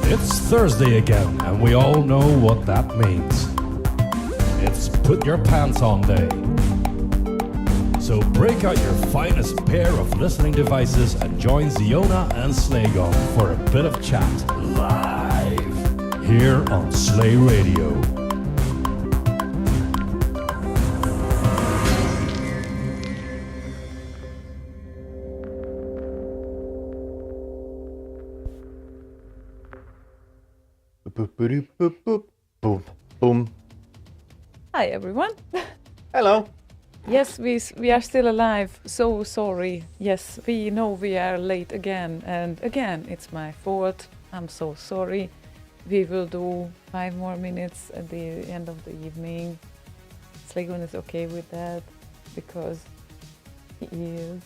It's Thursday again, and we all know what that means. It's put your pants on day. So break out your finest pair of listening devices and join Ziona and Slaygon for a bit of chat live here on Slay Radio. Boop, boop, boop, boop, boom, boom. Hi everyone. Hello. Yes, we are still alive. So sorry. Yes, we know we are late again, and again it's my fault. I'm so sorry. We will do 5 more minutes at the end of the evening. Slaygon is okay with that because he is.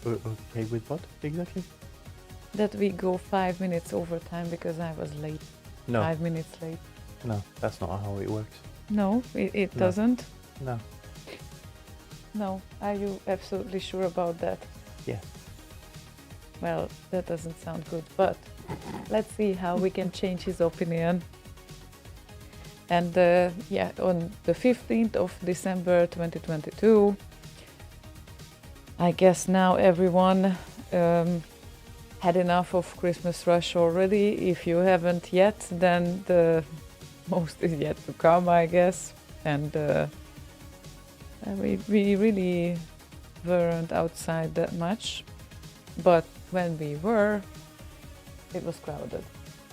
Okay, with what exactly? That we go 5 minutes over time because I was late. No. 5 minutes late. No, that's not how it works. No, it No. doesn't. No. No. Are you absolutely sure about that? Yeah. Well, that doesn't sound good, but let's see how we can change his opinion. And on the 15th of December 2022, I guess now everyone had enough of Christmas rush already. If you haven't yet, then the most is yet to come, I guess. And we really weren't outside that much, but when we were, it was crowded.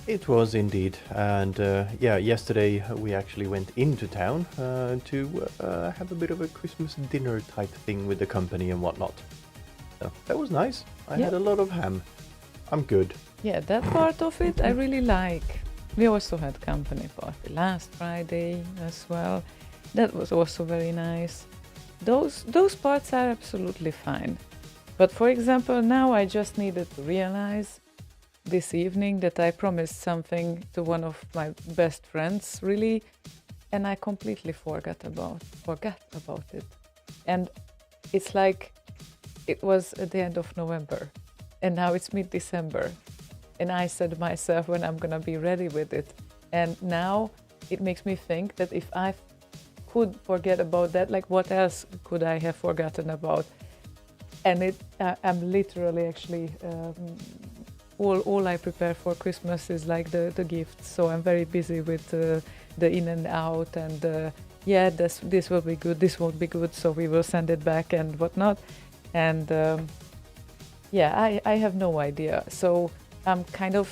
It was indeed. And yesterday we actually went into town to have a bit of a Christmas dinner type thing with the company and whatnot. So that was nice. I had a lot of ham. I'm good. Yeah, that part of it I really like. We also had company party last Friday as well. That was also very nice. Those parts are absolutely fine. But for example, now I just needed to realize this evening that I promised something to one of my best friends, really, and I completely forgot about it. And it's like it was at the end of November. And now it's mid-December. And I said to myself when I'm gonna be ready with it. And now it makes me think that if I could forget about that, like what else could I have forgotten about? And I'm literally actually, all I prepare for Christmas is like the gifts. So I'm very busy with the in and out and this will be good, this won't be good, so we will send it back and whatnot. And I have no idea. So I'm kind of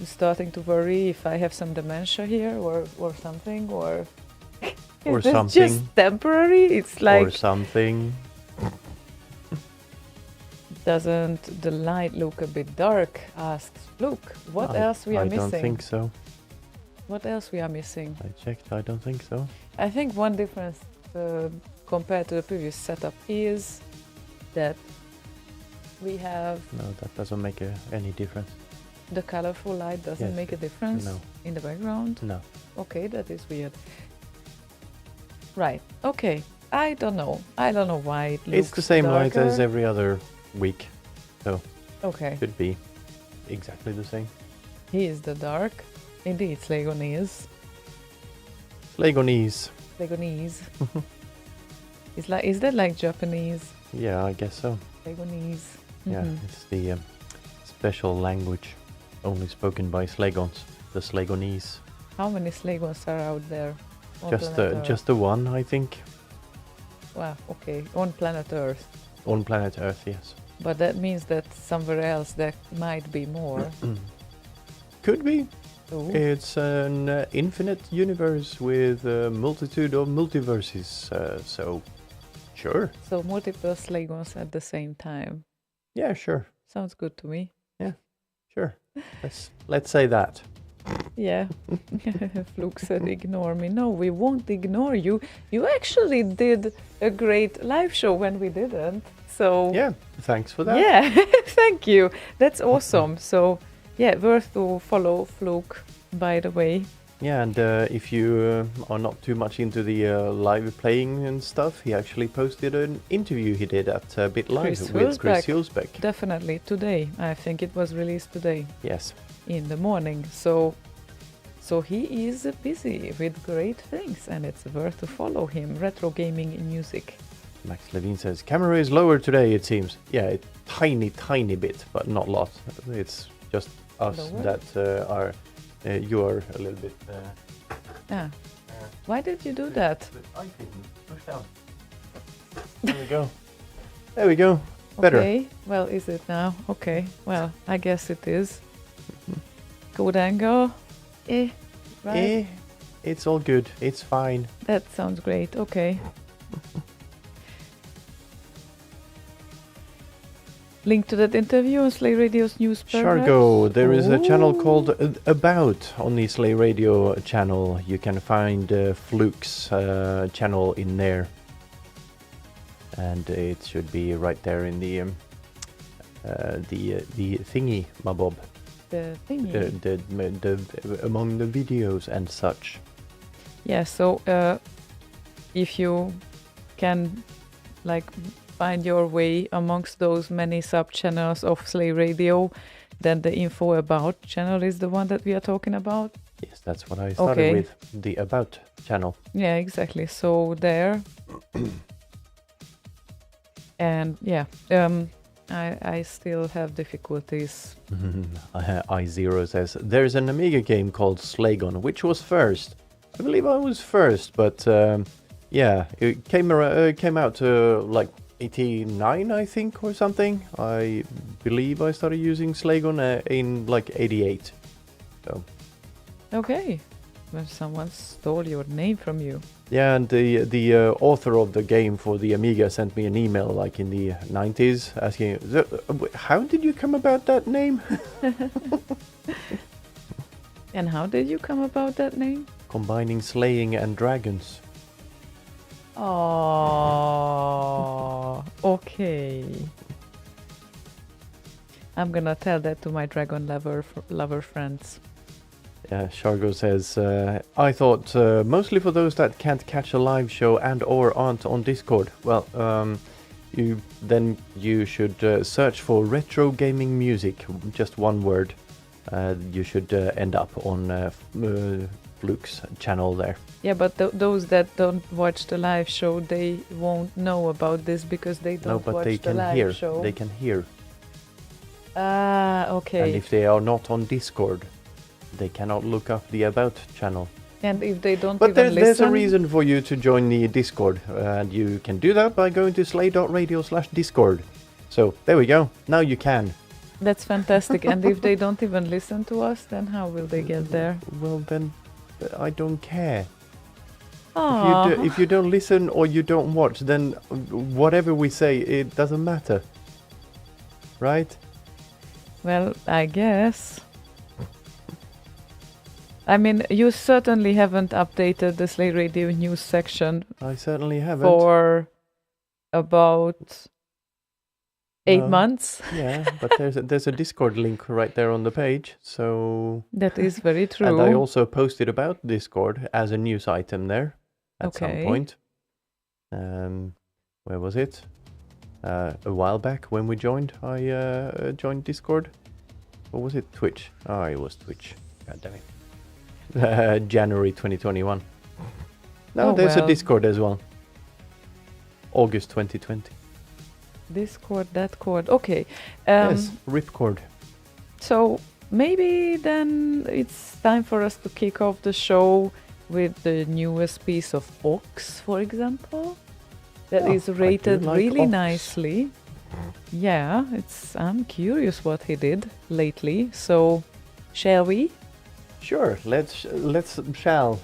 starting to worry if I have some dementia here or something, or Or is this something. just temporary? It's like, Or something. doesn't the light look a bit dark? Asks Luke. What else we are missing? I don't think so. What else we are missing? I checked. I don't think so. I think one difference compared to the previous setup is that we have No, that doesn't make any difference. the colorful light doesn't Yes. make a difference No. in the background. No. Okay, that is weird. Right. Okay. I don't know why it looks It's the same light as darker. every other week. So Okay. could be exactly the same. He is the dark. Indeed, Slaygonese. Slaygonese. Slaygonese. Is that like Japanese? Yeah, I guess so. Slaygonese. Yeah, Mhm. it's the special language only spoken by Slaygons, the Slaygonese. How many Slaygons are out there? On Just planet Earth? just the one, I think, Wow, okay. On planet Earth. on planet Earth. Yes, But that means that somewhere else there might be more. could be. Ooh. It's an infinite universe with a multitude of multiverses. So, sure. So multiple Slaygons at the same time. Yeah, sure, Sounds good to me. sure. Let's say that. Yeah. Fluke said ignore me. No, we won't ignore you. You actually did a great live show when we didn't. So Yeah, thanks for that. yeah, thank you. That's awesome. So yeah, worth to follow Fluke, by the way. Yeah, and if you are not too much into the live playing and stuff, he actually posted an interview he did at Bit Live Chris with Chris Hulsbeck. Hulsbeck. Definitely today. I think it was released today Yes. in the morning. So he is busy with great things, and it's worth to follow him. Retro gaming in music. Max Levine says, camera is lower today, it seems. Yeah, a tiny bit, but not a lot. It's just us Lower? that are... you are a little bit... Ah. Why did you do that? I didn't. Push down. There we go. There we go. Better. Okay. Well, is it now? Okay. Well, I guess it is. Good angle. Right. It's all good. It's fine. That sounds great. Okay. Link to that interview on Slay Radio's news perhaps? Shargo, there is a channel Ooh. called About on the Slay Radio channel. You can find Fluke's channel in there. And it should be right there in the thingy, my bob. The thingy. The among the videos and such. Yeah, so if you can like find your way amongst those many sub-channels of Slay Radio, then the info about channel is the one that we are talking about. Yes, that's what I started with, the About channel. Yeah, exactly. So there. And yeah, I still have difficulties. I0 says, there's an Amiga game called Slaygon, which was first. I believe I was first, but yeah, it came out like 89, I think, or something. I believe I started using Slaygon in like 88. So. Okay, well, someone stole your name from you. Yeah, and the author of the game for the Amiga sent me an email like in the 90s asking, how did you come about that name? And how did you come about that name? Combining slaying and dragons. Oh, okay. I'm gonna tell that to my dragon lover friends. Shargo says, I thought mostly for those that can't catch a live show and or aren't on Discord. Well, you should search for retro gaming music, just one word. You should end up on Fluke's channel there. Yeah, but those that don't watch the live show, they won't know about this because they don't watch they the can live hear. show. They can hear. Ah, okay. And if they are not on Discord, they cannot look up the About channel. And if they don't But even there's a listen, reason for you to join the Discord, and you can do that by going to slay.radio/discord. So there we go. Now you can. that's fantastic. And if they don't even listen to us, then how will they get there? Well then, I don't care. Oh, If you don't listen or you don't watch, then whatever we say, it doesn't matter. Right? well, I guess. I mean, you certainly haven't updated the Slay Radio news section I certainly haven't. for about 8 No. months. Yeah, but there's a Discord link right there on the page, so... That is very true. And I also posted about Discord as a news item there at some Okay. point. Where was it? A while back when we joined, I joined Discord. Or was it Twitch? Oh, it was Twitch. God damn it. January 2021. No, Oh, there's well. a Discord as well. August 2020. Discord, that cord. Okay. Yes, Ripcord. So maybe then it's time for us to kick off the show with the newest piece of Ox, for example. That Oh, is I do rated like really Ox. nicely. Yeah, I'm curious what he did lately. So, shall we? Sure, let's shall.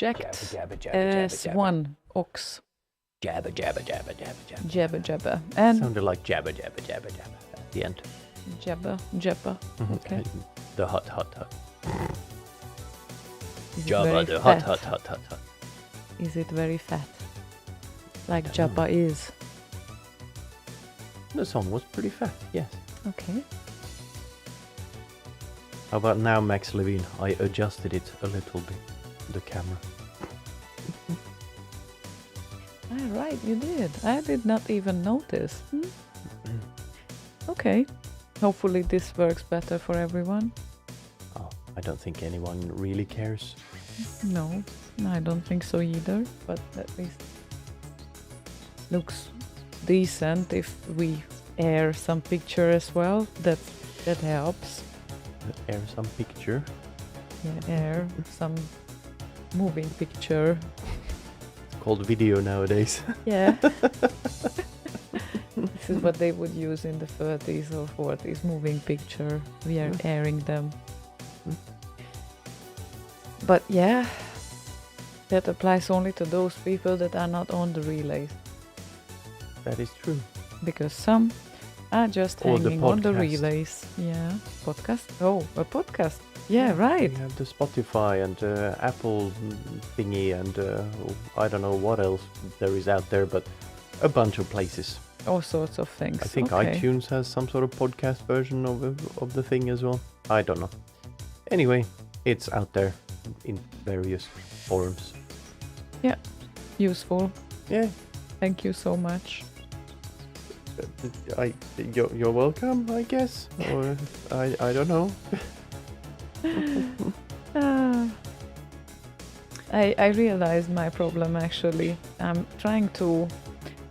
project Jabba, jabba, jabba, as jabba. one ox. Jabba, jabba, jabba, jabba, jabba. Jabba jabba. And Sounded like jabba, jabba, jabba, jabba at the end. jabba jabba. Okay. The hut, hut, hut. Is it Jabba, very the fat? hut, hut, hut, hut, hut. Is it very fat? Like I don't know. Jabba is. The song was pretty fat, yes. Okay. How about now, Max Levine? I adjusted it a little bit, the camera. Right, you did. I did not even notice. Okay. Hopefully this works better for everyone. Oh, I don't think anyone really cares. No, I don't think so either. But at least looks decent if we air some picture as well. That helps. Air some picture. Yeah, air some moving picture. It's called video nowadays. Yeah. This is what they would use in the 30s or 40s, moving picture. We are airing them. But yeah, that applies only to those people that are not on the relays. That is true. Because some are just Or the hanging on the podcast. relays. Yeah, podcast. Oh, a podcast. Yeah, right. We have the Spotify and Apple thingy and I don't know what else there is out there, but a bunch of places. All sorts of things. I think Okay. iTunes has some sort of podcast version of the thing as well. I don't know. Anyway, it's out there in various forums. Useful. Yeah, Thank you so much. you're welcome, I guess. Or I don't know. Ah. I realized my problem actually. I'm trying to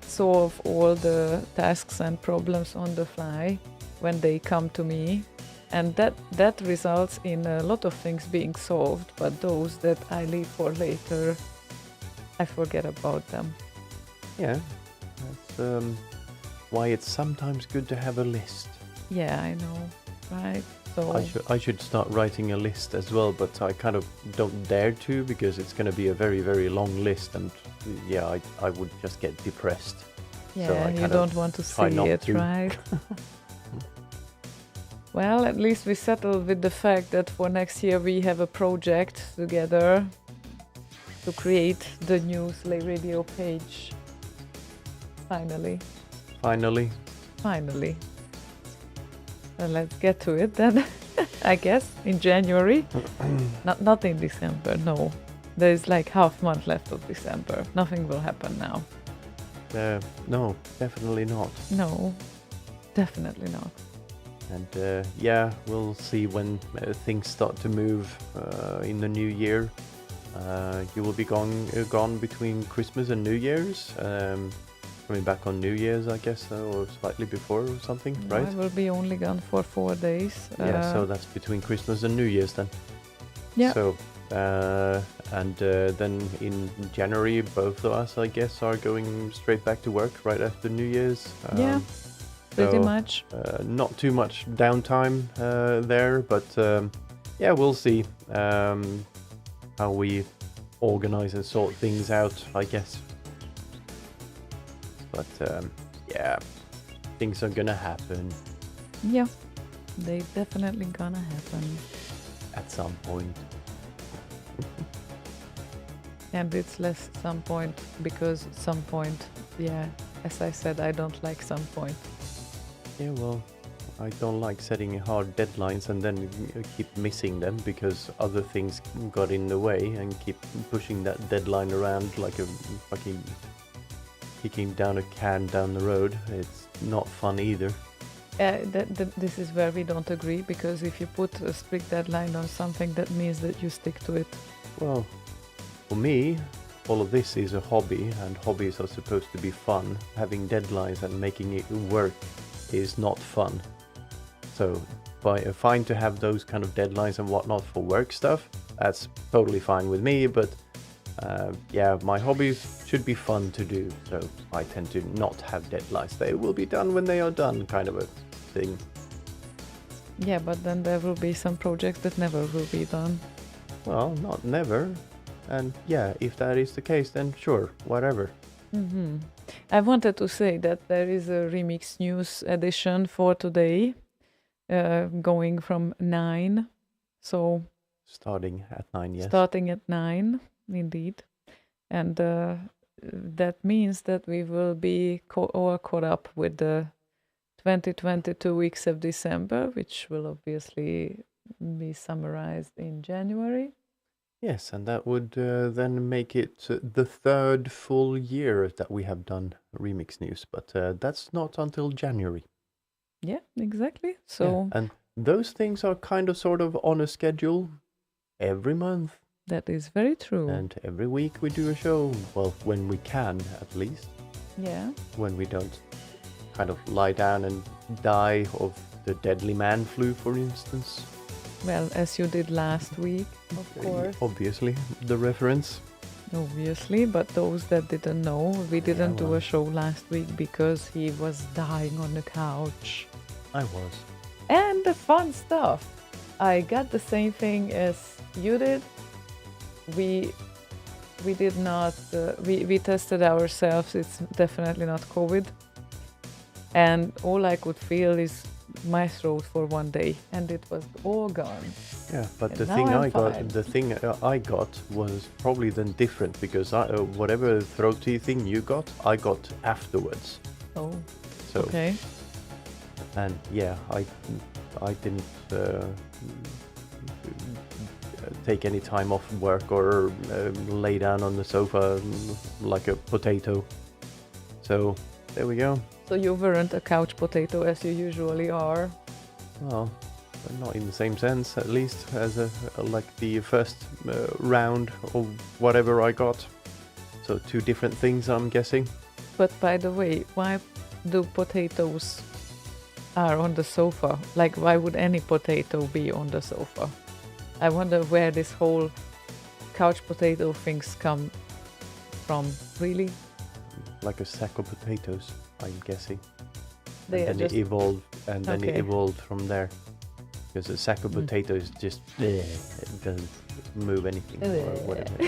solve all the tasks and problems on the fly when they come to me, and that results in a lot of things being solved, but those that I leave for later, I forget about them. Yeah, that's why it's sometimes good to have a list. Yeah, I know, right? So I should start writing a list as well, but I kind of don't dare to because it's going to be a very, very long list, and yeah, I would just get depressed. yeah, so I you kind don't of want to try see not it, to. right? Well, at least we settled with the fact that for next year we have a project together to create the new Slay Radio page. Finally. Finally. So let's get to it then. I guess in January. Not in December, no. There is like half month left of December. Nothing will happen now. No, definitely not. No, definitely not. And yeah, we'll see when things start to move in the new year. You will be gone between Christmas and New Year's. Coming back on New Year's, I guess, or slightly before or something, No, right? I will be only gone for 4 days. Yeah, so that's between Christmas and New Year's then. Yeah. So, and then in January, both of us, I guess, are going straight back to work right after New Year's. Yeah, pretty so, much. Not too much downtime there, but yeah, we'll see how we organize and sort things out, I guess. But yeah, things are gonna happen Yeah, they definitely gonna happen. at some point. And it's less some point because some point, yeah, as I said, I don't like some point. Yeah, well, I don't like setting hard deadlines and then keep missing them because other things got in the way and keep pushing that deadline around like a fucking kicking down a can down the road. It's not fun either. This is where we don't agree, because if you put a strict deadline on something, that means that you stick to it. Well, for me, all of this is a hobby, and hobbies are supposed to be fun. Having deadlines and making it work is not fun. So, fine to have those kind of deadlines and whatnot for work stuff. That's totally fine with me, but yeah, my hobbies should be fun to do, so I tend to not have deadlines. They will be done when they are done, kind of a thing. Yeah, but then there will be some projects that never will be done. Well, not never. And yeah, if that is the case, then sure, whatever. Hmm. I wanted to say that there is a remix news edition for today, going from 9. So Starting at 9, yes. starting at 9, indeed. And that means that we will be all caught up with the 2022 weeks of December, which will obviously be summarized in January. Yes, and that would then make it the third full year that we have done Remix News, but that's not until January. Yeah, exactly. Yeah, So and those things are kind of sort of on a schedule every month, that is very true. and every week we do a show. Well, when we can, at least. Yeah. When we don't kind of lie down and die of the deadly man flu, for instance. Well, as you did last week, of course. Obviously, the reference. Obviously, but those that didn't know, we didn't do well. a show last week because he was dying on the couch. I was. And the fun stuff. I got the same thing as you did. We did not. We tested ourselves. It's definitely not COVID. And all I could feel is my throat for one day, and it was all gone. Yeah, but And the now thing I'm I got, fine. the thing I got was probably then different because whatever throaty thing you got, I got afterwards. Oh, So okay. and yeah, I didn't take any time off work or lay down on the sofa like a potato. So there we go. So you weren't a couch potato as you usually are. Well, but not in the same sense, at least as like the first round of whatever I got. So two different things, I'm guessing. But by the way, why do potatoes are on the sofa? Like, why would any potato be on the sofa? I wonder where this whole couch potato things come from. Really? Like a sack of potatoes, I'm guessing. They are and then just it evolved, and then it Okay. evolved from there. Because a sack of Mm. potatoes just it doesn't move anything or whatever.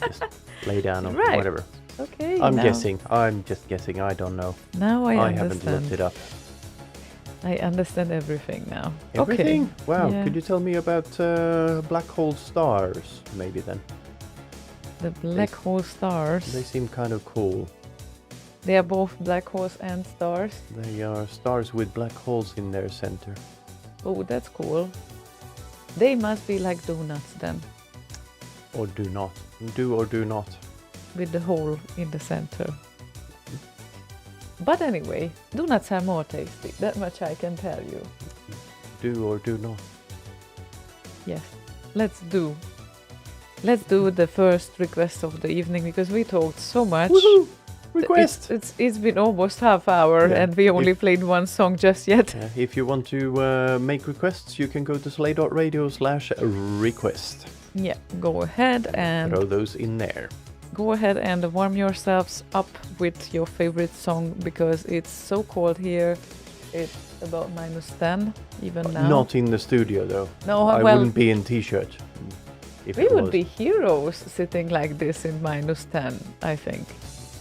Just lay down or Right. whatever. okay. I'm now- guessing. I'm just guessing. I don't know. Now I haven't understand. looked it up. I understand everything now. Everything? Okay. Wow. Yeah. Could you tell me about black hole stars, maybe then? The black hole stars. They seem kind of cool. They are both black holes and stars. They are stars with black holes in their center. Oh, that's cool. They must be like donuts then, Or do not. Do or do not. with the hole in the center. But anyway, donuts are more tasty. That much I can tell you. Do or do not. Yes, let's do. Let's do the first request of the evening because we talked so much. Woohoo! Request! It's been almost half hour Yeah, and we only if- played one song just yet. If you want to make requests, you can go to slay.radio/request. Yeah, go ahead and Throw those in there. go ahead and warm yourselves up with your favorite song because it's so cold here. It's about -10 even now. Not in the studio, though. No, I well, wouldn't be in t-shirt. If we it would was. be heroes sitting like this in -10, I think.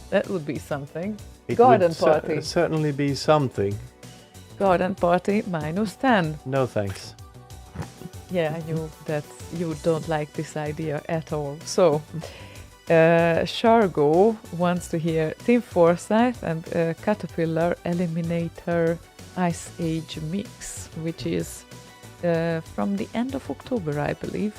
That would be something. It garden would party. certainly be something. Garden party -10. No thanks. Yeah, you don't like this idea at all. So, Shargo wants to hear Team Forsyth and Caterpillar Eliminator Ice Age mix, which is from the end of October, I believe.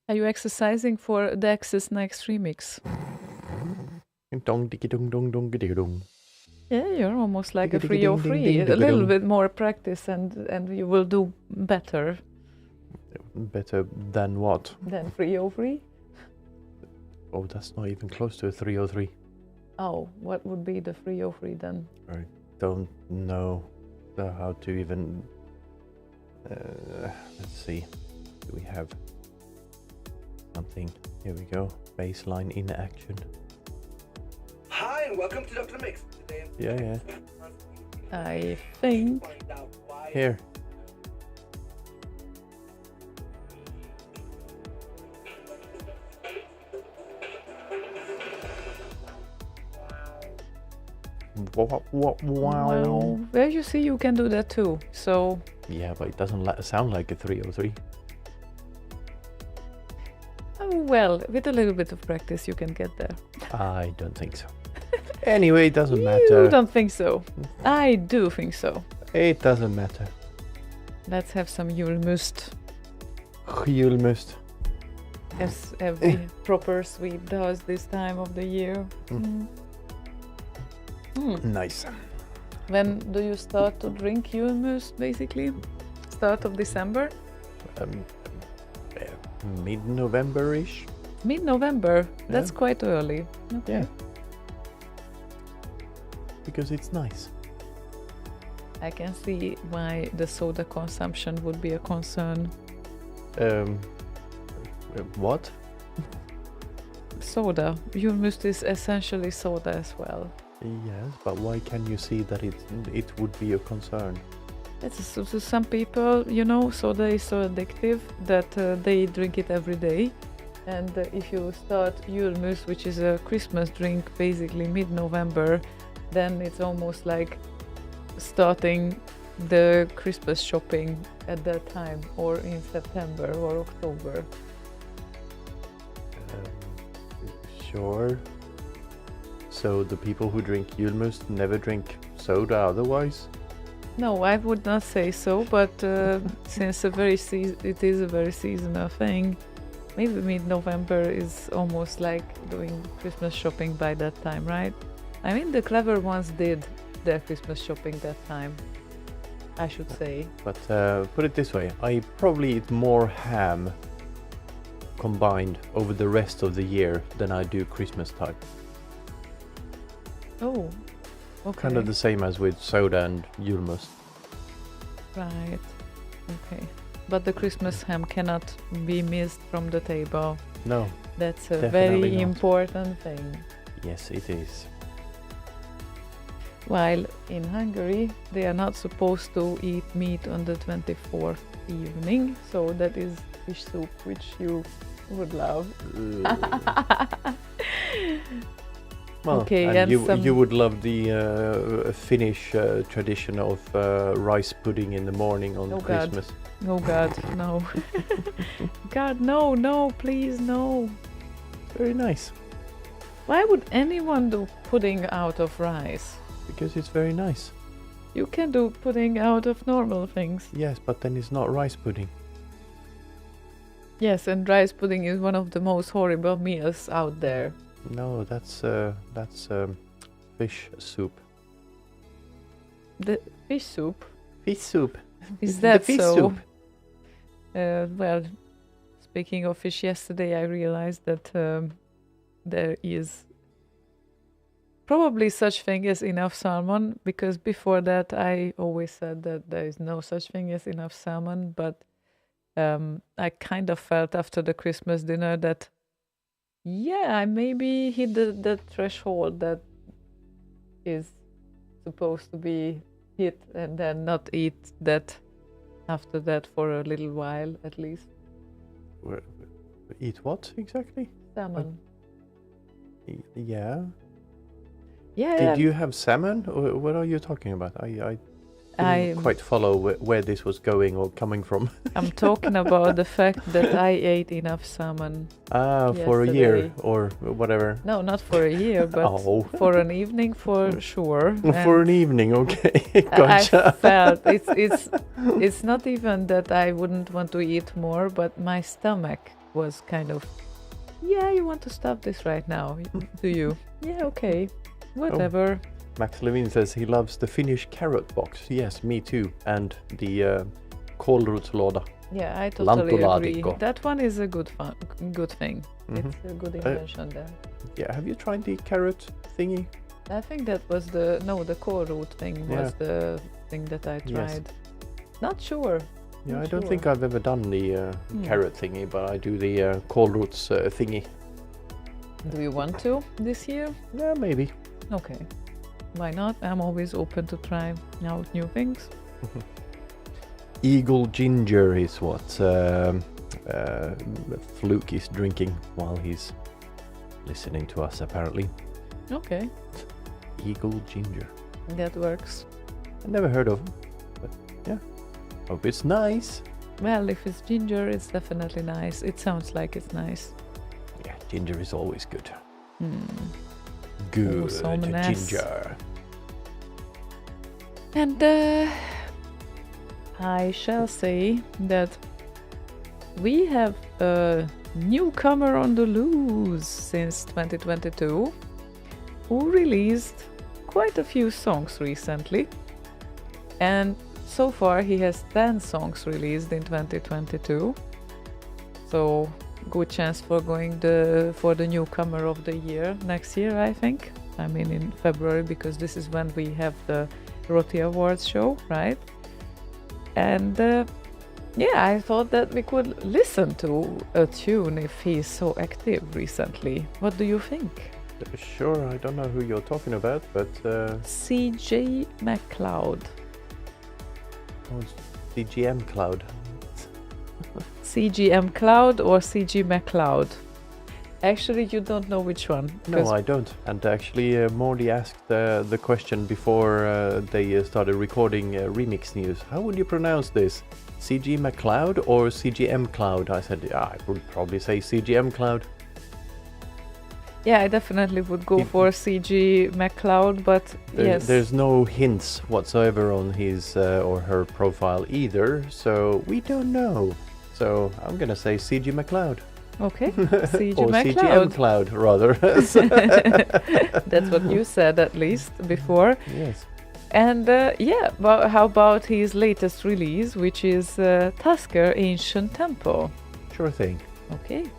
Are you exercising for the Access Next remix? Yeah, you're almost like a 303. A little bit more practice and you will do better Better than what? than 303. Oh, that's not even close to a 303. Oh, what would be the 303 then? I don't know how to even. Let's see. Do we have something? Here we go. Baseline in action. Hi, and welcome to Dr. Mix. Today I'm Yeah. I think. find out why. Here. Wow. Well, where you see you can do that too. So Yeah, but it doesn't sound like a 303. well, with a little bit of practice you can get there. I don't think so. Anyway, it doesn't You matter. don't think so? I do think so. It doesn't matter. Let's have some julmust, Julmust. as every proper Swede does this time of the year. Mm. Nice. When do you start to drink julmust, basically? Start of December? Mid-November-ish. Mid-November. That's Yeah. quite early. Okay. Yeah. Because it's nice. I can see why the soda consumption would be a concern. What? Soda. Julmust is essentially soda as well. Yes, but why can you see that it would be a concern? So some people, you know, soda is so addictive that they drink it every day. And if you start julmust, which is a Christmas drink, basically mid-November, then it's almost like starting the Christmas shopping at that time, or in September or October. Sure. So the people who drink Julmust never drink soda otherwise? No, I would not say so, but since it is a very seasonal thing, maybe mid-November is almost like doing Christmas shopping by that time, right? I mean, the clever ones did their Christmas shopping that time, I should say. But put it this way, I probably eat more ham combined over the rest of the year than I do Christmas time. Oh, okay. Kind of the same as with soda and Julmust. Right. Okay. But the Christmas ham cannot be missed from the table. No. That's a Definitely very not. important thing. Yes, it is. While in Hungary, they are not supposed to eat meat on the 24th evening, so that is fish soup, which you would love. Well, Okay, and and you some- you would love the Finnish tradition of rice pudding in the morning on Oh, God. Christmas. Oh God, no. God, no, please, no. Very nice, Why would anyone do pudding out of rice? because it's very nice. You can do pudding out of normal things. Yes, but then it's not rice pudding. Yes, and rice pudding is one of the most horrible meals out there. No, that's fish soup. The fish soup, Fish soup. is The that fish so? soup. Well, speaking of fish, yesterday I realized that there is probably such thing as enough salmon, because before that I always said that there is no such thing as enough salmon, but I kind of felt after the Christmas dinner that I maybe hit the threshold that is supposed to be hit, and then not eat that after that for a little while at least. Eat what exactly? Salmon. Yeah. Yeah. Did you have salmon? Or what are you talking about? couldn't quite follow where this was going or coming from. I'm talking about the fact that I ate enough salmon. For a year Yesterday. or whatever. No, not for a year, but Oh. for an evening for sure. For And an evening, okay. I Gotcha. felt it's not even that I wouldn't want to eat more, but my stomach was kind of, yeah, you want to stop this right now, do you? Yeah, okay, whatever. Max Levin says he loves the Finnish carrot box. Yes, me too. And the kålrotslåda. Yeah, I totally agree. Lanttulaatikko. That one is a good thing. Mhm. It's a good invention there. Yeah, have you tried the carrot thingy? I think that was the kålrot thing was the thing that I Yes. tried. Not sure. Yeah, Not I don't think sure. I've ever done the carrot thingy, but I do the kålrots thingy. Do you want to this year? Yeah, maybe. Okay. Why not? I'm always open to try out new things. Eagle ginger is what Fluke is drinking while he's listening to us, apparently. Okay, Eagle ginger. that works. I never heard of him, but yeah. Hope it's nice. Well, if it's ginger, it's definitely nice. It sounds like it's nice. Yeah, ginger is always good. Hmm. Good Awesomeness. ginger. And I shall say that we have a newcomer on the loose since 2022 who released quite a few songs recently. And so far he has 10 songs released in 2022. So good chance for going for the newcomer of the year next year, I think. I mean in February, because this is when we have the Roti Awards show, right? And yeah, I thought that we could listen to a tune if he's so active recently. What do you think? Sure, I don't know who you're talking about, but CJ McCloud. CGM Cloud. CGM Cloud or CG McCloud? Actually, you don't know which one. No, I don't. And actually, Morley asked the question before they started recording Remix News. How would you pronounce this? CG McCloud or CGM Cloud? I said, yeah, I would probably say CGM Cloud. Yeah, I definitely would go for CG McCloud, but yes. There's no hints whatsoever on his or her profile either, so we don't know. So I'm gonna say CG McCloud. Okay, CG Or CGM McCloud. Cloud, rather. That's what you said at least before. Yes. And yeah, but how about his latest release, which is Tusker Ancient Temple? Sure thing. Okay.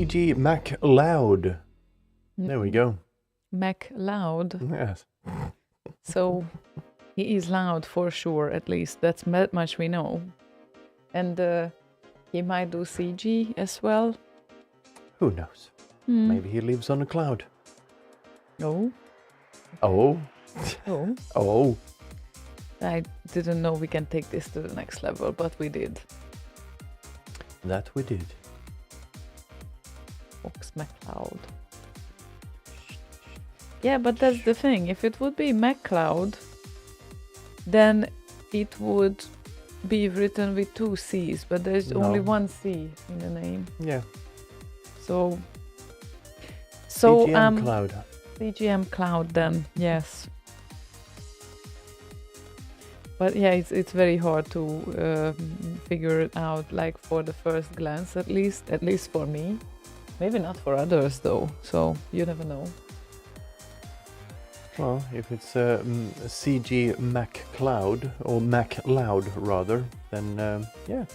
CG Mac Loud. There we go. Mac Loud. Yes. So he is loud for sure, at least. That's much we know. And he might do CG as well. Who knows? Maybe he lives on a cloud. Oh. Oh. Oh. Oh. I didn't know we can take this to the next level, but we did. That we did. Fox MacLeod. Yeah, but that's the thing. If it would be MacLeod, then it would be written with 2 C's, but there's only 1 C in the name. Yeah. So CGM Cloud. CGM Cloud then, yes. But yeah, it's very hard to figure it out, like for the first glance at least for me. Maybe not for others though, so you never know. Well, if it's CG Mac Cloud, or Mac Loud rather, then yeah.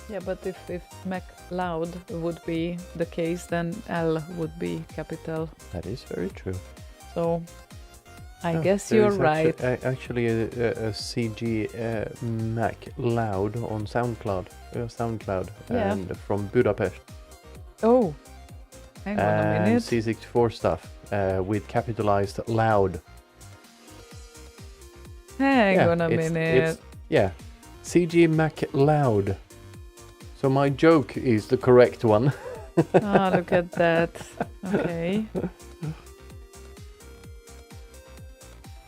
Yeah, but if Mac Loud would be the case, then L would be capital. That is very true. So I Oh, guess there you're is right. Actually, a CG Mac Loud on SoundCloud, Yeah. and from Budapest, Oh, hang on a and minute. C64 stuff with capitalized loud. Hang Yeah, on a minute. Yeah, CG Mac Loud. So my joke is the correct one. Ah, look at that. Okay.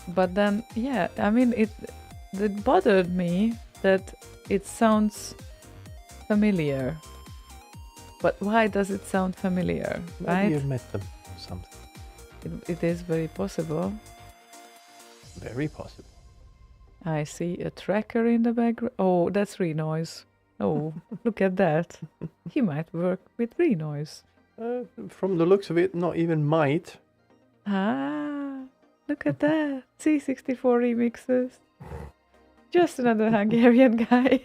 But then, yeah, I mean, it bothered me that it sounds familiar. But why does it sound familiar, Maybe right? you've met them or something. It is very possible. Very possible. I see a tracker in the background. Oh, that's Renoise. Oh, look at that. He might work with Renoise. From the looks of it, not even might. Ah, look at that. C64 remixes. Just another Hungarian guy.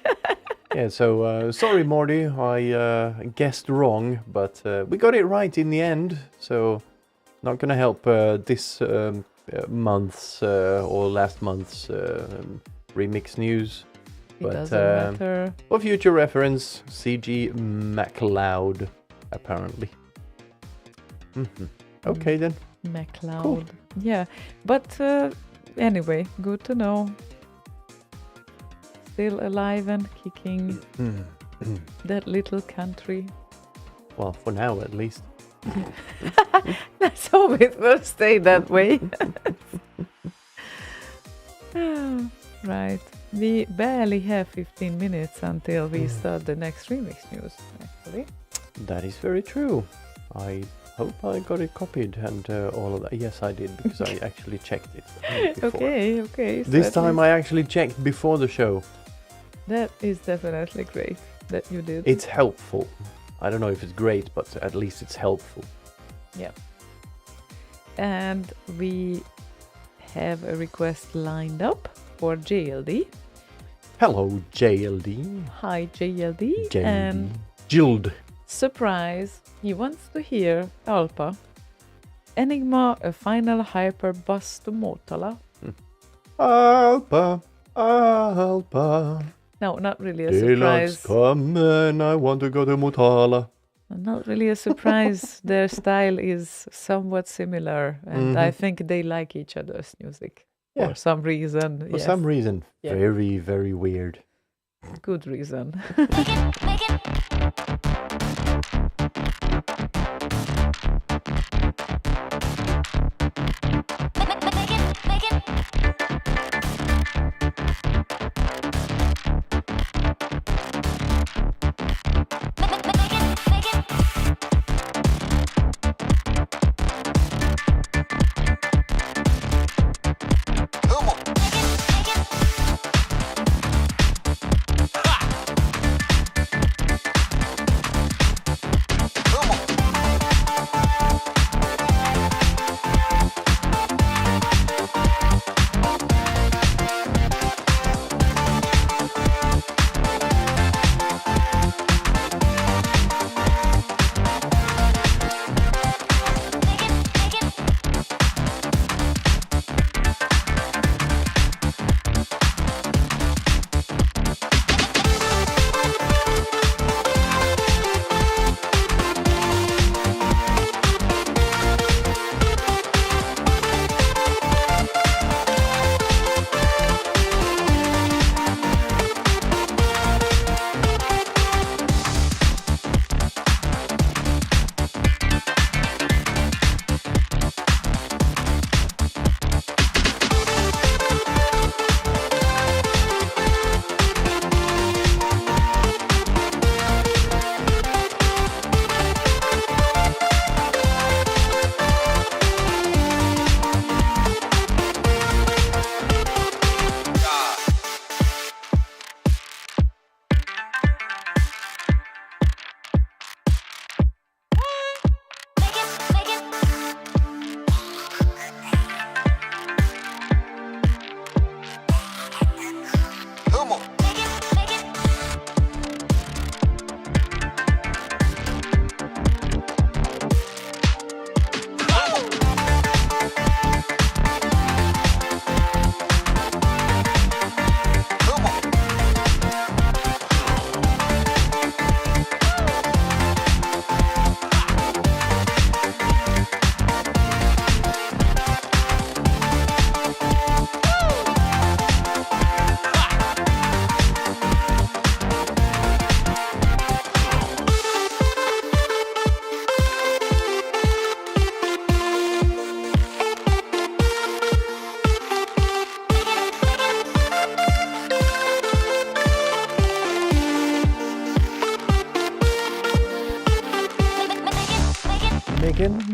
Yeah, so sorry, Morty, I guessed wrong, but we got it right in the end. So not gonna help this month's or last month's remix news. It But, doesn't matter. For future reference, CG MacLeod, apparently. Okay then. MacLeod. Cool. Yeah, but anyway, good to know. Still alive and kicking. That little country. Well, for now at least. Let's hope it will stay that way. Right. We barely have 15 minutes until we start the next remix news, actually. That is very true. I hope I got it copied and all of that. Yes, I did, because I actually checked it before. Okay. So This at time least I actually checked before the show. that is definitely great that you did. It's helpful. I don't know if it's great, but at least it's helpful. Yeah. And we have a request lined up for JLD. Hello, JLD. Hi, JLD. JLD. And Jild. surprise, he wants to hear Alpa. Enigma, a final hyper bus to Motala. Alpa, Alpa. No, not really a Deluxe surprise. come and I want to go to Motala. Not really a surprise. Their style is somewhat similar, and I think they like each other's music Yeah. for some reason. For some reason. Yeah. Very, very weird. Good reason.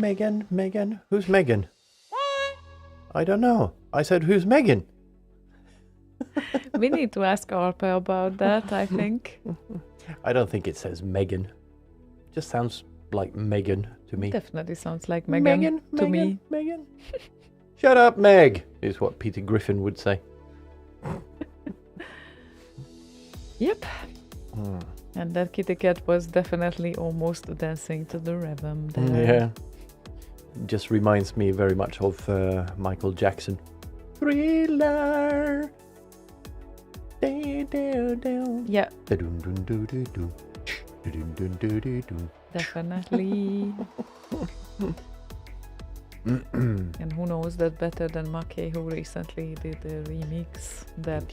Megan. Who's Megan? I don't know. I said, who's Megan? We need to ask Arpa about that, I think. I don't think it says Megan. Just sounds like Megan to me. Definitely sounds like Megan to me. Megan. Shut up, Meg, is what Peter Griffin would say. Yep. And that kitty cat was definitely almost dancing to the rhythm there. Yeah. Just reminds me very much of Michael Jackson. Thriller. Yeah, definitely. And who knows that better than Make, who recently did a remix that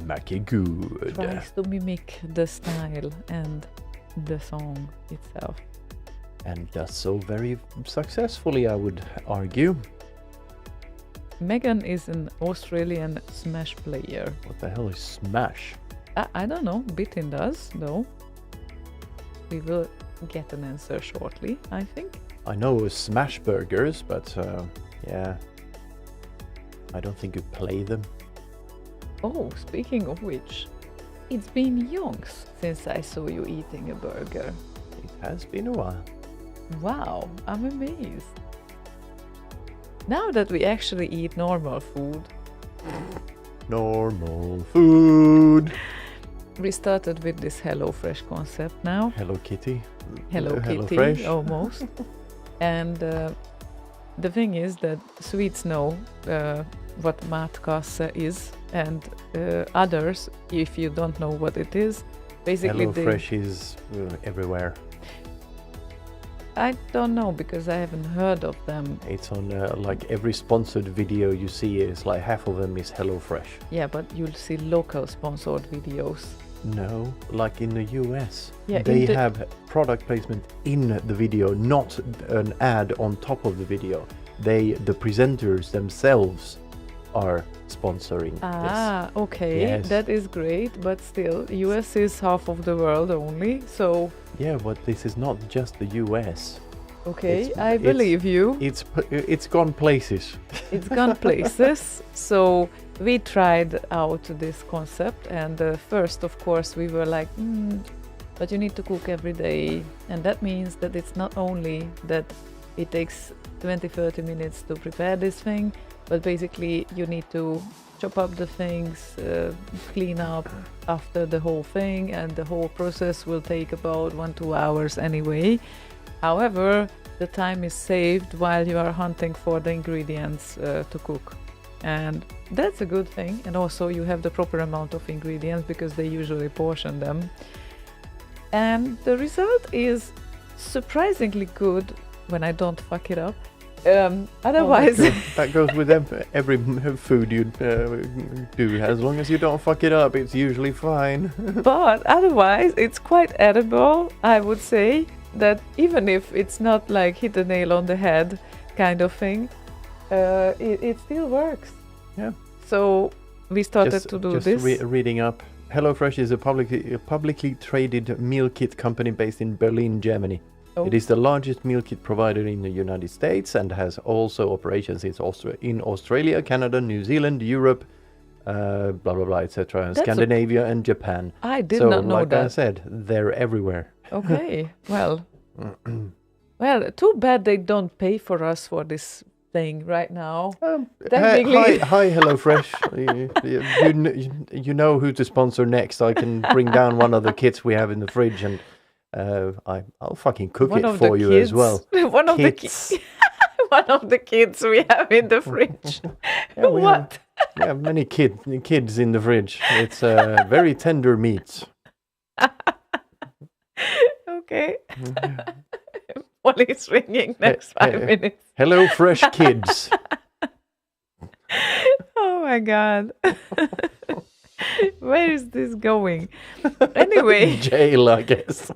Mackie good. tries to mimic the style and the song itself. And does so very successfully, I would argue. Megan is an Australian Smash player. What the hell is Smash? I don't know, Bitin does, though. We will get an answer shortly, I think. I know Smash Burgers, but yeah. I don't think you play them. Oh, speaking of which, it's been yonks since I saw you eating a burger. It has been a while. Wow, I'm amazed. Now that we actually eat normal food, Normal food. we started with this HelloFresh concept now. Hello Kitty. Hello Kitty, HelloFresh. almost. And the thing is that Swedes know what matkasse is, and others, if you don't know what it is, basically HelloFresh is everywhere. I don't know because I haven't heard of them. It's on like every sponsored video you see is like half of them is HelloFresh. Yeah, but you'll see local sponsored videos. No, like in the US. Yeah, they have product placement in the video, not an ad on top of the video. The presenters themselves are sponsoring this. Okay, Yes. that is great, but still, US is half of the world only, so Yeah, but this is not just the US. okay, It's- I believe you. It's gone places. It's gone places, so we tried out this concept, and first, of course, we were like, but you need to cook every day, and that means that it's not only that it takes 20-30 minutes to prepare this thing, but basically you need to chop up the things, clean up after the whole thing, and the whole process will take about 1-2 hours anyway. However, the time is saved while you are hunting for the ingredients to cook, and that's a good thing. And also you have the proper amount of ingredients because they usually portion them, and the result is surprisingly good when I don't fuck it up. Otherwise, that goes with every food you do. As long as you don't fuck it up, it's usually fine. but otherwise it's quite edible. I would say that even if it's not like hit the nail on the head kind of thing, it still works. Yeah. So we started to do this. Reading up. HelloFresh is a publicly traded meal kit company based in Berlin, Germany. Oh. It is the largest meal kit provider in the United States and has also operations in Australia, Canada, New Zealand, Europe, blah blah blah, etc., Scandinavia and Japan. I did not know like that. I said, they're everywhere. Okay, well, too bad they don't pay for us for this thing right now. Technically- Hi, HelloFresh. you know who to sponsor next. I can bring down one of the kits we have in the fridge, and I'll fucking cook One it of for the you kids- as well. one of Kits. one of the kids we have in the fridge. Yeah, we What? We have many kids in the fridge. It's very tender meat. Okay. Police ringing next 5 minutes. Hello, fresh kids. Oh my god. Where is this going? Anyway, Jail, I guess.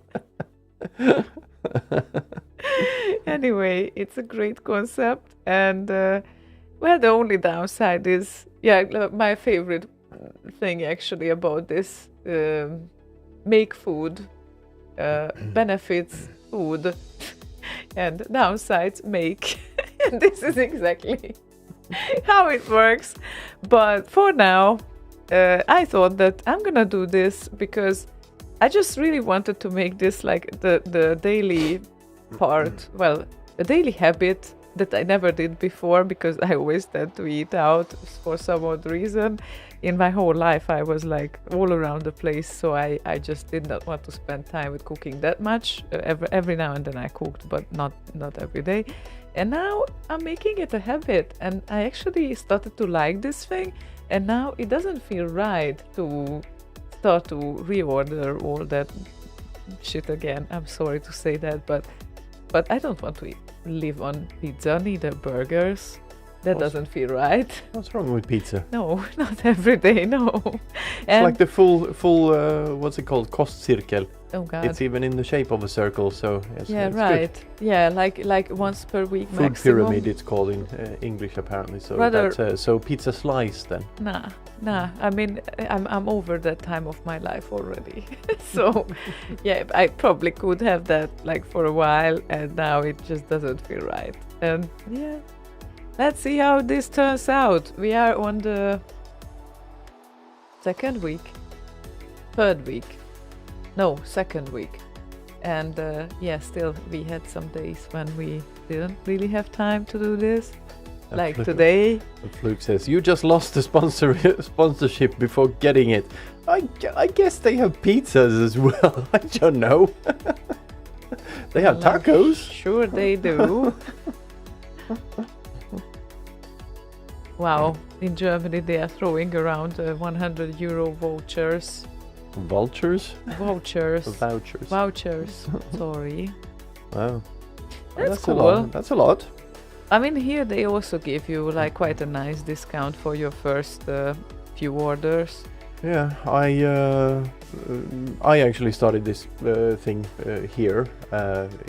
anyway, it's a great concept, and the only downside is, my favorite thing actually about this make food benefits food and downsides make. And this is exactly how it works. But for now, I thought that I'm gonna do this because I just really wanted to make this like the daily part, well, a daily habit that I never did before, because I always tend to eat out for some odd reason. In my whole life, I was like all around the place, so I just did not want to spend time with cooking that much. Every now and then I cooked, but not every day. And now I'm making it a habit, and I actually started to like this thing, and now it doesn't feel right to start to reorder all that shit again. I'm sorry to say that, but I don't want to live on pizza, neither burgers. That doesn't feel right. What's wrong with pizza? No, not every day, no. It's like the full what's it called? Kostcirkel. Oh God. It's even in the shape of a circle, so it's right. good. Yeah, like once per week Food maximum. pyramid, it's called in English apparently. So Rather- that's so pizza slice then. Nah. I mean, I'm over that time of my life already. So, yeah, I probably could have that like for a while, and now it just doesn't feel right. And yeah, let's see how this turns out. We are on the second week. And still we had some days when we didn't really have time to do this. Like today. And Fluke says, you just lost the sponsorship before getting it. I guess they have pizzas as well. I don't know. They have tacos. Sure they do. Wow, in Germany they are throwing around €100 vouchers. Vultures? Vouchers. Vouchers. Sorry. Wow. That's a cool. lot. That's a lot. I mean, here they also give you like quite a nice discount for your first few orders. Yeah, I actually started this thing here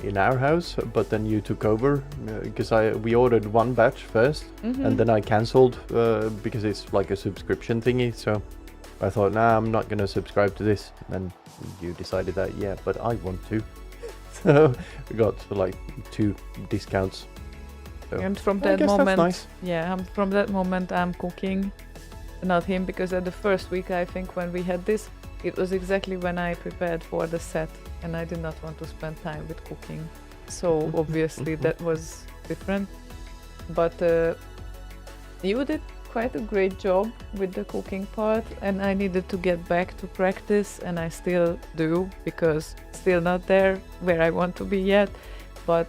in our house, but then you took over because we ordered one batch first, and then I cancelled because it's like a subscription thingy. So I thought, nah, I'm not gonna subscribe to this. And you decided that, yeah, but I want to. So we got like 2 discounts. So And from I that guess moment, that's nice. yeah, from that moment I'm cooking, not him, because at the first week I think when we had this, it was exactly when I prepared for the set, and I did not want to spend time with cooking. So obviously that was different. But you did quite a great job with the cooking part, and I needed to get back to practice, and I still do, because still not there where I want to be yet. But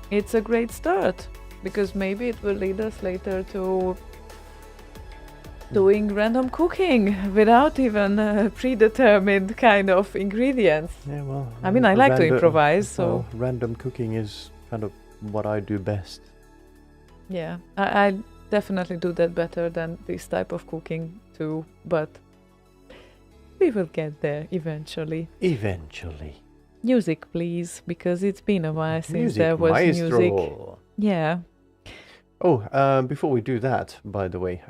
it's a great start, because maybe it will lead us later to doing random cooking without even predetermined kind of ingredients. Yeah, well, I mean, I like to improvise, so well, random cooking is kind of what I do best. yeah, I definitely do that better than this type of cooking too, but we will get there eventually. Eventually. Music, please, because it's been a while since Music, there was maestro. music. Yeah. Oh, before we do that, by the way,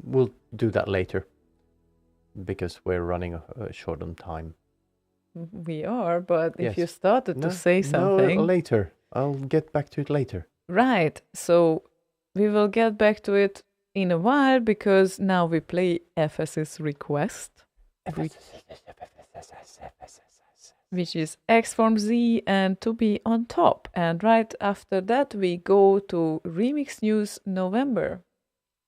we'll do that later because we're running short on time. We are, but Yes. if you started to say something... No, later. I'll get back to it later. Right, so we will get back to it in a while, because now we play FS's request, which is X Form Z and To Be On Top. And right after that, we go to Remix News November.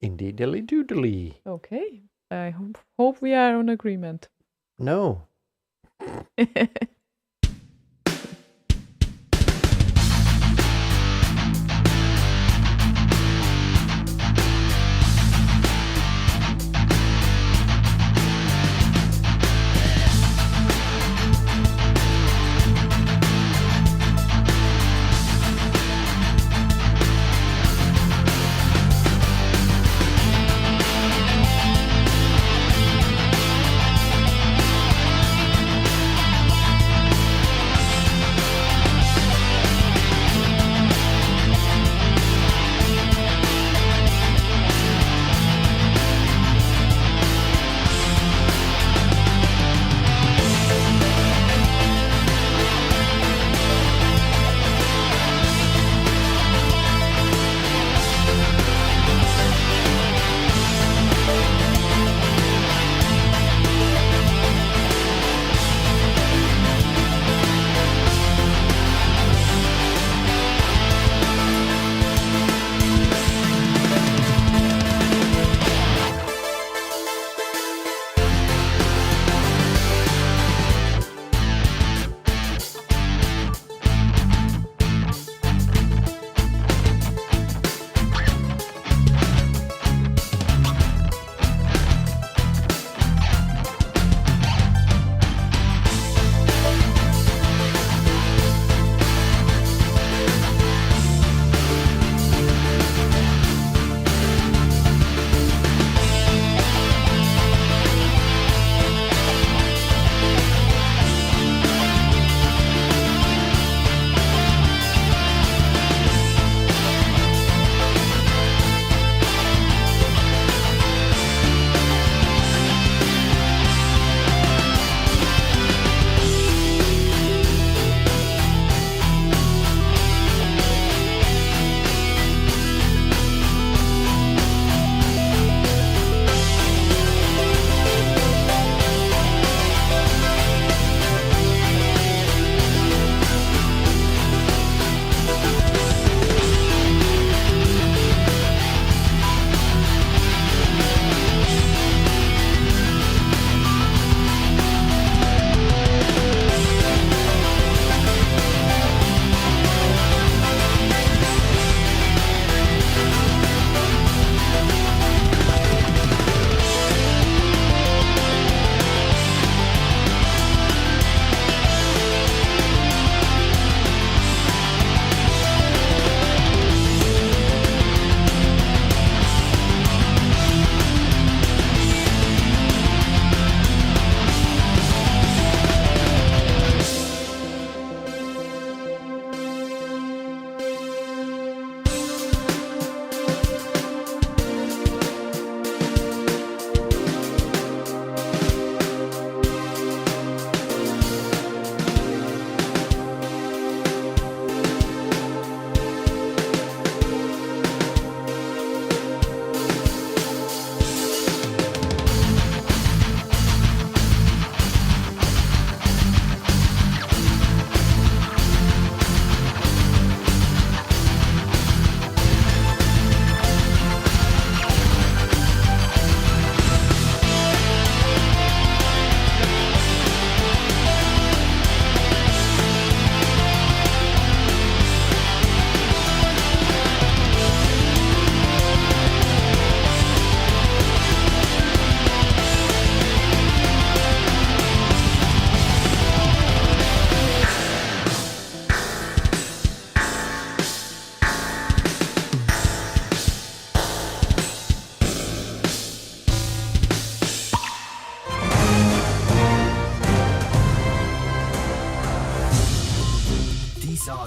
Indeedly doodly. Okay, I hope we are on agreement. No.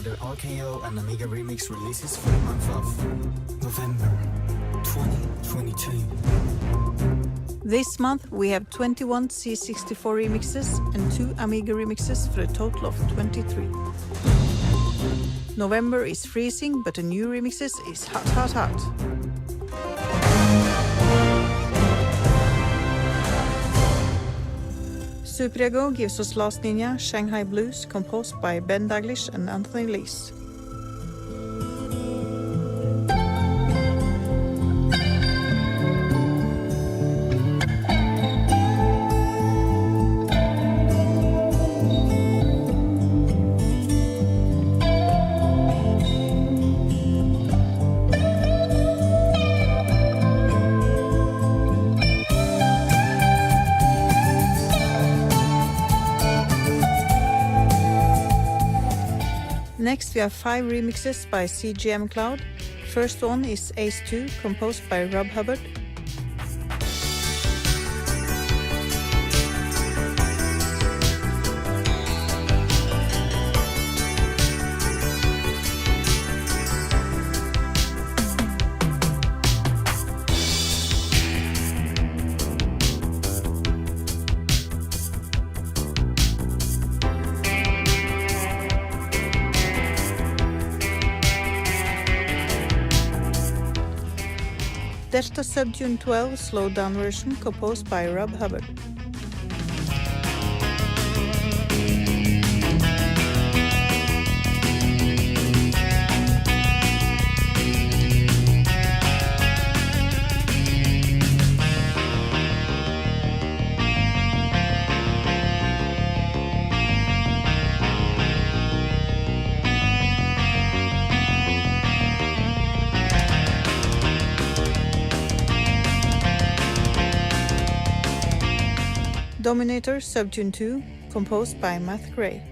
their RKO and Amiga remix releases for the month of November 2022. This month we have 21 C64 remixes and 2 Amiga remixes for a total of 23. November is freezing, but the new remixes is hot, hot, hot. Super Ego gives us Last Ninja Shanghai Blues, composed by Ben Daglish and Anthony Lees. Next we have 5 remixes by CGM Cloud. First one is Ace 2, composed by Rob Hubbard. Delta Subtune 12 slowed down version composed by Rob Hubbard. Dominator Subtune 2, composed by Matt Gray.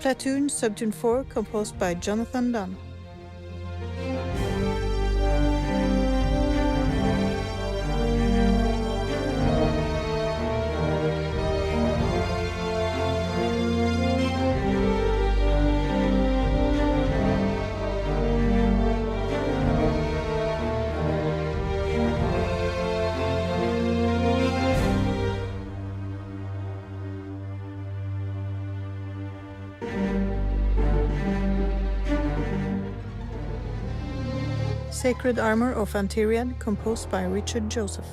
Platoon Subtune 4, composed by Jonathan Dunn. Sacred Armor of Antiriad, composed by Richard Joseph.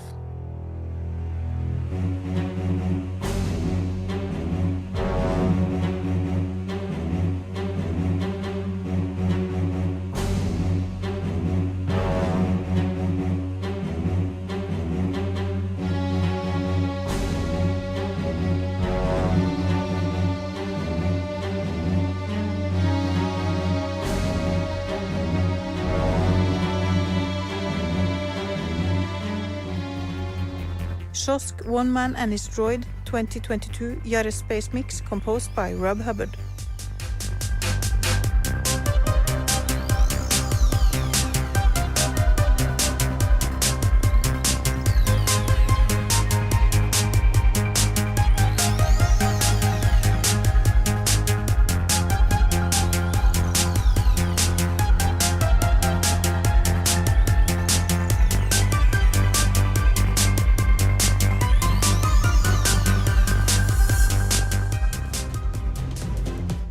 Shosk One Man and His Droid 2022 Yaris Space Mix, composed by Rob Hubbard.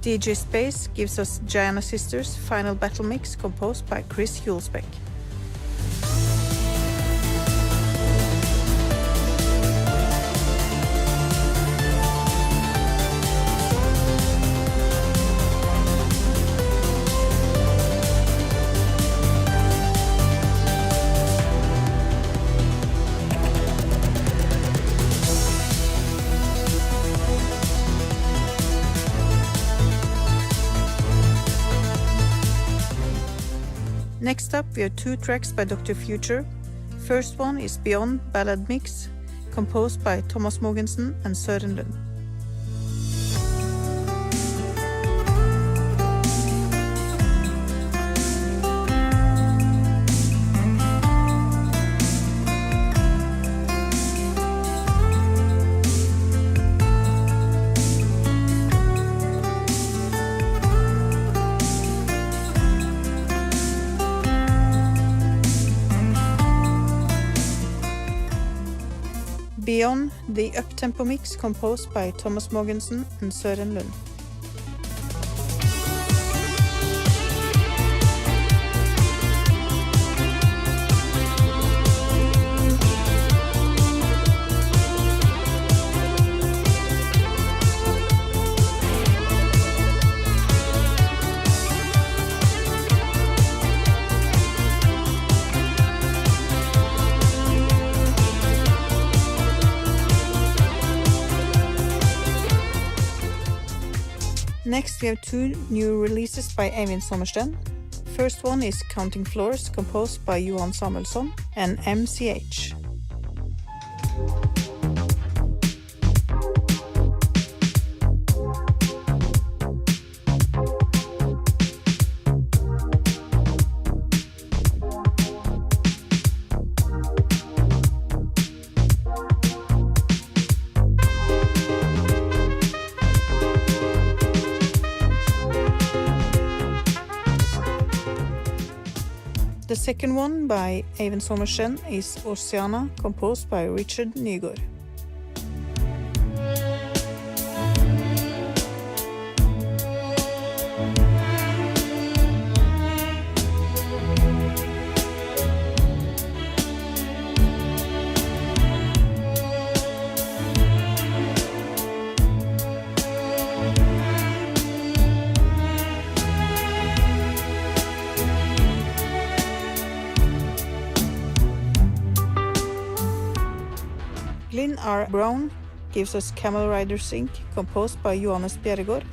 DJ Space gives us Gianna Sisters Final Battle Mix, composed by Chris Hulsbeck. Next up, we have 2 tracks by Dr. Future. First one is Beyond Ballad Mix, composed by Thomas Mogensen and Søren Lund. Beyond, the uptempo mix composed by Thomas Mogensen and Søren Lund. Next, we have 2 new releases by Eivind Sommersten. First one is Counting Floors, composed by Johan Samuelsson and MCH. The second one by Eivind Sommersen is Oceana, composed by Richard Nygaard. Glyn R. Brown gives us Camel Rider Sync, composed by Johannes Bjerregaard.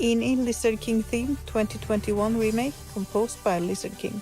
In Lizard King Theme 2021 remake, composed by Lizard King.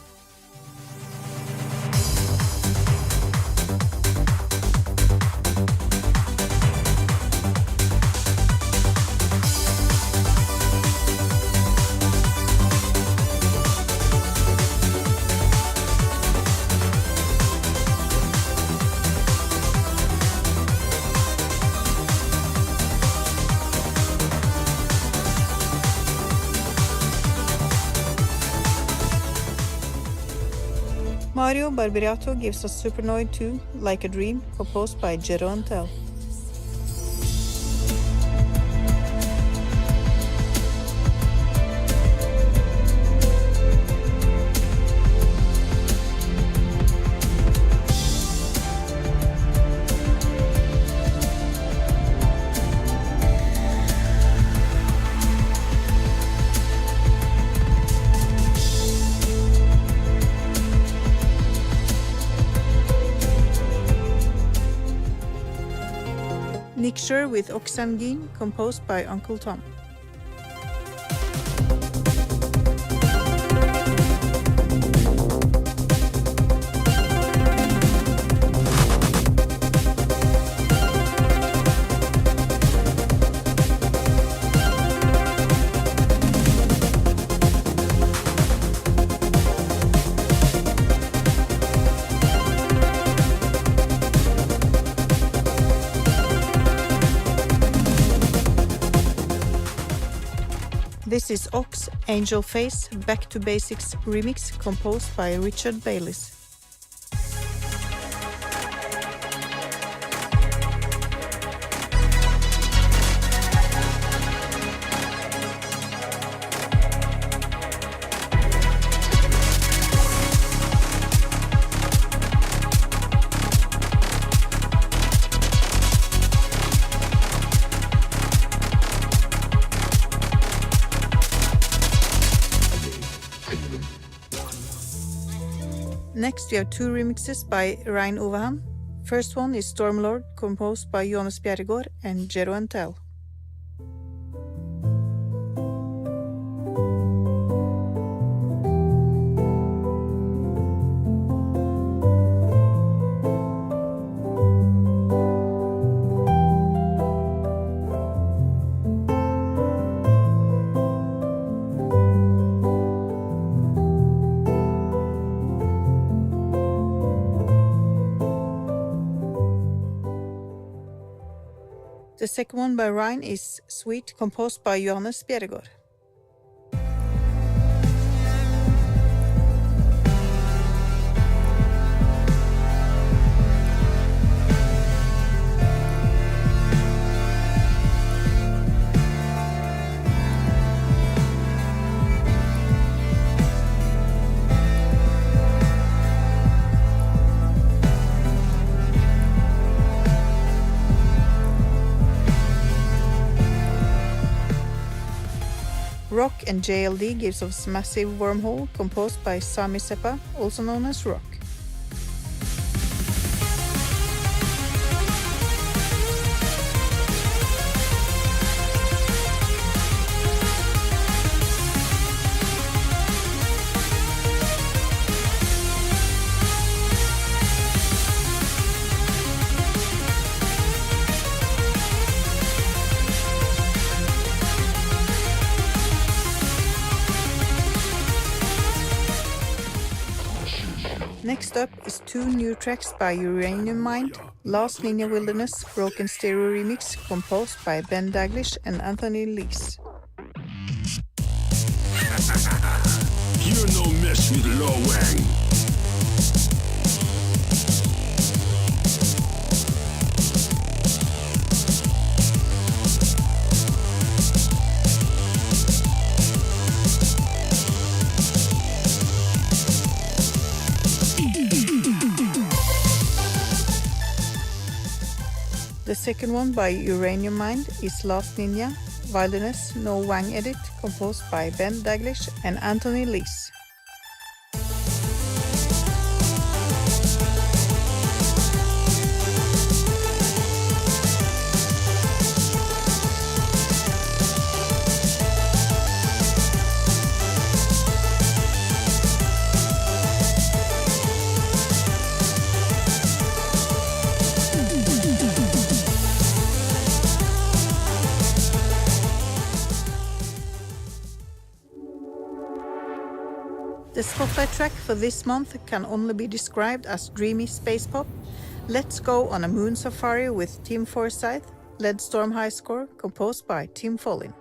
Mario Barbariato gives us Supernoid 2, Like a Dream, composed by Jero Tel. Nick Sher with Oxangine, composed by Uncle Tom. This is Ox Angel Face Back to Basics remix, composed by Richard Bayliss. Next, we have two remixes by Rein Overham. First one is Stormlord, composed by Johannes Bjerregaard and Jero and Tel. The second one by Rein is Sweet, composed by Johannes Bjerregaard. Rock and JLD gives us Massive Wormhole, composed by Sami Seppa, also known as Rock. Next up is two new tracks by Uranium Mind, Last Ninja Wilderness Broken Stereo Remix, composed by Ben Daglish and Anthony Lees. You no mess with Lo Wang. The second one by Uranium Mind is Last Ninja Wilderness No Wang Edit, composed by Ben Daglish and Anthony Lees. The spotlight track for this month can only be described as dreamy space pop. Let's Go on a Moon Safari with Team Forsyth, Lead Storm High Score, composed by Tim Follin.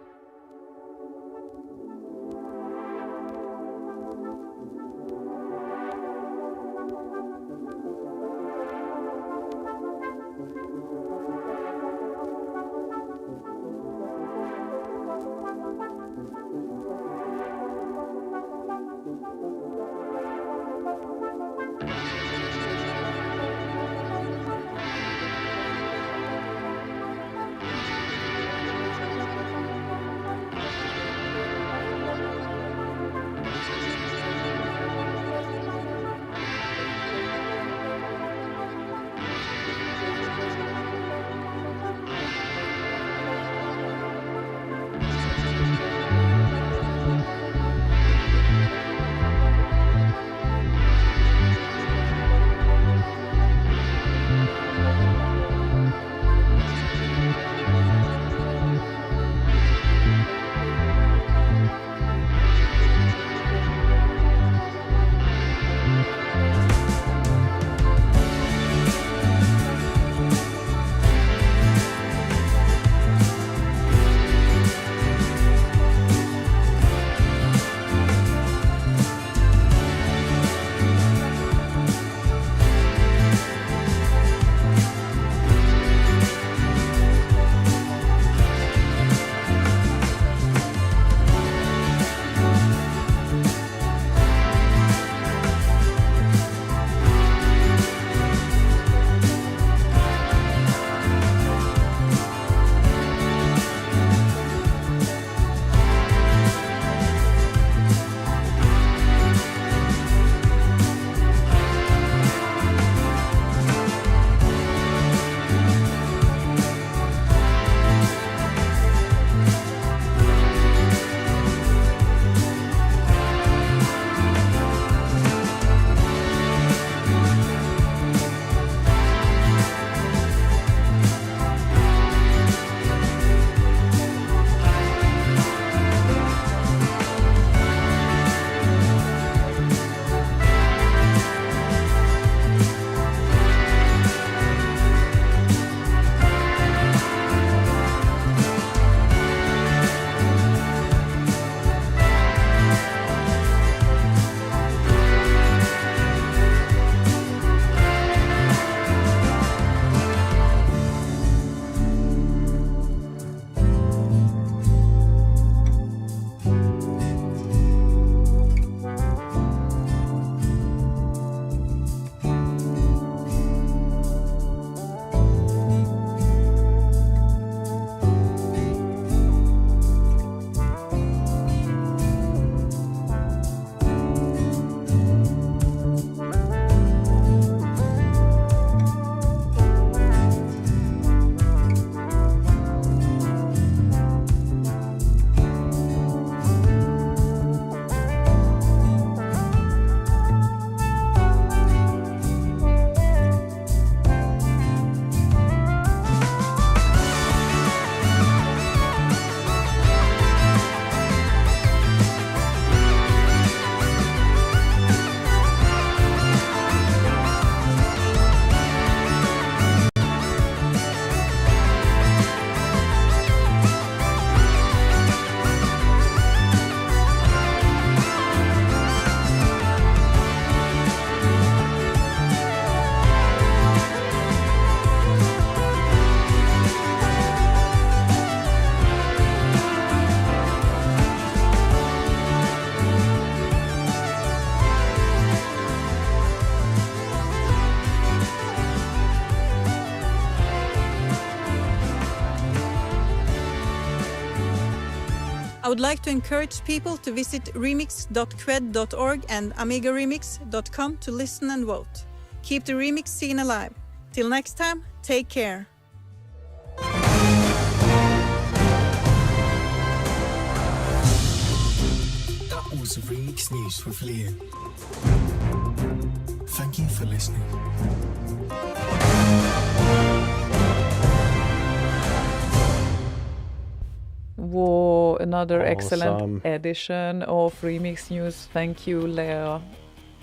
I would like to encourage people to visit remix.cred.org and amigaremix.com to listen and vote. Keep the remix scene alive. Till next time, take care. That was Remix News with Leo. Thank you for listening. Whoa, another Awesome. excellent edition of Remix News. Thank you, Lea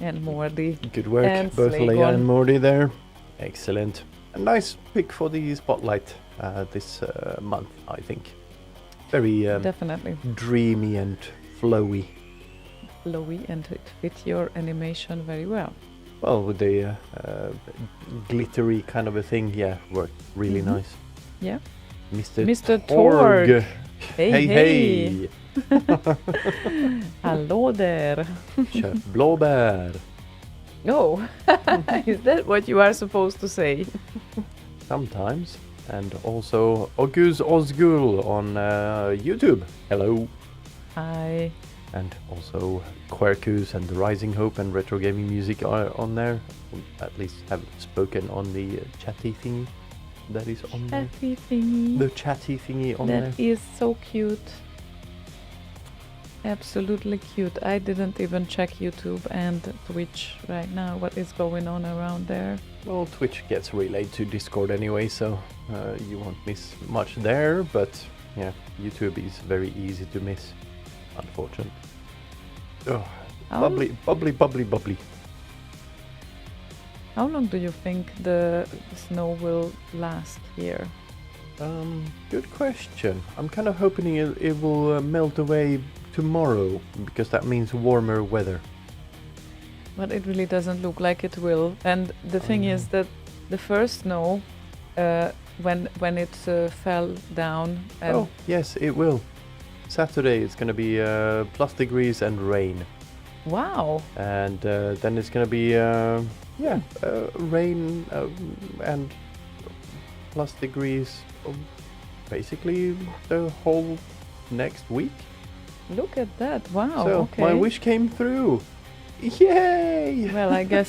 and Mordi. Good work, And both Leia Slaygon. and Morty there. Excellent. A nice pick for the spotlight this month, I think. Very Definitely. dreamy and flowy. Flowy, and it fit your animation very well. Well, with the glittery kind of a thing, yeah, worked really Mhm. nice. Yeah. Mr. Torg. Hey, hey! Hello there. Chef Blåbär. Oh, is that what you are supposed to say? Sometimes. And also Ogus Ozgul on YouTube. Hello. Hi. And also Quercus and the Rising Hope and Retro Gaming Music are on there. At least have spoken on the chatty thingy that is on there. Happy thingy. The chatty thingy on there. That is so cute. Absolutely cute. I didn't even check YouTube and Twitch right now. What is going on around there? Well, Twitch gets relayed to Discord anyway, so you won't miss much there. But yeah, YouTube is very easy to miss, unfortunately. Oh, How- bubbly, bubbly, bubbly, bubbly. How long do you think the snow will last here? Good question. I'm kind of hoping it will melt away tomorrow, because that means warmer weather. But it really doesn't look like it will. And the thing is that the first snow, when it fell down, and Oh, yes, it will. Saturday it's going to be plus degrees and rain. wow, And then it's going to be, rain and plus degrees basically the whole next week. look at that! Wow, So okay. my wish came through. Yay! Well, I guess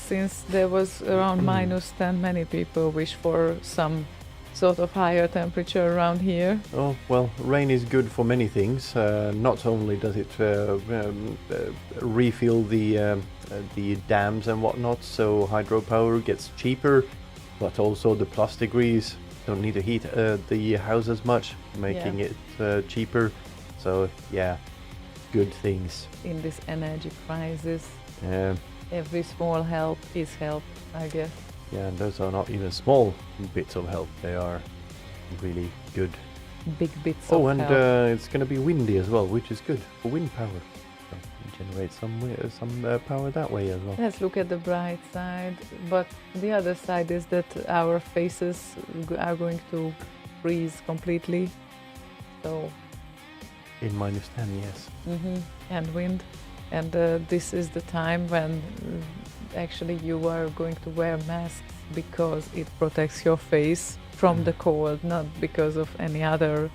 since there was around -10, many people wish for some sort of higher temperature around here. Oh, well, rain is good for many things. Not only does it refill the dams and whatnot, so hydropower gets cheaper, but also the plus degrees don't need to heat the house as much, making it cheaper. So, yeah, good things. In this energy crisis, Yeah, every small help is help, I guess. yeah, and those are not even small bits of help. They are really good. Big bits Oh, of and help. it's going to be windy as well, which is good for wind power. So generate some power that way as well. Let's look at the bright side, but the other side is that our faces are going to freeze completely. So, In -10, yes. and wind, and this is the time when actually you are going to wear masks because it protects your face from the cold, not because of any other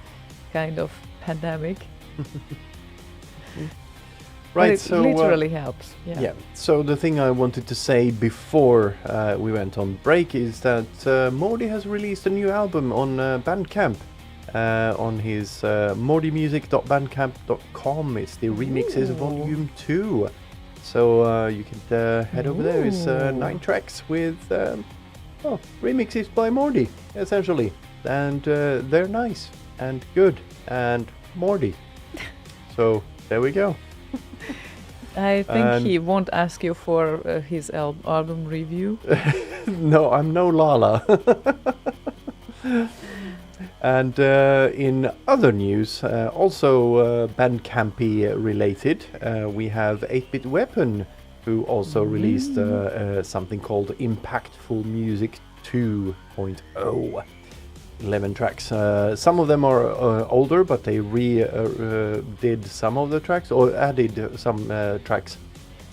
kind of pandemic. But Right, it so literally helps. yeah. So the thing I wanted to say before we went on break is that Morty has released a new album on Bandcamp. On his mortymusic.bandcamp.com. It's the Remixes Ooh. Volume 2. So you can head over there. It's 9 tracks with remixes by Morty, essentially. And they're nice and good and Morty. So there we go. I think And- he won't ask you for his album review. No, I'm no Lala. And in other news, also Bandcampy related, we have 8-Bit Weapon, who also released something called Impactful Music 2.0. 11 tracks. Some of them are older, but they did some of the tracks, or added some tracks.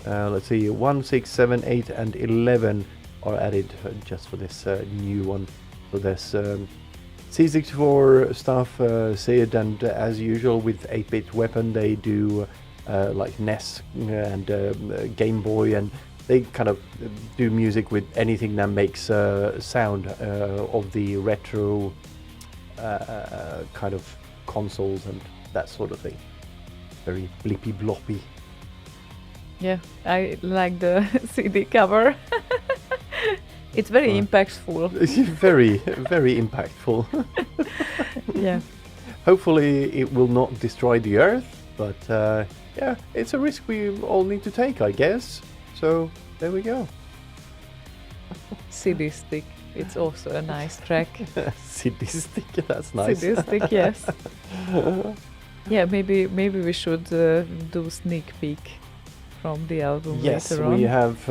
Let's see, 1, 6, 7, 8 and 11 are added just for this new one. So there's C64 stuff, Sid, and as usual with 8-bit weapon, they do like NES and Game Boy, and they kind of do music with anything that makes sound of the retro kind of consoles and that sort of thing. Very blippy bloppy. Yeah, I like the CD cover. It's very impactful. Very, very impactful. Yeah. Hopefully it will not destroy the Earth, but yeah, it's a risk we all need to take, I guess. So there we go. CD stick. It's also a nice track. CD stick, that's nice. CD stick, yes. Yeah, maybe we should do sneak peek from the album Yes, later on. we have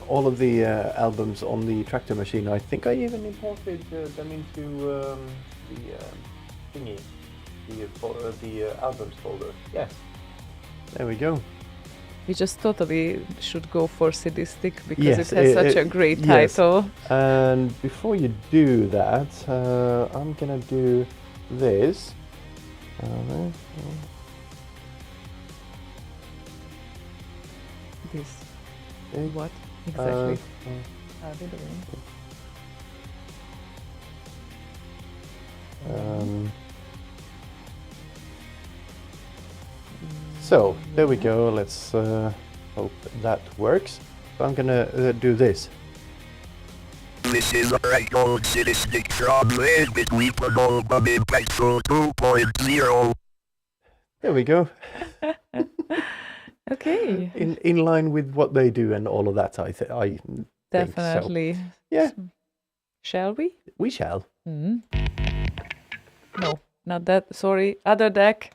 all of the albums on the Tractor Machine. I think I even imported them into the thingy, the albums folder. Yes, there we go. We just totally should go for CD stick because Yes, it has such a great yes. title. And before you do that, I'm gonna do this. This. Okay. What exactly Uh, are we doing? So there we go. Let's hope that works. So I'm gonna do this. This is a record statistic from Red Weapon Album Impactful 2.0. There we go. Okay. In line with what they do and all of that, I think so. Definitely. Yeah, Shall we? we shall. No, not that. Sorry, other deck.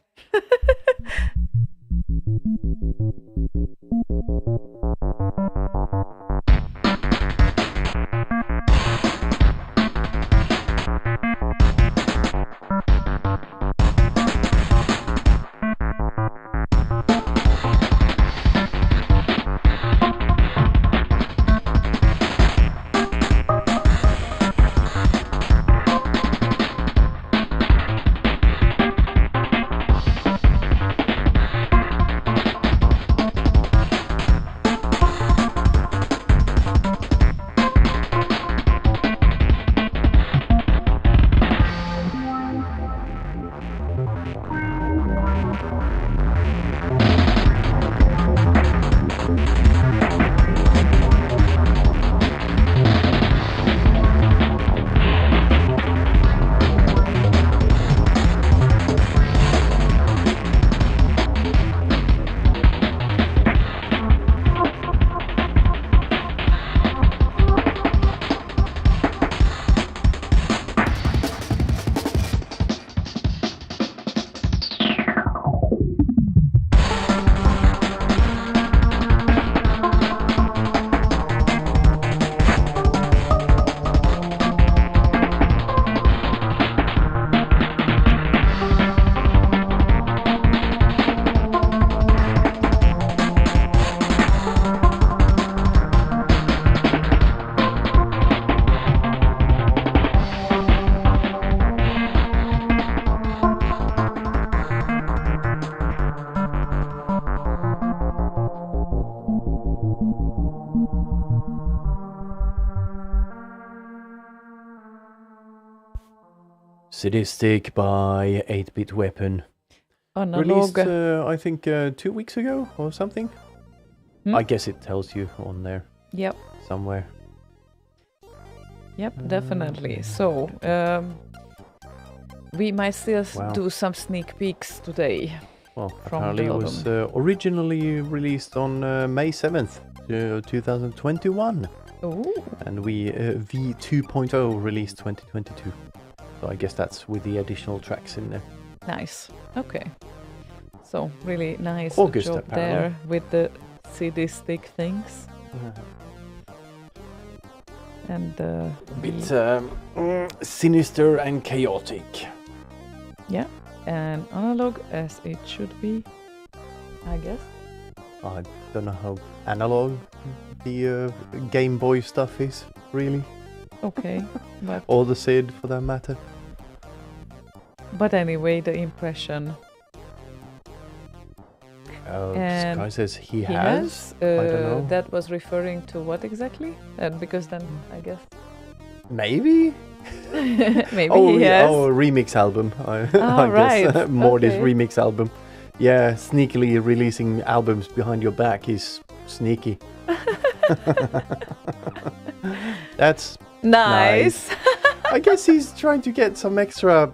Sadistic by 8-bit Weapon. Analog. Released, I think, 2 weeks ago or something. I guess it tells you on there Yep. somewhere. Yep, definitely. So, we might still Wow. do some sneak peeks today. Well, From apparently the it was originally released on May 7th, 2021. Ooh. And we V2.0 released 2022. So I guess that's with the additional tracks in there. Nice. Okay. So, really nice August, job apparently. there with the CD stick things. And A bit sinister and chaotic. yeah, and analog as it should be, I guess. I don't know how analog the Game Boy stuff is, really. Okay, but Or the SID, for that matter. But anyway, the impression. This And guy says he He has. has. I don't know. That was referring to what exactly? Because then I guess Maybe. maybe Oh, he yeah, has. oh, a remix album. I right. guess Morty's Okay. remix album. Yeah, sneakily releasing albums behind your back is sneaky. That's Nice. I guess he's trying to get some extra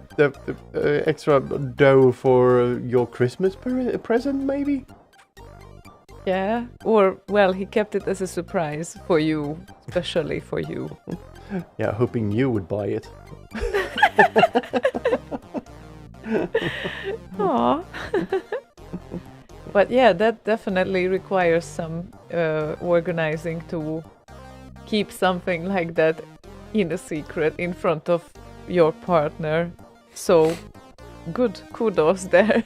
extra dough for your Christmas present, maybe. Yeah. Or well, he kept it as a surprise for you, especially for you. Yeah, hoping you would buy it. Aw. But yeah, that definitely requires some organizing to keep something like that in a secret in front of your partner. So good kudos there.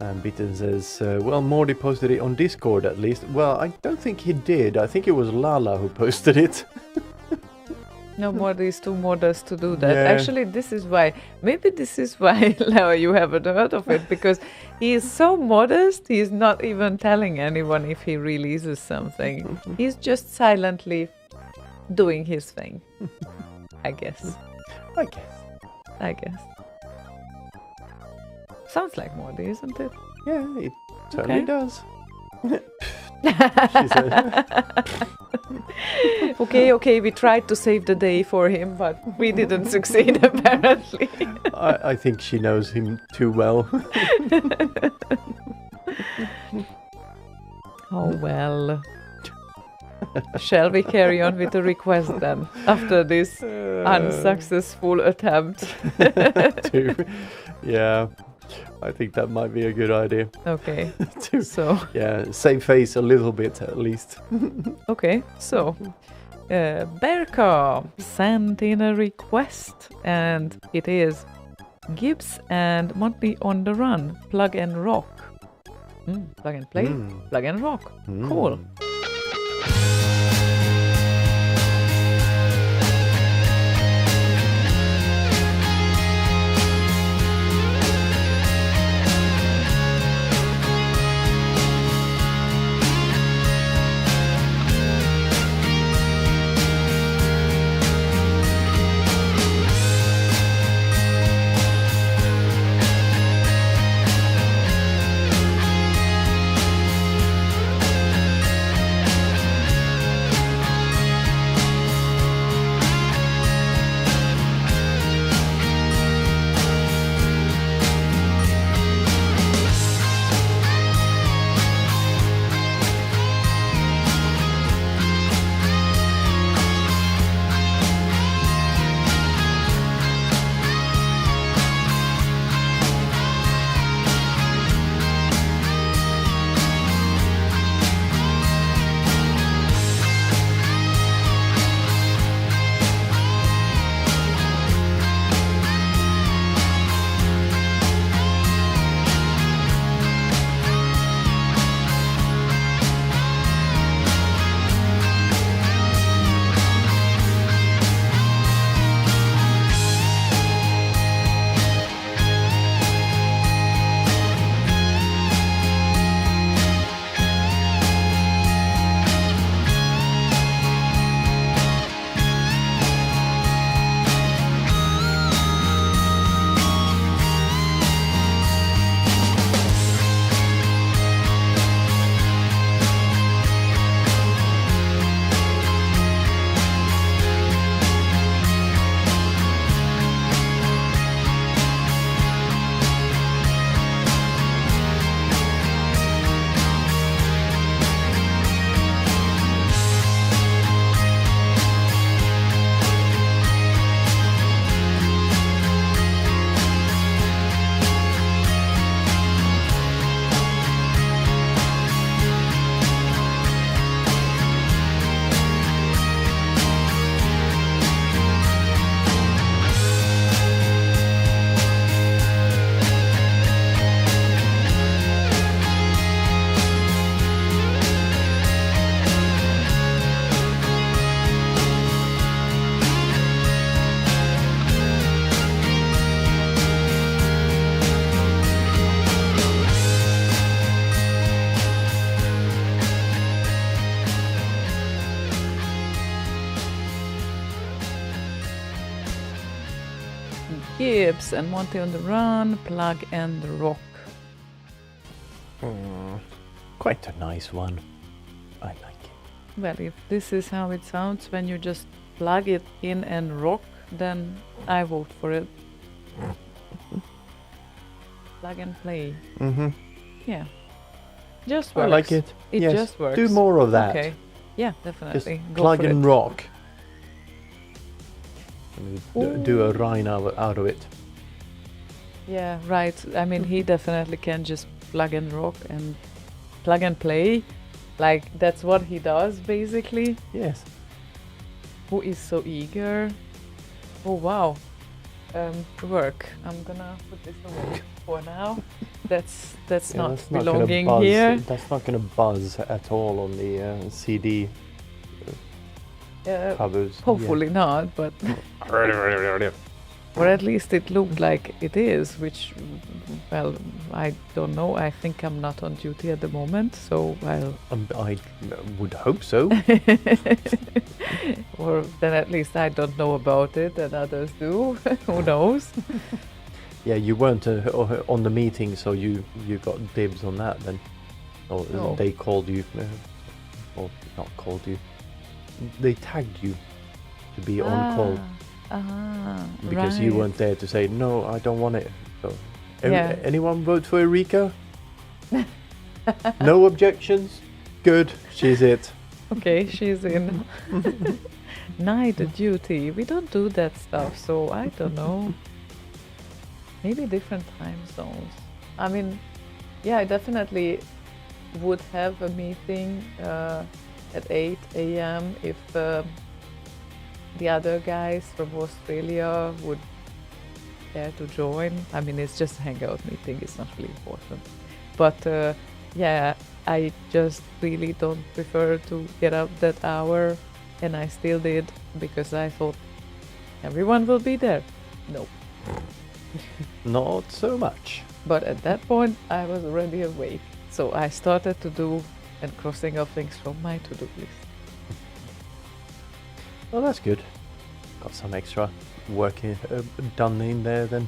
And Bitten says, well, Morty posted it on Discord at least. Well, I don't think he did. I think it was Lala who posted it. No more these too modest to do that. Yeah. Actually, maybe this is why, Leo, you haven't heard of it, because he is so modest, he's not even telling anyone if he releases something. He's just silently doing his thing. I guess. I guess. Sounds like Morty, isn't it? Yeah, it certainly Okay. does. She said. Okay, we tried to save the day for him, but we didn't succeed apparently. I think she knows him too well. Oh well. Shall we carry on with the request then, after this unsuccessful attempt? Yeah, I think that might be a good idea. Okay, To, so, yeah, save face a little bit at least. Berka sent in a request, and it is Gibbs and Monty on the Run, Plug and Rock. Plug and play, plug and rock. Cool. Gibbs and Monty on the Run, Plug and Rock. Quite a nice one. I like it. Well, if this is how it sounds when you just plug it in and rock, then I vote for it. Plug and play. Mm-hmm. Yeah. Just I works. like it. It Yes, just works. do more of that. Okay. Yeah, Just definitely. Go plug for and it. rock. Do a rhyme out of it. Yeah, right. I mean, he definitely can just plug and rock and plug and play. Like, that's what he does, basically. Yes. Who is so eager? Oh, wow. Work. I'm gonna put this away for now. That's Yeah, not that's not gonna belonging buzz. here. That's not going to buzz at all on the CD covers. Hopefully not, but or at least it looked like it is, which, well, I don't know. I think I'm not on duty at the moment, so I'll... I would hope so. or then at least I don't know about it and others do. Who knows? Yeah, you weren't on the meeting, so you got dibs on that then. Or No. they called you, or not called you. They tagged you to be on call because you right. weren't there to say no, I don't want it. So, Yeah. anyone vote for Erika? No objections. Good, she's it. Okay, she's in. Night duty. We don't do that stuff, so I don't know. Maybe different time zones. I mean, yeah, I definitely would have a meeting at 8 a.m. if the other guys from Australia would care to join. I mean, it's just a hangout meeting, it's not really important. But yeah, I just really don't prefer to get up that hour, and I still did because I thought everyone will be there. No. Not so much. But at that point, I was already awake. So I started to do and crossing off things from my to-do list. Well, that's good. Got some extra work done in there then.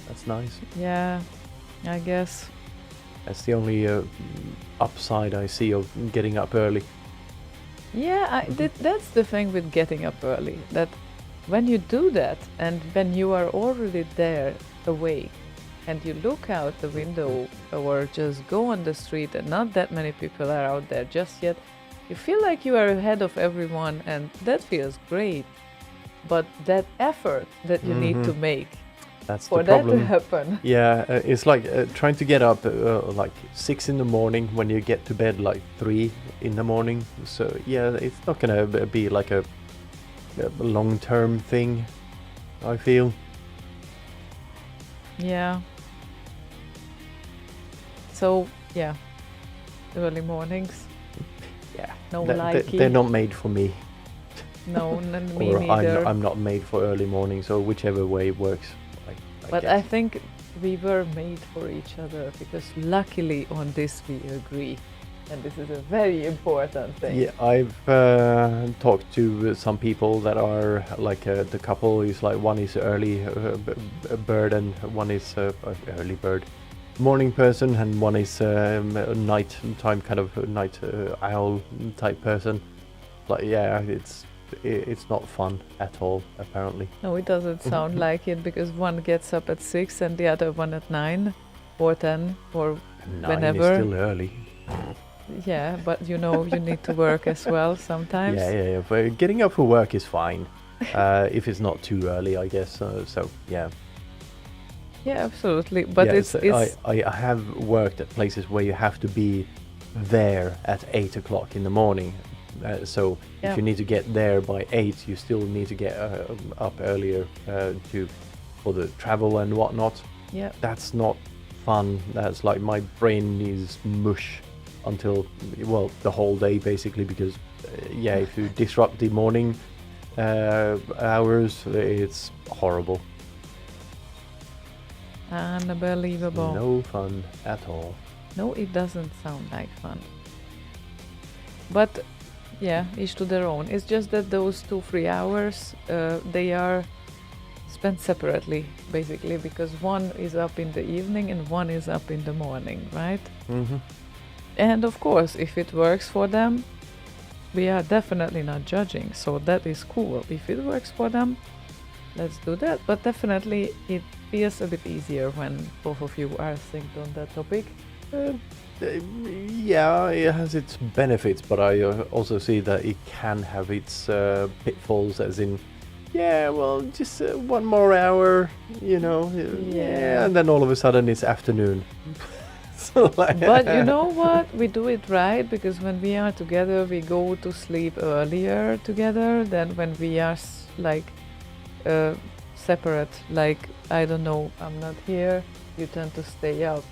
That's nice. Yeah, I guess. That's the only upside I see of getting up early. Yeah, that's the thing with getting up early. That when you do that and when you are already there awake and you look out the window or just go on the street and not that many people are out there just yet, you feel like you are ahead of everyone, and that feels great. But that effort that you need to make That's for the that problem. to happen. Yeah, it's like trying to get up like 6 in the morning when you get to bed like 3 in the morning. So yeah, it's not gonna be like a long-term thing, I feel. Yeah. So yeah, early mornings. Yeah, No they're likey. not made for me. No, me Or neither. I'm not made for early morning, so whichever way works. But guess. I think we were made for each other because luckily on this we agree, and this is a very important thing. Yeah, I've talked to some people that are like the couple is like one is early bird and one is early bird, morning person, and one is a night time kind of night owl type person. Like yeah, it's not fun at all apparently. No, it doesn't sound like it because one gets up at 6 and the other one at 9 or 10 or 9 whenever. is still early. Yeah, but you know you need to work as well sometimes. Yeah. But getting up for work is fine if it's not too early, I guess. So yeah. Yeah, absolutely. But Yeah, it's I have worked at places where you have to be there at 8 o'clock in the morning. So Yeah. if you need to get there by 8, you still need to get up earlier for the travel and whatnot. yeah. That's not fun. That's like my brain is mush until, well, the whole day basically, because yeah, if you disrupt the morning hours, it's horrible. Unbelievable. No fun at all. No, it doesn't sound like fun. But yeah, each to their own. It's just that those 2-3 hours, they are spent separately, basically, because one is up in the evening and one is up in the morning, right? Mm-hmm. And of course, if it works for them, we are definitely not judging, so that is cool. If it works for them, let's do that. But definitely it feels a bit easier when both of you are synced on that topic. Yeah, it has its benefits, but I also see that it can have its pitfalls, as in, yeah, well, just 1 more hour, you know, yeah, and then all of a sudden it's afternoon. So, like, But you know what? We do it right, because when we are together, we go to sleep earlier together than when we are separate. Like, I don't know, I'm not here, you tend to stay up.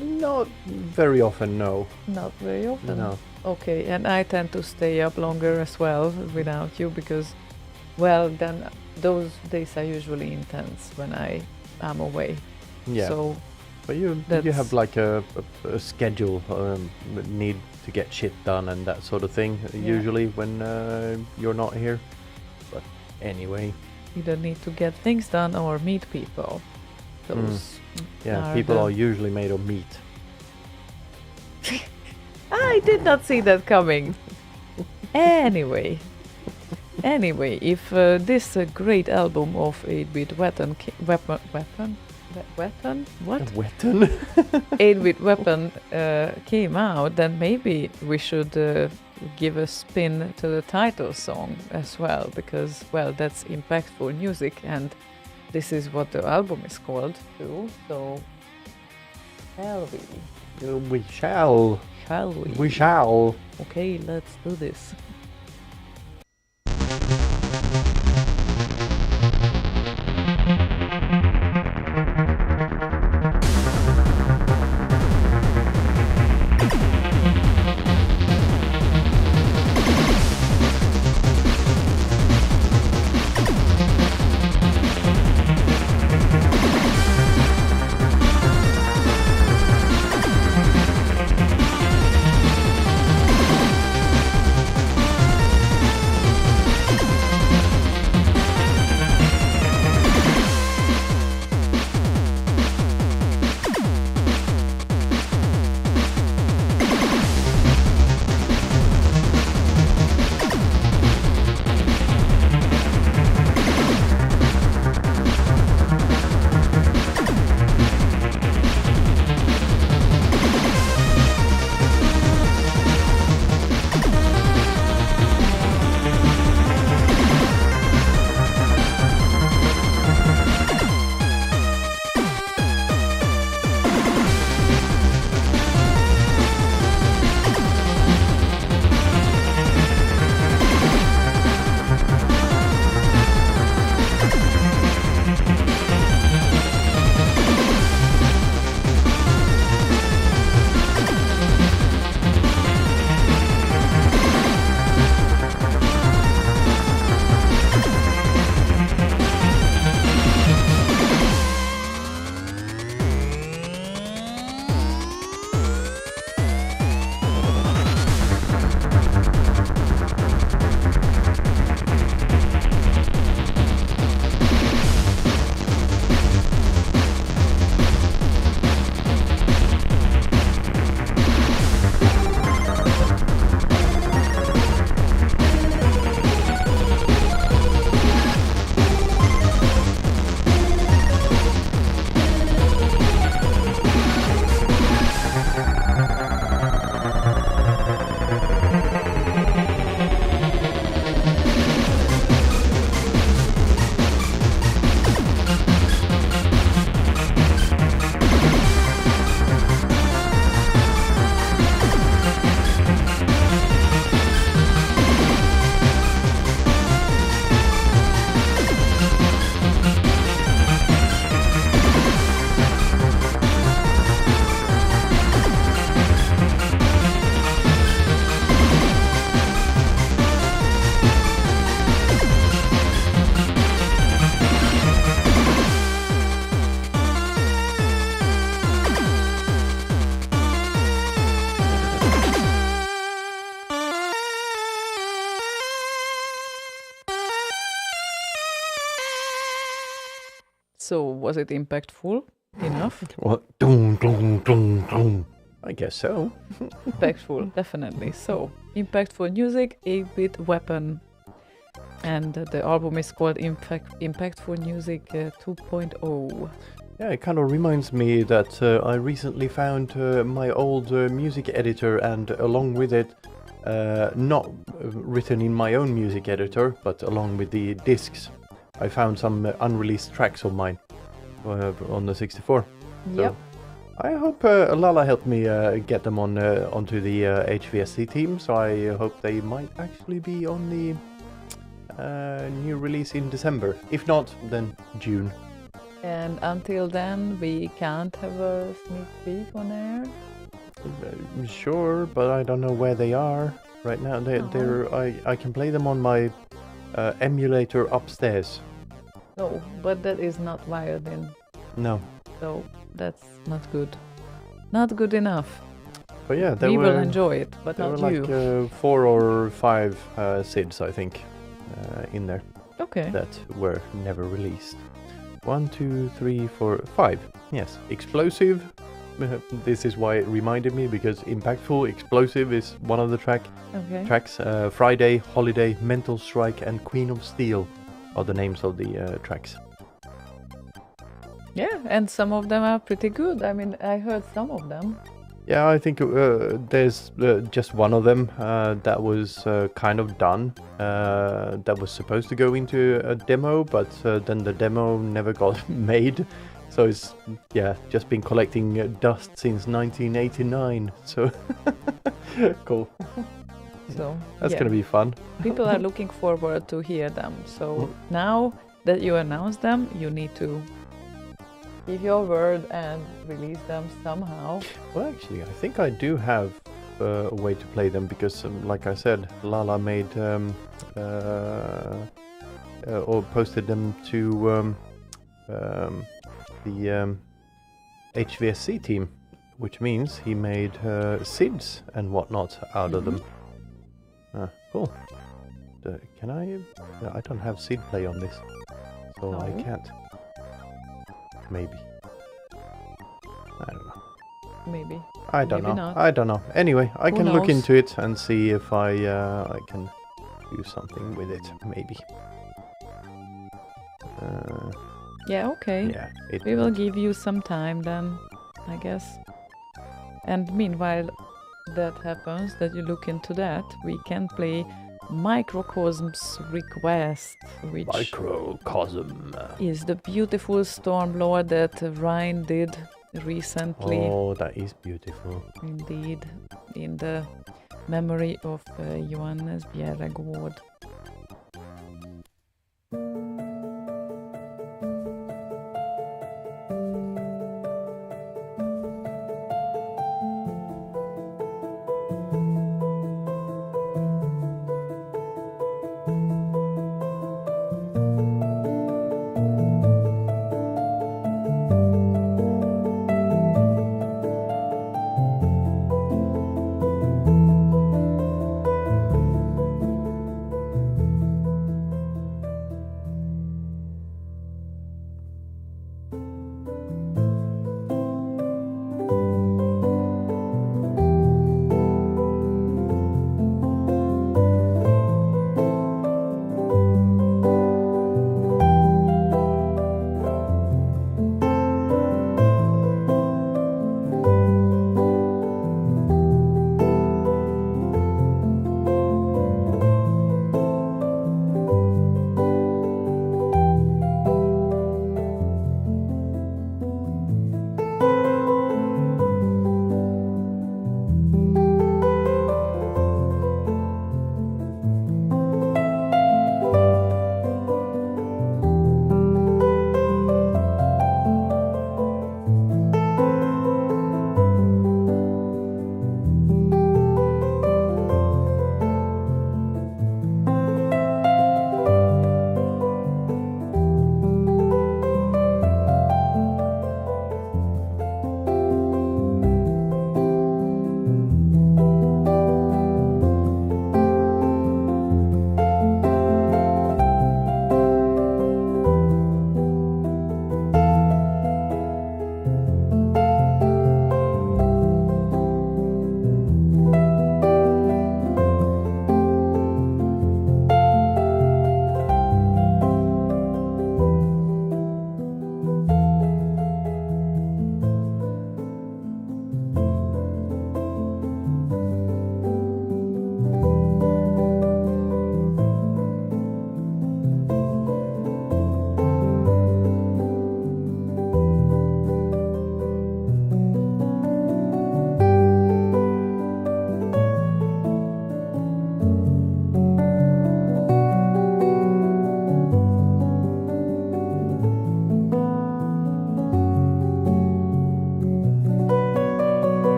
Not very often, no. Not very often. No. Okay, and I tend to stay up longer as well without you, because, well, then those days are usually intense when I am away. Yeah. So But you have like a schedule, need to get shit done and that sort of thing, usually when you're not here. But anyway. either need to get things done or meet people. Those Yeah, people are usually made of meat. I did not see that coming. Anyway, if this great album of 8-Bit Weapon, what? 8-Bit Weapon came out, then maybe we should give a spin to the title song as well, because, well, that's impactful music, and this is what the album is called too. So, shall we? We shall. Shall we? We shall. Okay, let's do this. So was it impactful enough? What? Dum, dum, dum, dum. I guess so. Impactful, definitely. So, impactful music, 8-bit weapon. And the album is called Impactful Music 2.0. Yeah, it kind of reminds me that I recently found my old music editor, and along with it, not written in my own music editor, but along with the discs, I found some unreleased tracks of mine on the 64. So Yep. I hope Lala helped me get them onto the HVSC team, so I hope they might actually be on the new release in December. If not, then June. And until then, we can't have a sneak peek on air. Sure, but I don't know where they are right now. I can play them on my emulator upstairs. No, but that is not wired in. No, So that's not good. Not good enough. but yeah, We will enjoy it, but there not were you. like 4 or 5 SIDs, I think, in there Okay. that were never released. 1, 2, 3, 4, 5. Yes, explosive. This is why it reminded me, because impactful, explosive is one of the Okay. tracks. Friday, Holiday, Mental Strike, and Queen of Steel are the names of the tracks. Yeah, and some of them are pretty good. I mean, I heard some of them. Yeah, I think there's just one of them that was kind of done. That was supposed to go into a demo, but then the demo never got made. So it's, yeah, just been collecting dust since 1989. So, cool. So That's yeah. gonna be fun. People are looking forward to hear them. So now that you announce them, you need to give your word and release them somehow. Well, actually, I think I do have a way to play them, because, like I said, Lala made or posted them to the HVSC team, which means he made SIDs and whatnot out of them. Cool. Can I? I don't have SID play on this, so I No. can't. Maybe. I don't know. Maybe. I don't Maybe know. not. I don't know. Anyway, I Who can look knows? into it and see if I can do something with it. Maybe. Yeah, okay. Yeah. It, We will give you some time then, I guess. And meanwhile that happens, that you look into that, we can play Microcosm's Request, which Microcosm. is the beautiful Stormlord that Ryan did recently. Oh, that is beautiful. Indeed, in the memory of Johannes Bjerregaard.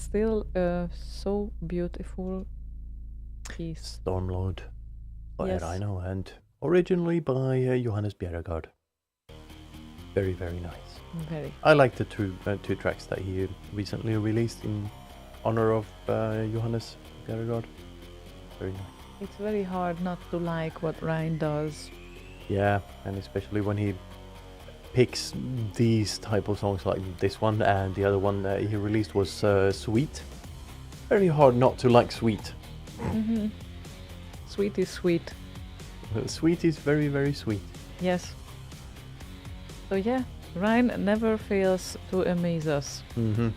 still a so beautiful piece. Stormlord by Yes. Rhino, and originally by Johannes Bjerregaard. Very, very nice. Very. I like the two tracks that he recently released in honor of Johannes Bjerregaard. Very nice. It's very hard not to like what Ryan does. Yeah, and especially when he picks these type of songs like this one, and the other one that he released was Sweet. Very hard not to like Sweet. Mm-hmm. Sweet is sweet. Sweet is very, very sweet. Yes. So yeah, Ryan never fails to amaze us. Mm-hmm.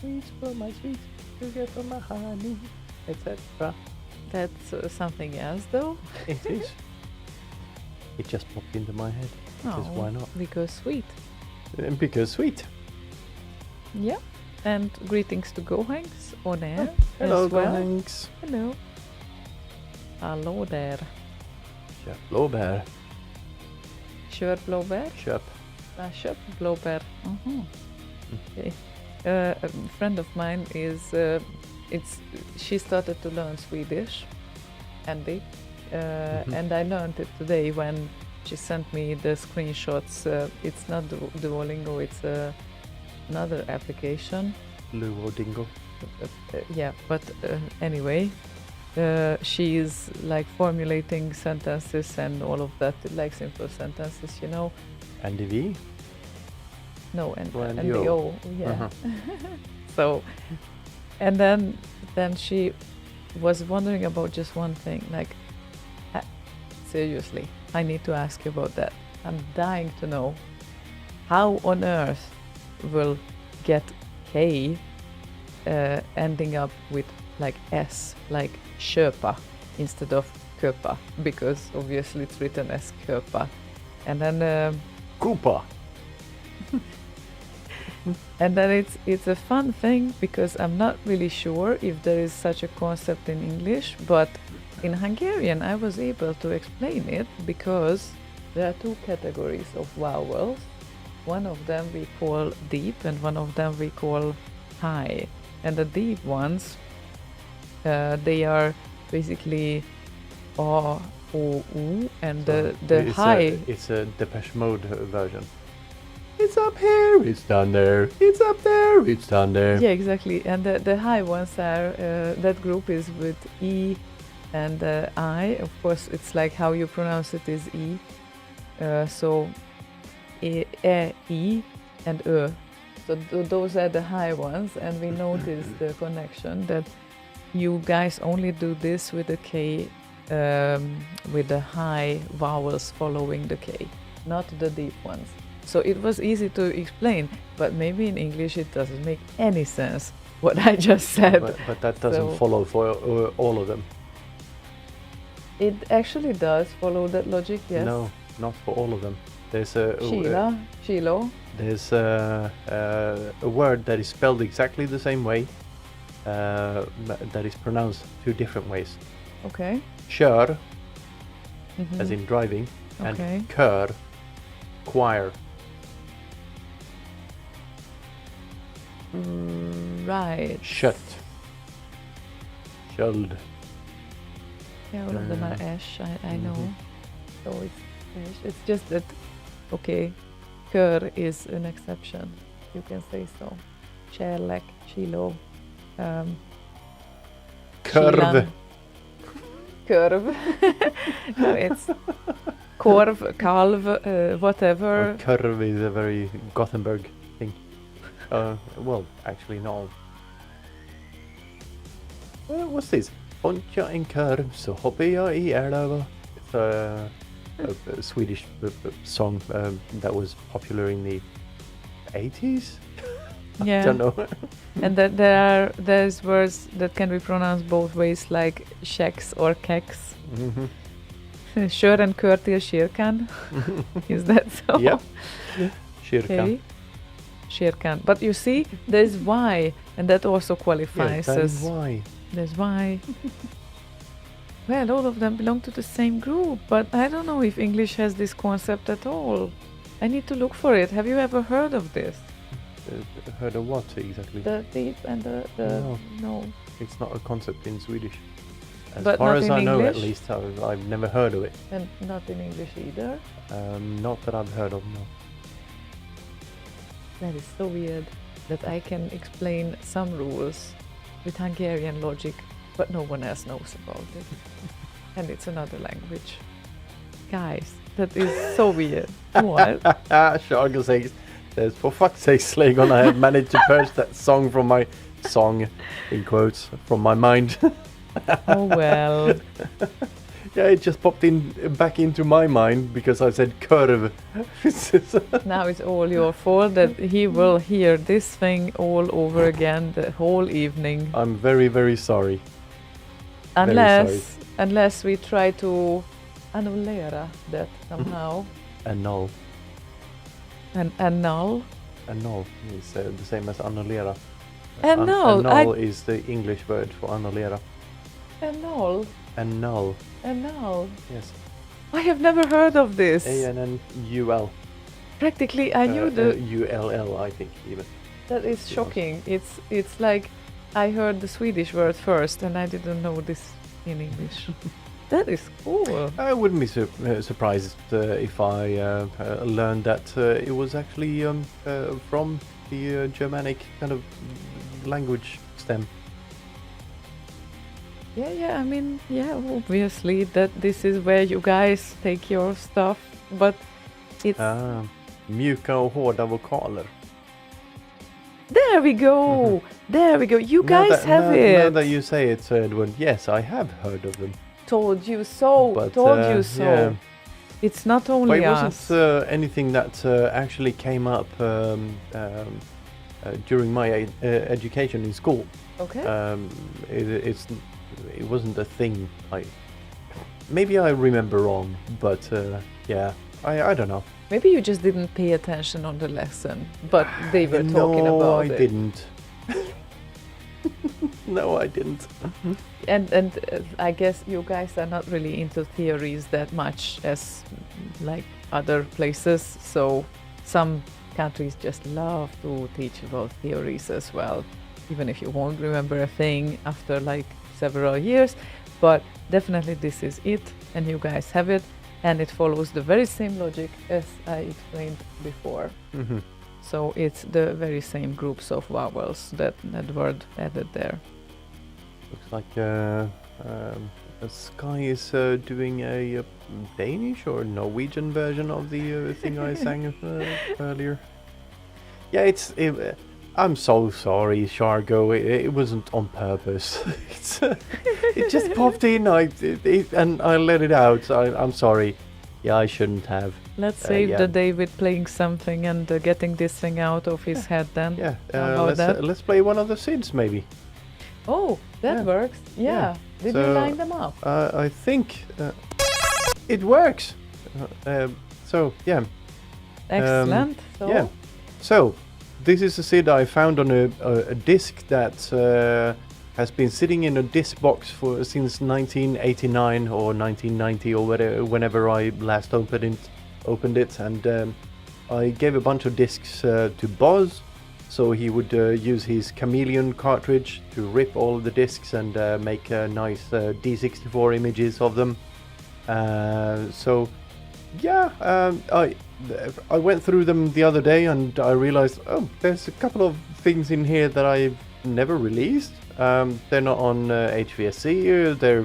Sweets for my sweets, sugar for my honey, etc. That's something else, though. It is. It just popped into my head. Because why not? Because sweet. And because sweet. Yeah. And greetings to Gohanks on air Hello, as well. thanks. Hello. Hello there. Köp blåbär. Kör blåbär. Köp. Köp blåbär. Okay. A friend of mine is she started to learn Swedish, Andy, and I learned it today when she sent me the screenshots. It's not Duolingo, it's another application. Duolingo. Yeah, but anyway, she is like formulating sentences and all of that, like simple sentences, you know. And the V? No, and and the the O, yeah. Uh-huh. So, and then she was wondering about just one thing, like, seriously, I need to ask you about that. I'm dying to know how on earth will get K ending up with like S, like köpa instead of köpa, because obviously it's written as köpa. And then Koopa. and then it's a fun thing because I'm not really sure if there is such a concept in English, but in Hungarian I was able to explain it because there are two categories of vowels. One of them we call deep and one of them we call high. And the deep ones, they are basically A, O, U, and the it's high. It's a Depeche Mode version. It's up here, it's down there. It's up there, it's down there. Yeah, exactly. And the high ones are, that group is with E and I. Of course, it's like how you pronounce it is E. So E, and Ö. So those are the high ones, and we notice the connection that you guys only do this with the K, with the high vowels following the K, not the deep ones. So it was easy to explain, but maybe in English it doesn't make any sense what I just said. But that doesn't follow for all of them. It actually does follow that logic, yes. No, not for all of them. There's a Shilo. There's a word that is spelled exactly the same way, that is pronounced two different ways. Okay. Kör, Mhm. as in driving, and Okay. kör, choir. Right. Kött. Köld. Yeah, all of them are ash, I know. Mhm. So it's ash. It's just that, okay, kör is an exception. You can say so. Kärlek, kilo, Kurv. kilan. Kurv. No, it's korv, kalv, whatever. Kurv is a very Gothenburg thing. Well, actually no. What's this? Poncha en kurv så hoppar jag I älva. It's a Swedish song that was popular in the 80s. Yeah. I don't know. And that there's words that can be pronounced both ways, like kex or kex. Mhm. Kör and kör till kyrkan. Is that so? Yep. Kyrkan. Okay. Kyrkan. But you see, there's Y, and that also Yeah, qualifies that is as. why. There's Y. Well, all of them belong to the same group, but I don't know if English has this concept at all. I need to look for it. Have you ever heard of this? heard of what exactly? The thief and the no. It's not a concept in Swedish. As But far not as in I know, at English? least, I've never heard of it. And not in English either. Not that I've heard of, no. That is so weird that I can explain some rules with Hungarian logic, but no one else knows about it. And it's another language. Guys, that is so weird. What? Shargo says, for fuck's sake, Slaygon, I have managed to purge that song from my song, in quotes, from my mind. Oh well. Yeah, it just popped back into my mind because I said curve. Now it's all your fault that he will hear this thing all over again the whole evening. I'm very, very sorry. Very Unless we try to annullera that somehow. Annul. Annul? Annul is the same as annullera. Annul. Annul is the English word for annullera. Annul. Annul. Annul. Yes. I have never heard of this. A-N-N-U-L. Practically, I knew the. U-L-L, I think, even. That is shocking. It's like I heard the Swedish word first, and I didn't know this in English. That is cool. I wouldn't be surprised if I learned that it was actually from the Germanic kind of language stem. Yeah. I mean, yeah. Obviously, that this is where you guys take your stuff, but it's. Mjuka och hårda vokaler. There we go. There we go. You guys have it. Now that you say it, Edward, yes, I have heard of them. Told you so. But, Told you so. Yeah. It's not only But it us. wasn't anything that actually came up during my education in school. Okay. It wasn't a thing. Maybe I remember wrong, but yeah, I don't know. Maybe you just didn't pay attention on the lesson, but they were talking about it. No, I didn't. No, I didn't. And I guess you guys are not really into theories that much as like other places. So some countries just love to teach about theories as well, even if you won't remember a thing after like several years. But definitely this is it, and you guys have it, and it follows the very same logic as I explained before. Mm-hmm. So it's the very same groups of vowels that Edward added there. Looks like the Sky is doing a Danish or Norwegian version of the thing I sang earlier. Yeah, I'm so sorry, Shargo. It wasn't on purpose. It just popped in, and I let it out. I'm sorry. Yeah, I shouldn't have. Let's save the day with playing something and getting this thing out of his head then. Yeah, How about let's play one of the SIDs maybe. Oh, that works. Yeah. Did you line them up? I think it works. So, yeah. Excellent. So, Yeah. So, this is a SID I found on a disc that has been sitting in a disc box since 1989 or 1990 or whatever, whenever I last opened it, and I gave a bunch of discs to Boz, so he would use his Chameleon cartridge to rip all the discs and make nice D64 images of them. So yeah, I went through them the other day and I realized, oh, there's a couple of things in here that I've never released. They're not on HVSC, they're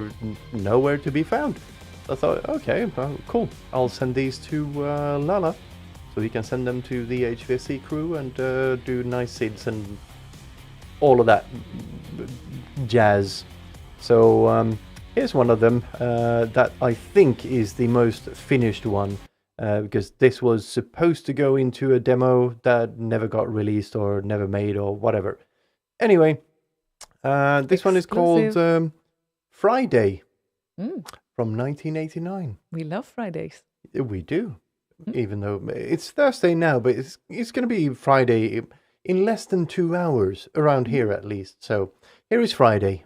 nowhere to be found. I thought, okay, well, cool, I'll send these to Lala, so he can send them to the HVSC crew and do nice SIDs and all of that jazz. So here's one of them that I think is the most finished one, because this was supposed to go into a demo that never got released or never made or whatever. Anyway, this one is called Friday from 1989. We love Fridays. We do, even though it's Thursday now, but it's going to be Friday in less than 2 hours, around here at least. So here is Friday.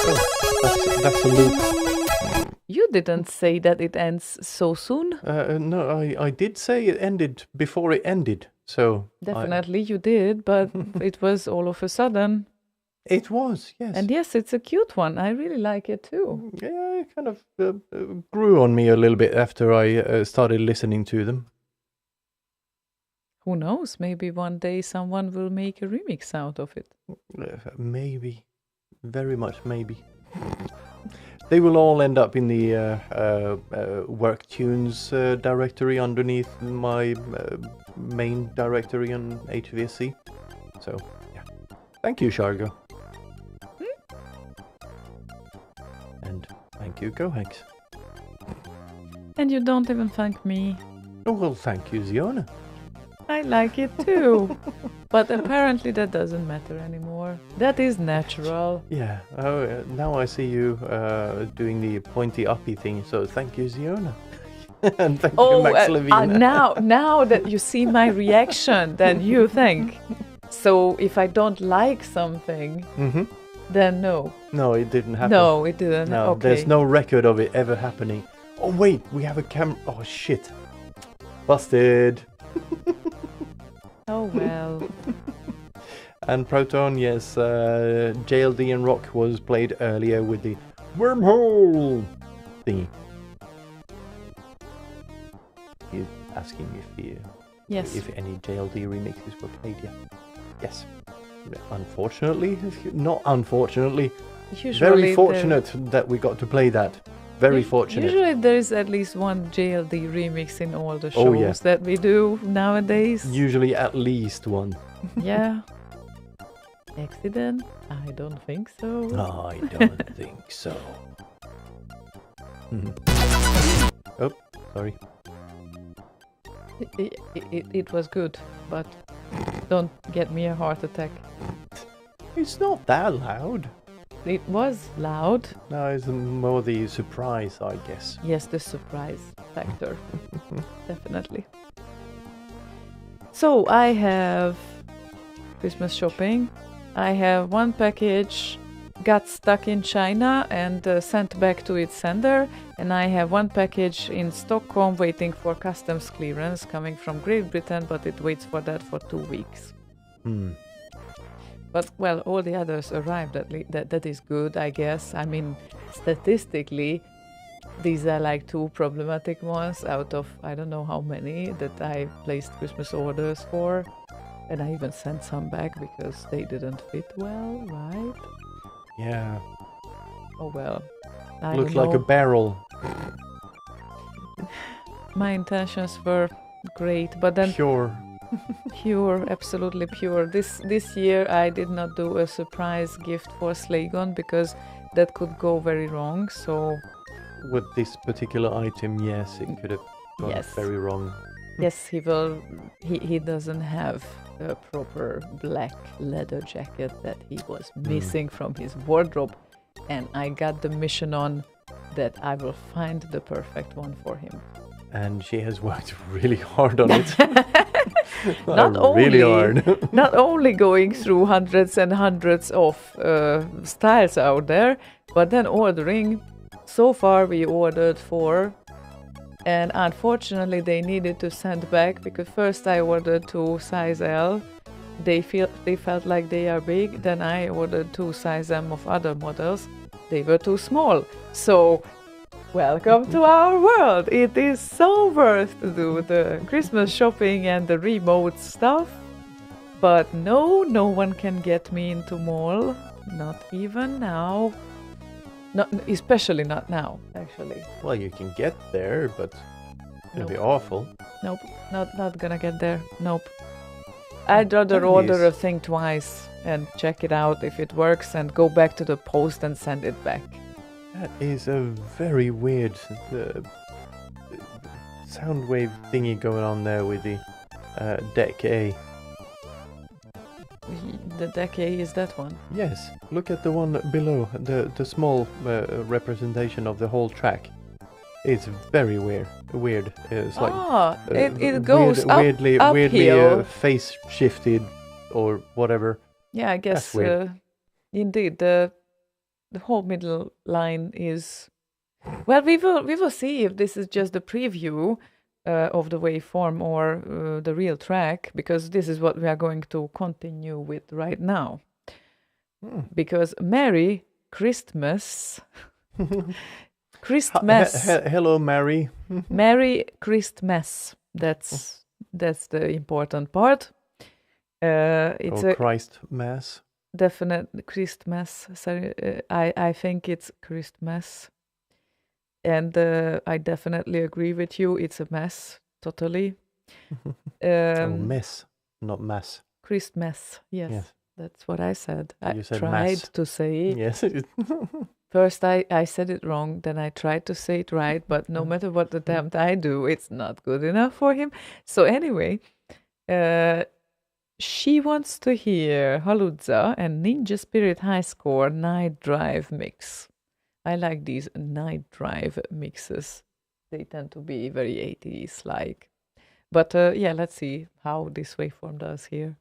Oh, that's a loop. You didn't say that it ends so soon. No, I did say it ended before it ended. So Definitely you did, but it was all of a sudden. it was, yes. And yes, it's a cute one. I really like it too. Yeah, it kind of grew on me a little bit after I started listening to them. Who knows? Maybe one day someone will make a remix out of it. Maybe. Very much maybe. They will all end up in the work tunes directory underneath my main directory on HVSC. So, yeah. Thank you, Shargo. And thank you, Gohex. And you don't even thank me. Oh, well, thank you, Ziona. I like it too. But apparently that doesn't matter anymore. That is natural. Yeah, now I see you doing the pointy uppy thing, so thank you, Ziona. And thank you, Max Levine. now that you see my reaction, then you think. So if I don't like something, then no. No, it didn't happen. No, it didn't. No, Okay. there's no record of it ever happening. Oh, wait, we have a camera. Oh, shit. Busted. Oh well. And Proton, yes, JLD and Rock was played earlier with the wormhole thingy. You're asking Yes. if any JLD remixes were played yet. Yes. Unfortunately, not unfortunately, Usually very fortunate that we got to play that. Very fortunate. Usually there is at least one JLD remix in all the shows Oh, yeah. that we do nowadays. Usually at least one. Yeah. Accident? I don't think so. I don't think so. Oh, sorry. It was good, but don't get me a heart attack. It's not that loud. It was loud. No, it's more the surprise, I guess. Yes, the surprise factor. Definitely. So I have Christmas shopping. I have one package got stuck in China and sent back to its sender, and I have one package in Stockholm waiting for customs clearance coming from Great Britain, but it waits for that for 2 weeks. But well, all the others arrived. That is good, I guess. I mean, statistically, these are like 2 problematic ones out of I don't know how many that I placed Christmas orders for, and I even sent some back because they didn't fit well, right? Yeah. Oh well. I Looks don't like a know. barrel. My intentions were great, but then pure, absolutely pure. This year I did not do a surprise gift for Slaygon because that could go very wrong. So With this particular item, yes, it could have gone Yes. very wrong. yes, he doesn't have a proper black leather jacket that he was missing from his wardrobe, and I got the mission on that I will find the perfect one for him. And she has worked really hard on it. Not really only- hard. Not only going through hundreds and hundreds of styles out there, but then ordering. So far we ordered 4, and unfortunately they needed to send back because first I ordered 2 size L. They felt like they are big. Then I ordered 2 size M of other models. They were too small. So welcome to our world. It is so worth to do the Christmas shopping and the remote stuff. But no one can get me into mall. Not even now. Not, especially not now, actually. Well, you can get there, but it's gonna be awful. Nope, not gonna get there. Nope. I'd rather That order is- a thing twice and check it out if it works and go back to the post and send it back. That is a very weird sound wave thingy going on there with the deck A. The deck A is that one. Yes, look at the one below, the small representation of the whole track. It's very weird. It's like it goes up, weirdly uphill. face shifted or whatever. Yeah, I guess weird. indeed the the whole middle line is. Well, we will see if this is just the preview of the waveform or the real track, because this is what we are going to continue with right now. Because Merry Christmas, Christmas, Hello, Mary. Merry Christmas. That's the important part. It's a Christ Mass. definite Christmas. Sorry, I think it's Christmas. And I definitely agree with you. It's a mess, totally. Mess, not mass. Christmas, yes, that's what I said. I You said tried mass. to say it. Yes. First, I said it wrong, then I tried to say it right, but no matter what attempt I do, it's not good enough for him. So anyway, she wants to hear Haludza and Ninja Spirit High Score Night Drive mix. I like these night drive mixes. They tend to be very 80s like. But yeah, let's see how this waveform does here.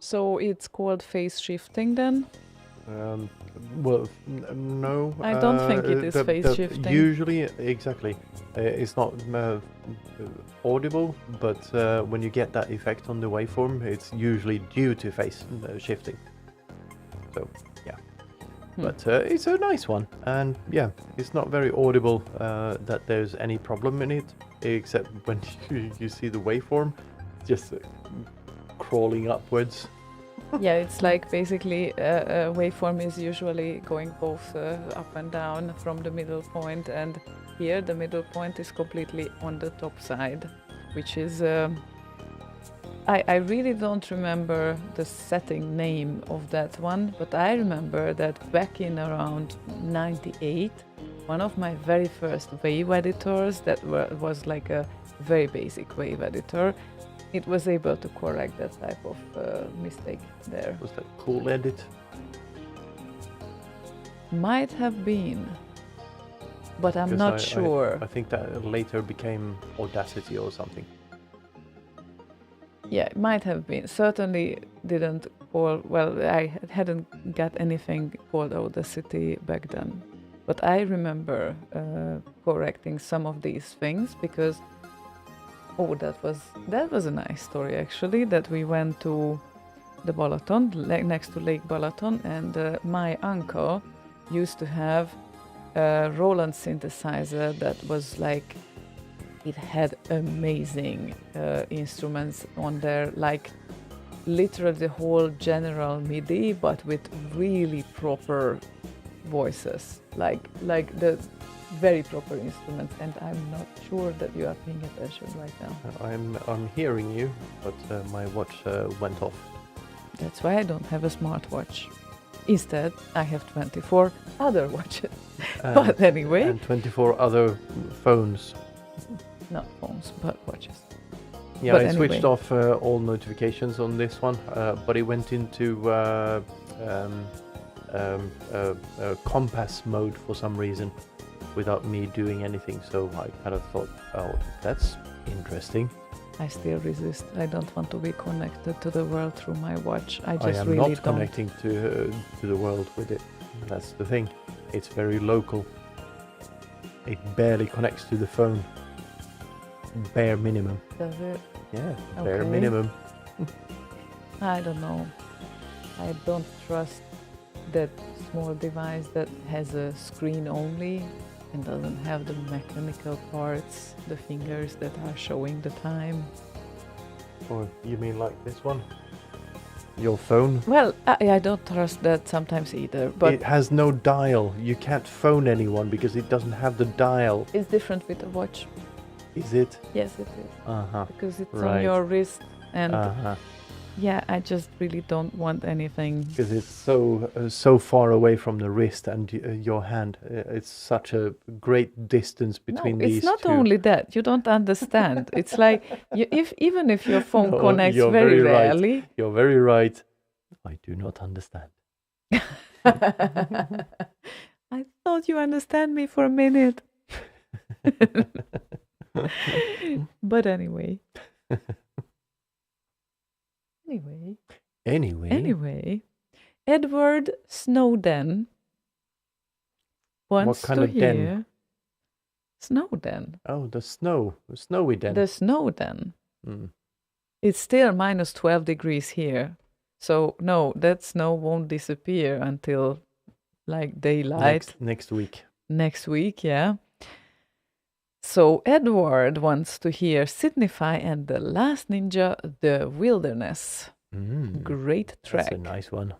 So it's called phase shifting then? Well, no. I don't think it is phase shifting. Usually, exactly. It's not audible, but when you get that effect on the waveform, it's usually due to phase shifting. So, yeah. But it's a nice one, and yeah, it's not very audible that there's any problem in it, except when you see the waveform, just crawling upwards. Yeah, it's like basically a waveform is usually going both up and down from the middle point, and here the middle point is completely on the top side, which is I really don't remember the setting name of that one, but I remember that back in around 98, one of my very first wave editors that was like a very basic wave editor, it was able to correct that type of mistake there. Was that Cool Edit? Might have been, but I'm Because not sure. I think that later became Audacity or something. Yeah, it might have been. Certainly didn't call, well, I hadn't got anything called Audacity back then. But I remember correcting some of these things because, that was a nice story actually, that we went to the Balaton, next to Lake Balaton, and my uncle used to have a Roland synthesizer that was like, it had amazing instruments on there, like literally the whole general MIDI, but with really proper voices, like the very proper instruments. And I'm not sure that you are paying attention right now. I'm hearing you, but my watch went off. That's why I don't have a smartwatch. Instead, I have 24 other watches. But anyway, and 24 other phones. not phones, but watches. Yeah, But I switched anyway. off all notifications on this one, but it went into compass mode for some reason without me doing anything. So I kind of thought, oh, that's interesting. I still resist. I don't want to be connected to the world through my watch. I just am really not don't. connecting to the world with it. That's the thing. It's very local. It barely connects to the phone. Bare minimum. Does it? Yeah, bare Okay. minimum. I don't know. I don't trust that small device that has a screen only and doesn't have the mechanical parts, the fingers that are showing the time. Or you mean like this one? Your phone? Well, I don't trust that sometimes either, but It has no dial. You can't phone anyone because it doesn't have the dial. it's different with a watch. Is it? Yes, it is. Uh-huh. Because it's Right. on your wrist, and Uh-huh. yeah, I just really don't want anything. Because it's so far away from the wrist and your hand. It's such a great distance between No, these it's not two. only that. You don't understand. It's like even if your phone No, connects you're very very right. rarely. You're very right. I do not understand. I thought you understand me for a minute. But anyway. Anyway, Edward Snowden wants kind to of den? hear Snowden. Oh, the snowy den. The Snowden. Mm. It's still minus 12 degrees here. So no, that snow won't disappear until like daylight. Next week. Next week, yeah. So Edward wants to hear Signify and the Last Ninja, The Wilderness. Mm. Great track. That's a nice one.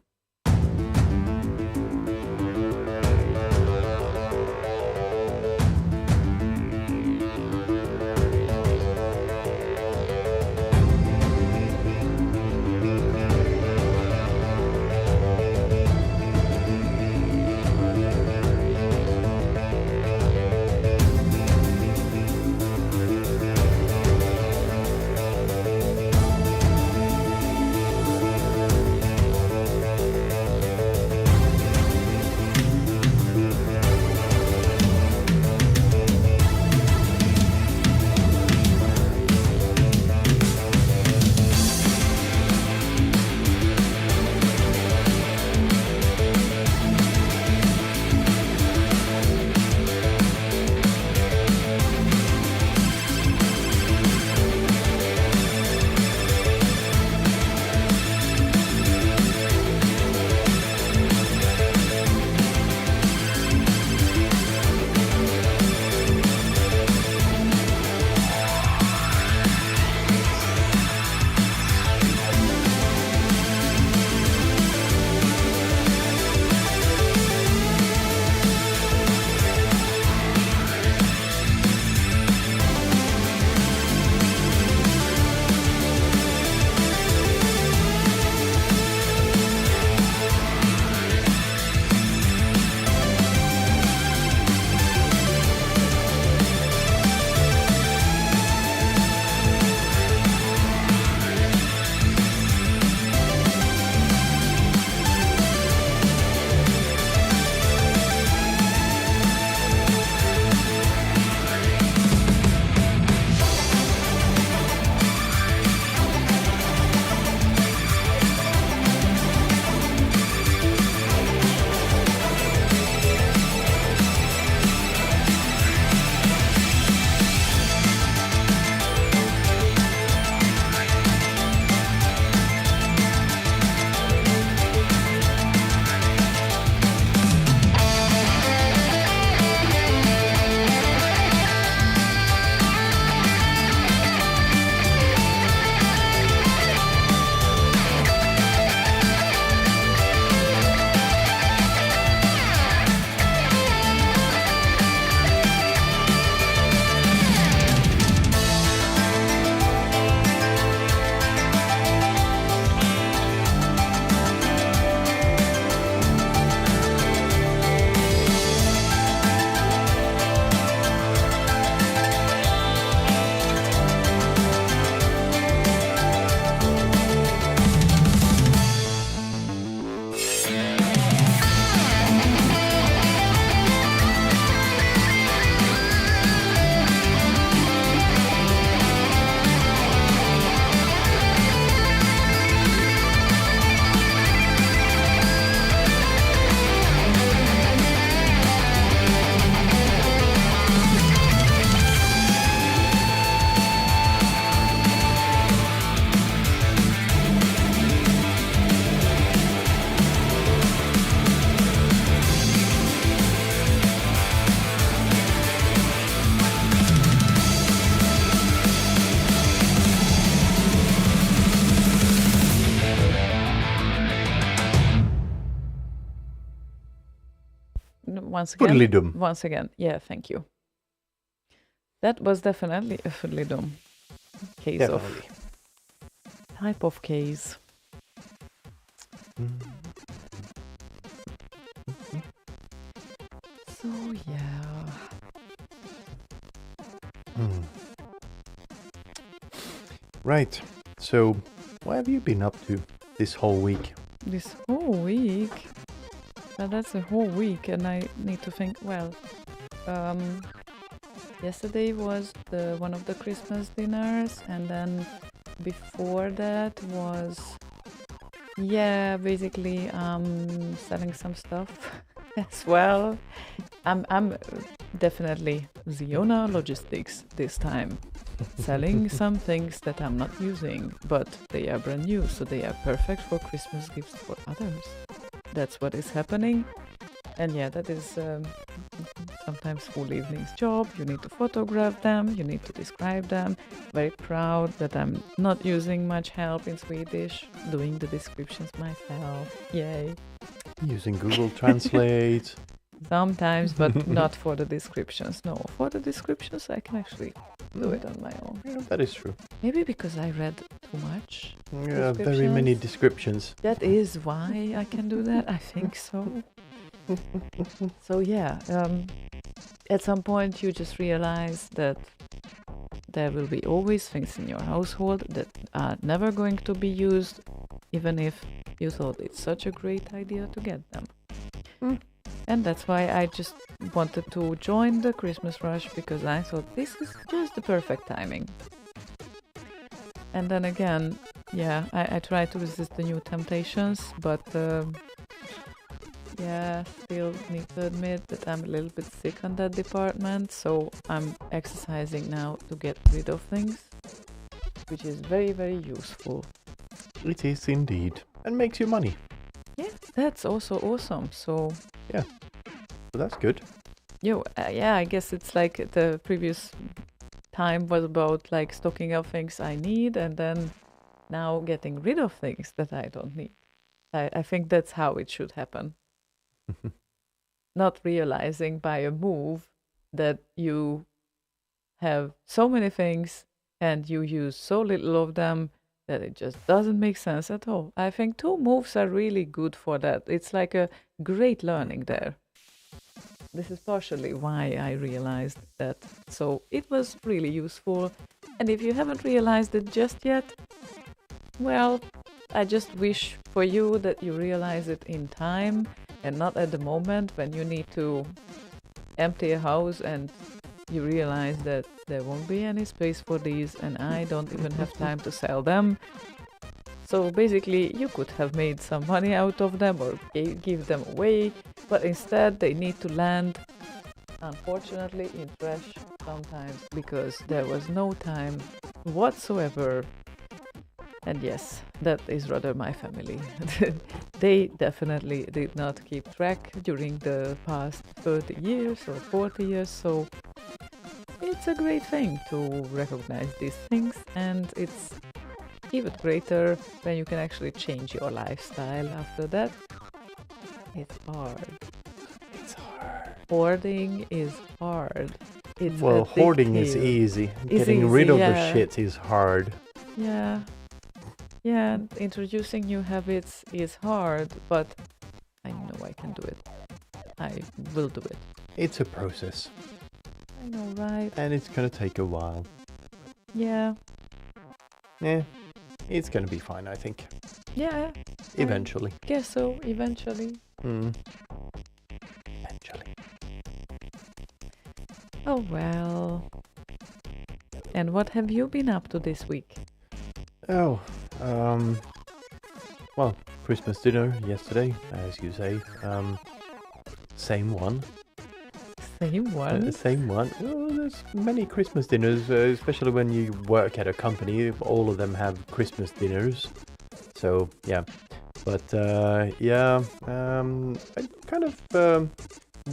once again. Fullydom. Once again, yeah, thank you. That was definitely a fullydom case Definitely. of type of case. So yeah. Right. So, what have you been up to this whole week? This whole week. Well, that's a whole week, and I need to think. Well, yesterday was one of the Christmas dinners, and then before that was, yeah, basically selling some stuff as well. I'm definitely Ziona logistics this time, selling some things that I'm not using, but they are brand new, so they are perfect for Christmas gifts for others. That's what is happening. And yeah, that is sometimes full evening's job. You need to photograph them, you need to describe them. Very proud that I'm not using much help in Swedish, doing the descriptions myself. Yay. Using Google Translate. Sometimes, but not for the descriptions. No, for the descriptions I can actually do it on my own. Yeah, that is true. Maybe because I read too much. Yeah, very many descriptions. That is why I can do that. I think so. So yeah, at some point you just realize that there will be always things in your household that are never going to be used, even if you thought it's such a great idea to get them. And that's why I just wanted to join the Christmas rush, because I thought this is just the perfect timing. And then again, yeah, I try to resist the new temptations, but yeah, still need to admit that I'm a little bit sick on that department, so I'm exercising now to get rid of things, which is very, very useful. It is indeed. And makes you money. Yeah, that's also awesome, so... Yeah, so that's good. Yeah, I guess it's like the previous time was about like stocking up things I need, and then now getting rid of things that I don't need. I think that's how it should happen. Not realizing by a move that you have so many things and you use so little of them that it just doesn't make sense at all. I think 2 moves are really good for that. It's like a great learning there. This is partially why I realized that. So it was really useful. And if you haven't realized it just yet, well, I just wish for you that you realize it in time and not at the moment when you need to empty a house and you realize that there won't be any space for these and I don't even have time to sell them. So basically you could have made some money out of them or give them away, but instead they need to land, unfortunately, in trash sometimes because there was no time whatsoever. And yes, that is rather my family. They definitely did not keep track during the past 30 years or 40 years, so it's a great thing to recognize these things, and it's even greater when you can actually change your lifestyle after that. It's hard. It's hard. Hoarding is hard. It's Well, hoarding is addictive. easy. It's Getting rid easy, of yeah. the shit is hard. Yeah. Yeah, and introducing new habits is hard, but I know I can do it. I will do it. It's a process. I know, right? And it's gonna take a while. Yeah. Yeah, it's gonna be fine, I think. Yeah. Eventually. Guess so, eventually. Eventually. Oh well. And what have you been up to this week? Oh, well, Christmas dinner yesterday, as you say. Same one. Same one? The same one. Oh, there's many Christmas dinners, especially when you work at a company. All of them have Christmas dinners. So, yeah. But, yeah, I've kind of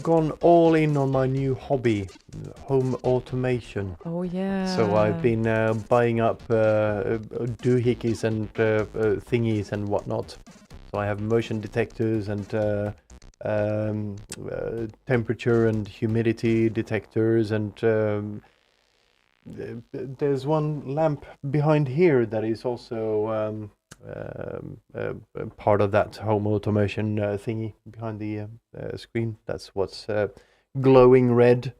gone all in on my new hobby, home automation. Oh yeah. So I've been buying up doohickeys and thingies and whatnot. So I have motion detectors and temperature and humidity detectors, and there's one lamp behind here that is also part of that home automation thingy behind the screen. That's what's glowing red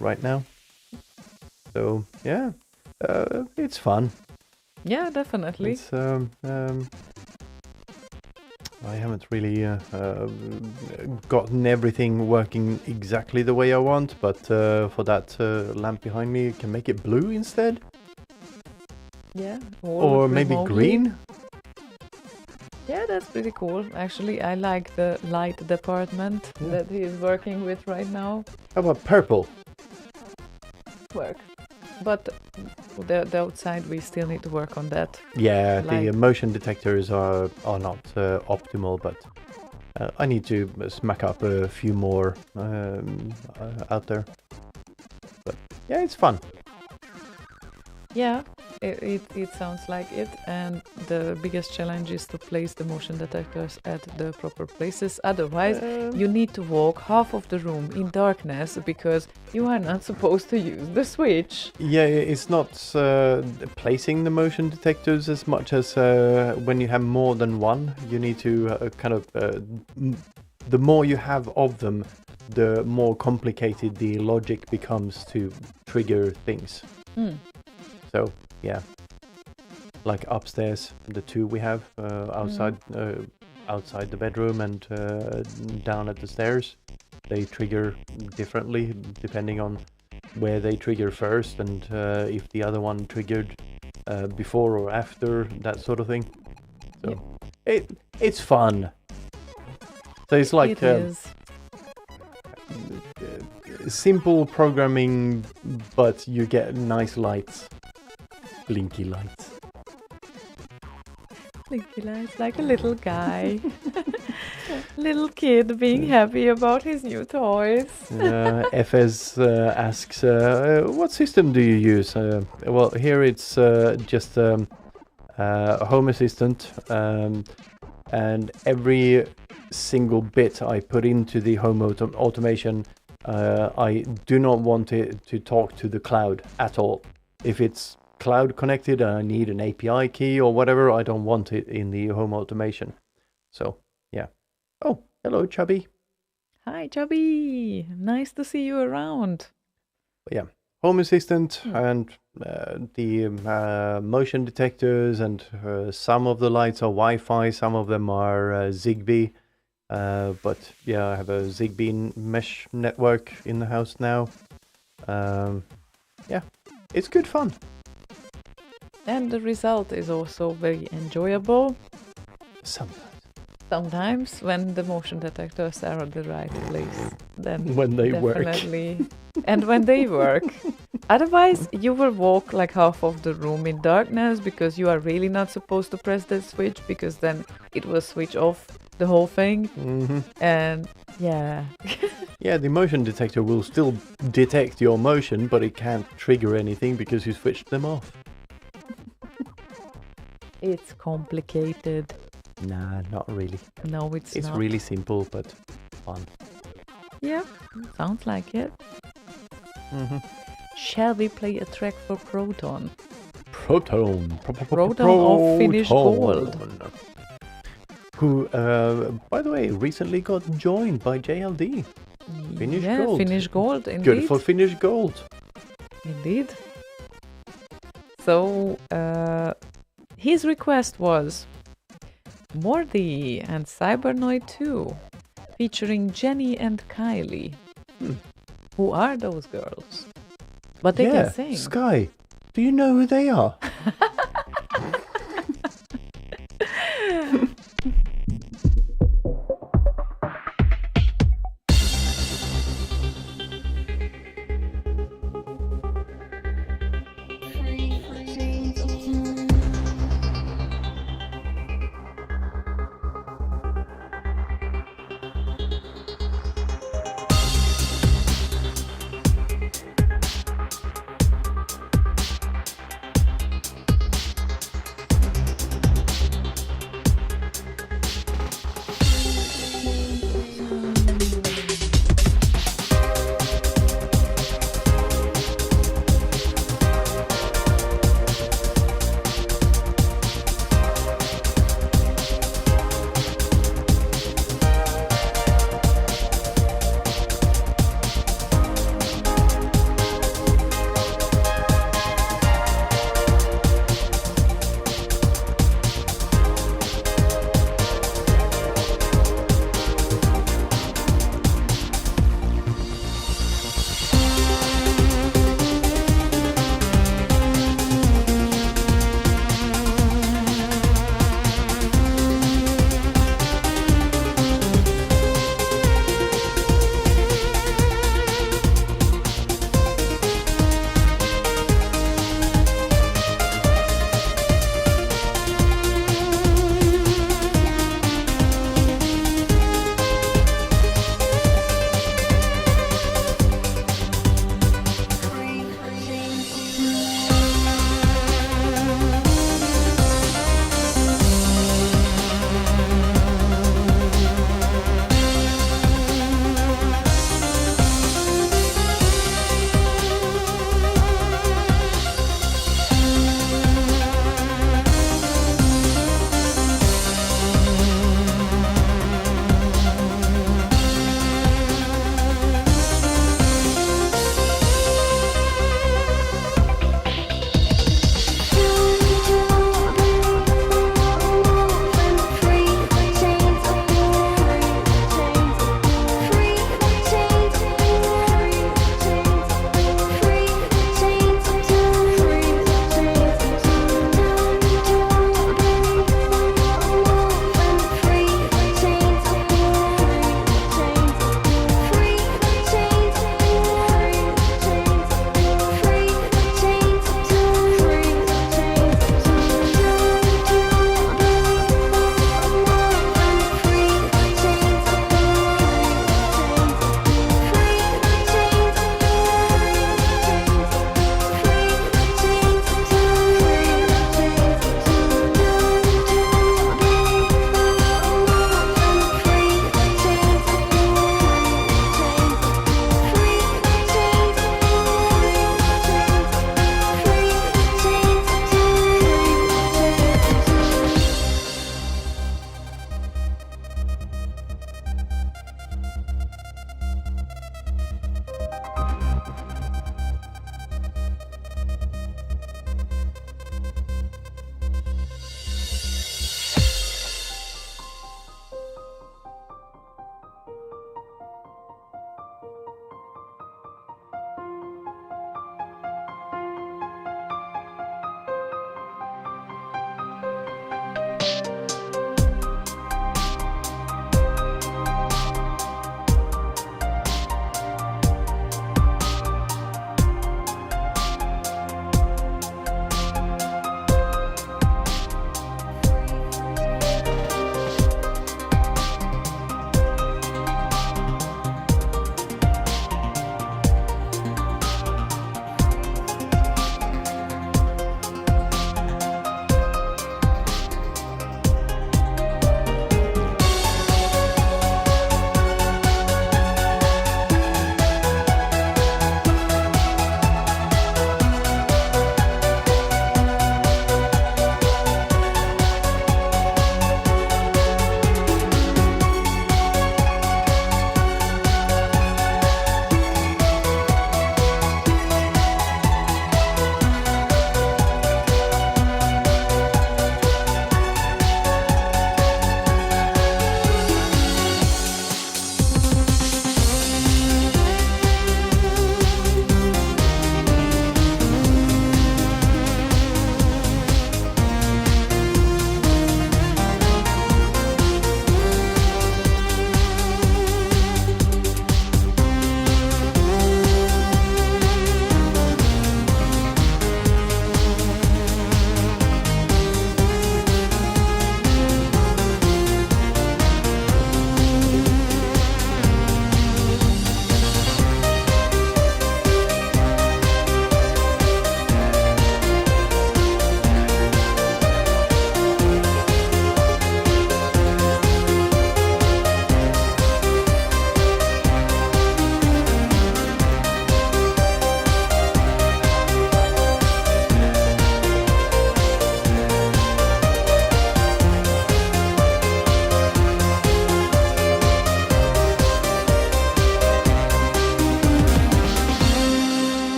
right now. So yeah, it's fun. Yeah, definitely. It's I haven't really gotten everything working exactly the way I want, but for that lamp behind me, you can make it blue instead, Yeah. or maybe remotely. green. Yeah, that's pretty cool. Actually, I like the light department Yeah. that he is working with right now. How about purple? Work. But the outside, we still need to work on that. Yeah, the Like- motion detectors are not optimal, but I need to smack up a few more out there. But yeah, it's fun. Yeah, it sounds like it. And the biggest challenge is to place the motion detectors at the proper places. Otherwise, you need to walk half of the room in darkness because you are not supposed to use the switch. Yeah, it's not placing the motion detectors as much as when you have more than one. You need to the more you have of them, the more complicated the logic becomes to trigger things. Hmm. So yeah, like upstairs, the two we have outside outside the bedroom and down at the stairs, they trigger differently depending on where they trigger first and if the other one triggered before or after, that sort of thing. So it's fun. So it's like it is. simple programming, but you get nice lights, blinky lights. Blinky lights like a little guy. Little kid being happy about his new toys. FS asks, what system do you use? Well, here it's just a Home Assistant, and every single bit I put into the home automation, I do not want it to talk to the cloud at all. If it's cloud connected and I need an API key or whatever, I don't want it in the home automation. So, yeah. Oh, hello, Chubby. Hi, Chubby. Nice to see you around. Yeah, Home Assistant and the motion detectors, and some of the lights are Wi-Fi, some of them are Zigbee. But yeah, I have a Zigbee mesh network in the house now. Yeah, it's good fun. And the result is also very enjoyable. Sometimes when the motion detectors are at the right place, then When they work. definitely. And when they work. Otherwise, you will walk like half of the room in darkness because you are really not supposed to press that switch, because then it will switch off the whole thing. Mm-hmm. And yeah. Yeah, the motion detector will still detect your motion, but it can't trigger anything because you switched them off. It's complicated. Nah, not really. No, it's It's not. really simple, but fun. Yeah, sounds like it. Mm-hmm. Shall we play a track for Proton? Proton. Proton of Finnish Gold. Who, by the way, recently got joined by JLD. Finnish yeah, Gold. Finnish Gold, indeed. Good for Finnish Gold. Indeed. So, his request was Morty and Cybernoid 2, featuring Jenny and Kylie. Who are those girls? But they Yeah, can sing. Sky. Do you know who they are?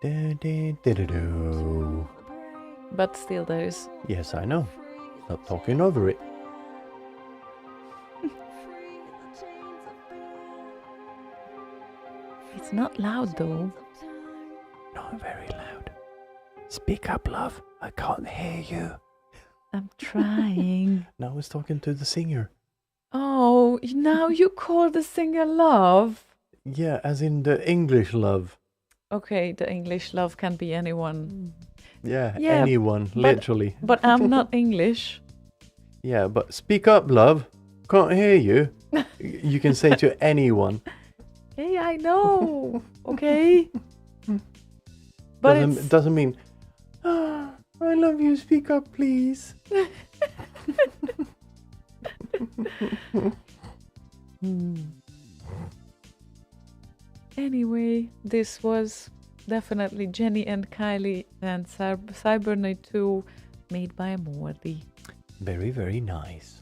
Da-da-da-da-do. But still, there is. Yes, I know. Not talking over it. It's not loud though. Not very loud. Speak up, love. I can't hear you. I'm trying. Now I was talking to the singer. Oh, now you call the singer love. Yeah, as in the English love. Okay, the English love can be anyone. Yeah, Yeah, anyone, but- literally. But I'm not English. Yeah, but speak up, love. Can't hear you. You can say to anyone. Hey, I know. Okay. But it's, Doesn't mean, I love you, speak up, please. anyway, this was definitely Jenny and Kylie and Cybernight 2 made by Morty. Very, very nice.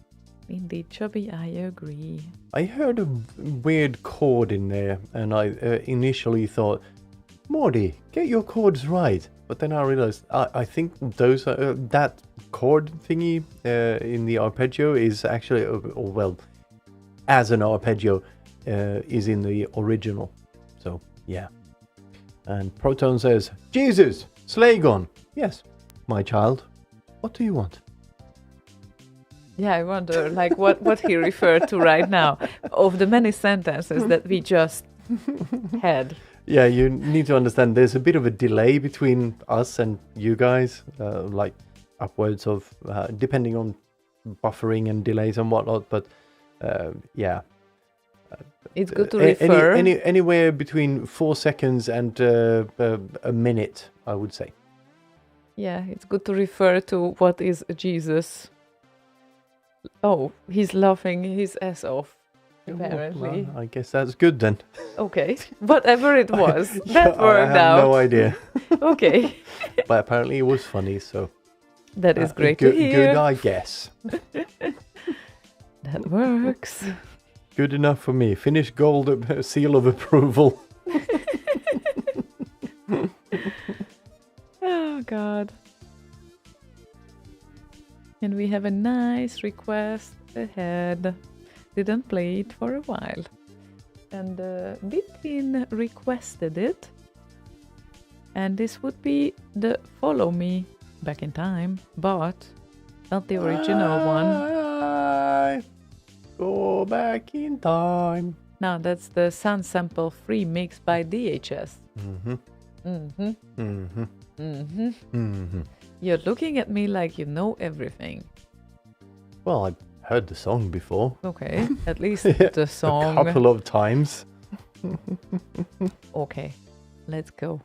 Indeed, Chubby, I agree. I heard a weird chord in there, and I initially thought, Morty, get your chords right. But then I realized I think those that chord thingy in the arpeggio is actually, well, as an arpeggio, is in the original. So yeah. And Proton says, Jesus, Slaygon. Yes, my child. What do you want? Yeah, I wonder, like, what he referred to right now of the many sentences that we just had. Yeah, you need to understand there's a bit of a delay between us and you guys, like upwards of, depending on buffering and delays and whatnot, but yeah. It's good to refer. Anywhere between 4 seconds and a minute, I would say. Yeah, it's good to refer to what is Jesus. Oh, he's laughing his ass off, apparently. Well, I guess that's good then. Okay, whatever it was, that I worked have out. no idea. Okay, But apparently it was funny, so. that is great good, to hear. Good, I guess. That works. Good enough for me. Finnish gold seal of approval. Oh, God. And we have a nice request ahead. Didn't play it for a while. And Bitin requested it. And this would be the Follow Me Back in Time, but not the original one. I go back in time. No, that's the Sun Sample free mix by DHS. Mm-hmm. Mm-hmm. Mm-hmm. Mm-hmm. Mm-hmm. You're looking at me like you know everything. Well, I've heard the song before. Okay, at least the song. A couple of times. Okay, let's go.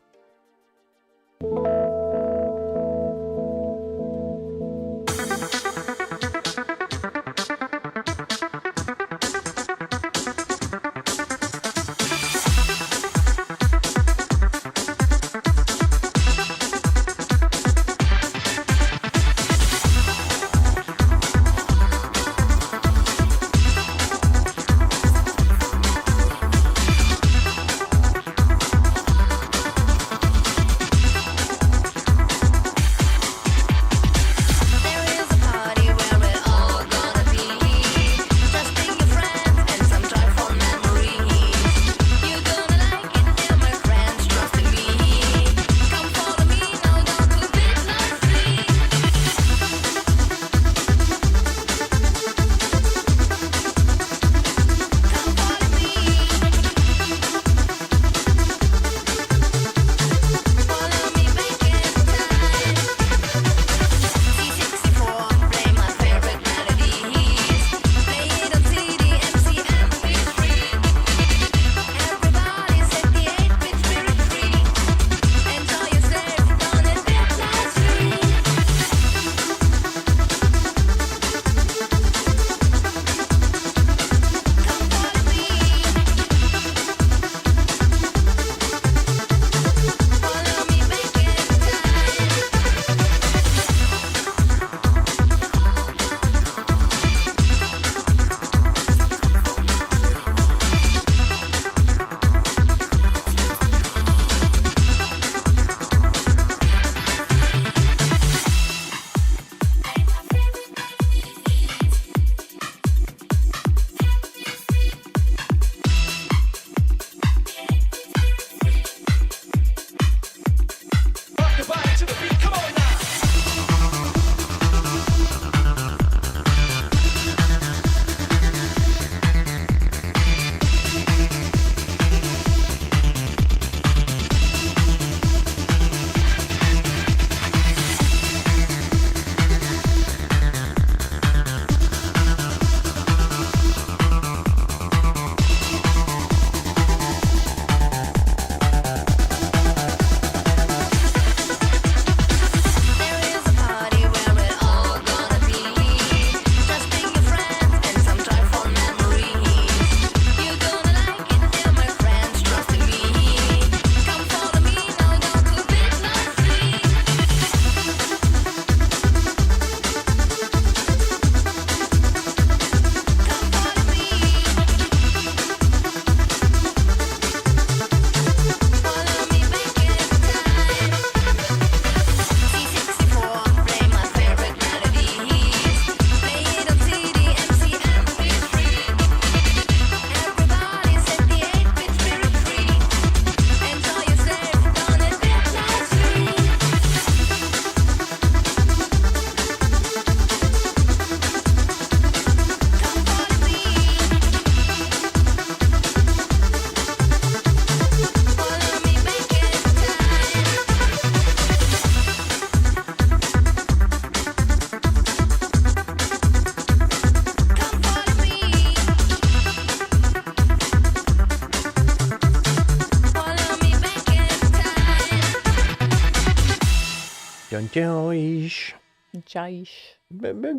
Joyce. Jaish.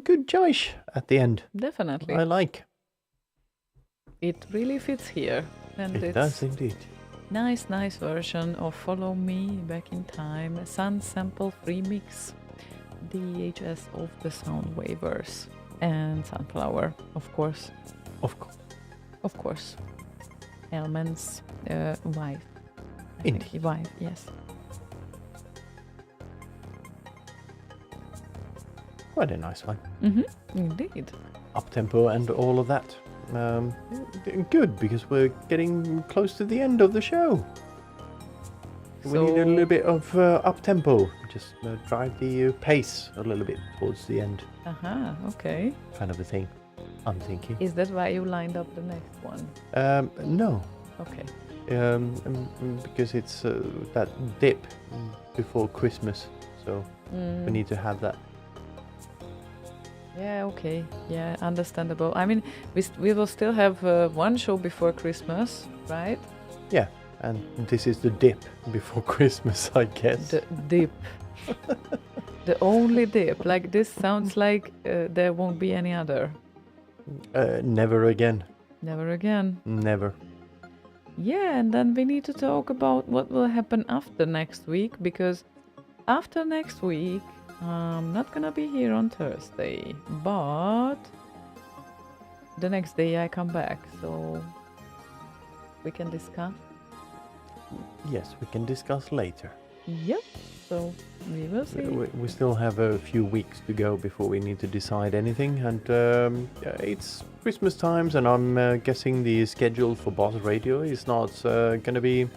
Good Joyce at the end. Definitely. I like. It really fits here. And It it's does indeed. nice version of Follow Me Back in Time, Sun Sample Free Mix, DHS of the Sound Waivers, and Sunflower, of course. Of course. Of course. Elman's wife. I Indeed. think wife, yes. Quite a nice one. Indeed. Up tempo and all of that. Good, because we're getting close to the end of the show. We need a little bit of up tempo. Just drive the pace a little bit towards the end. Okay. Kind of a thing, I'm thinking. Is that why you lined up the next one? No. Okay. Because it's that dip before Christmas. So we need to have that. Yeah, okay. Yeah, understandable. I mean, we will still have one show before Christmas, right? Yeah, and this is the dip before Christmas, I guess. The dip. The only dip. Like, this sounds like there won't be any other. Never again. Never again. Never. Yeah, and then we need to talk about what will happen after next week, because after next week, I'm not gonna be here on Thursday, but the next day I come back, so we can discuss. Yes, we can discuss later. Yep, so we will see. We still have a few weeks to go before we need to decide anything, and it's Christmas times, and I'm guessing the schedule for Boss Radio is not going to be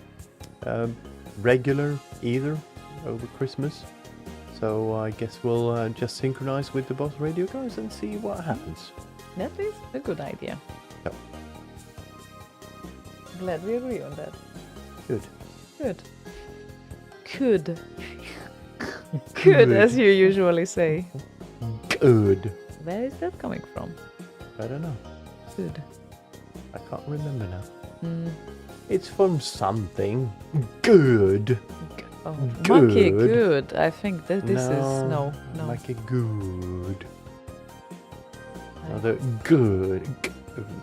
regular either over Christmas. So I guess we'll just synchronize with the Boss Radio guys and see what happens. That is a good idea. Yep. Glad we agree on that. Good. Good, as you usually say. Good. Where is that coming from? I don't know. Good. I can't remember now. Mm. It's from something. Good. Oh, Good. Monkey, good. I think that this is no. Like a good. Another good.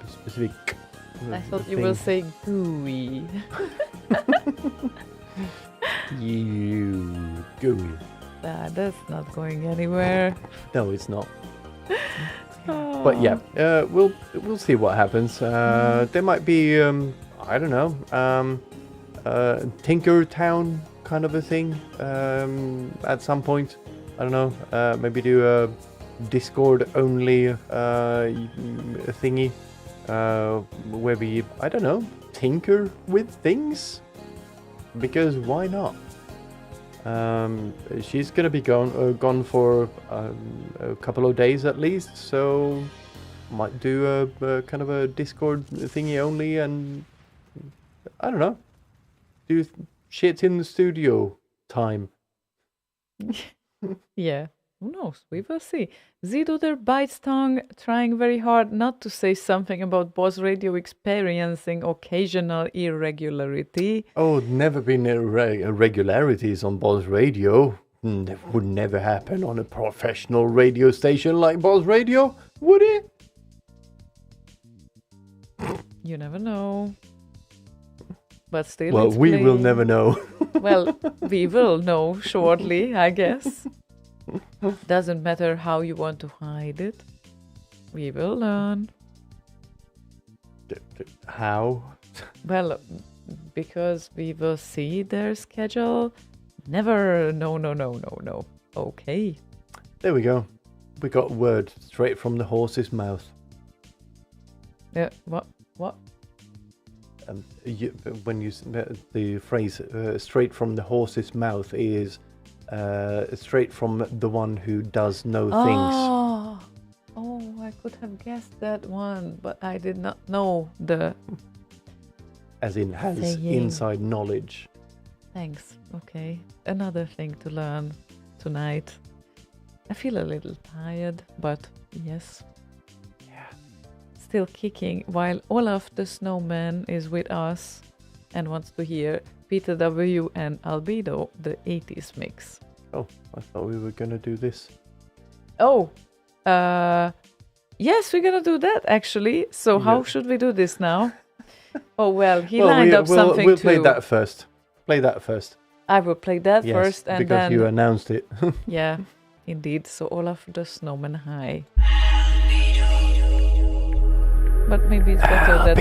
Specific. I thought you will say gooey. You gooey. That's not going anywhere. No, it's not. Oh. But yeah, we'll see what happens. There might be I don't know, Tinker Town kind of a thing at some point. I don't know. Maybe do a Discord only thingy where we, I don't know, tinker with things, because why not? She's gonna be gone for a couple of days at least, so might do a kind of a Discord thingy only, and I don't know, do shit in the studio time. Yeah, who knows? We will see. Ziduder bites tongue, trying very hard not to say something about Boss Radio experiencing occasional irregularity. Oh, never been irregularities on Boss Radio. That would never happen on a professional radio station like Boss Radio, would it? You never know. But still, Well, it's we will playing. never know. Well, we will know shortly, I guess. Doesn't matter how you want to hide it. We will learn. How? Well, because we will see their schedule. Never. No. Okay. There we go. We got word straight from the horse's mouth. Yeah. What? The phrase "straight from the horse's mouth" is straight from the one who does know things. Oh, I could have guessed that one, but I did not know the. As in, has saying. inside knowledge. Thanks. Okay. Another thing to learn tonight. I feel a little tired, but yes. Yeah. Still kicking while Olaf the Snowman is with us and wants to hear Peter W. and Albedo, the 80s mix. Oh, I thought we were gonna do this. Oh, yes, we're gonna do that actually. So how Yeah. should we do this now? Oh well, he lined up something we'll too. play that first. Play that first. I will play that Yes, first, and because then you announced it. yeah, indeed. So Olaf the Snowman High. But maybe it's better that.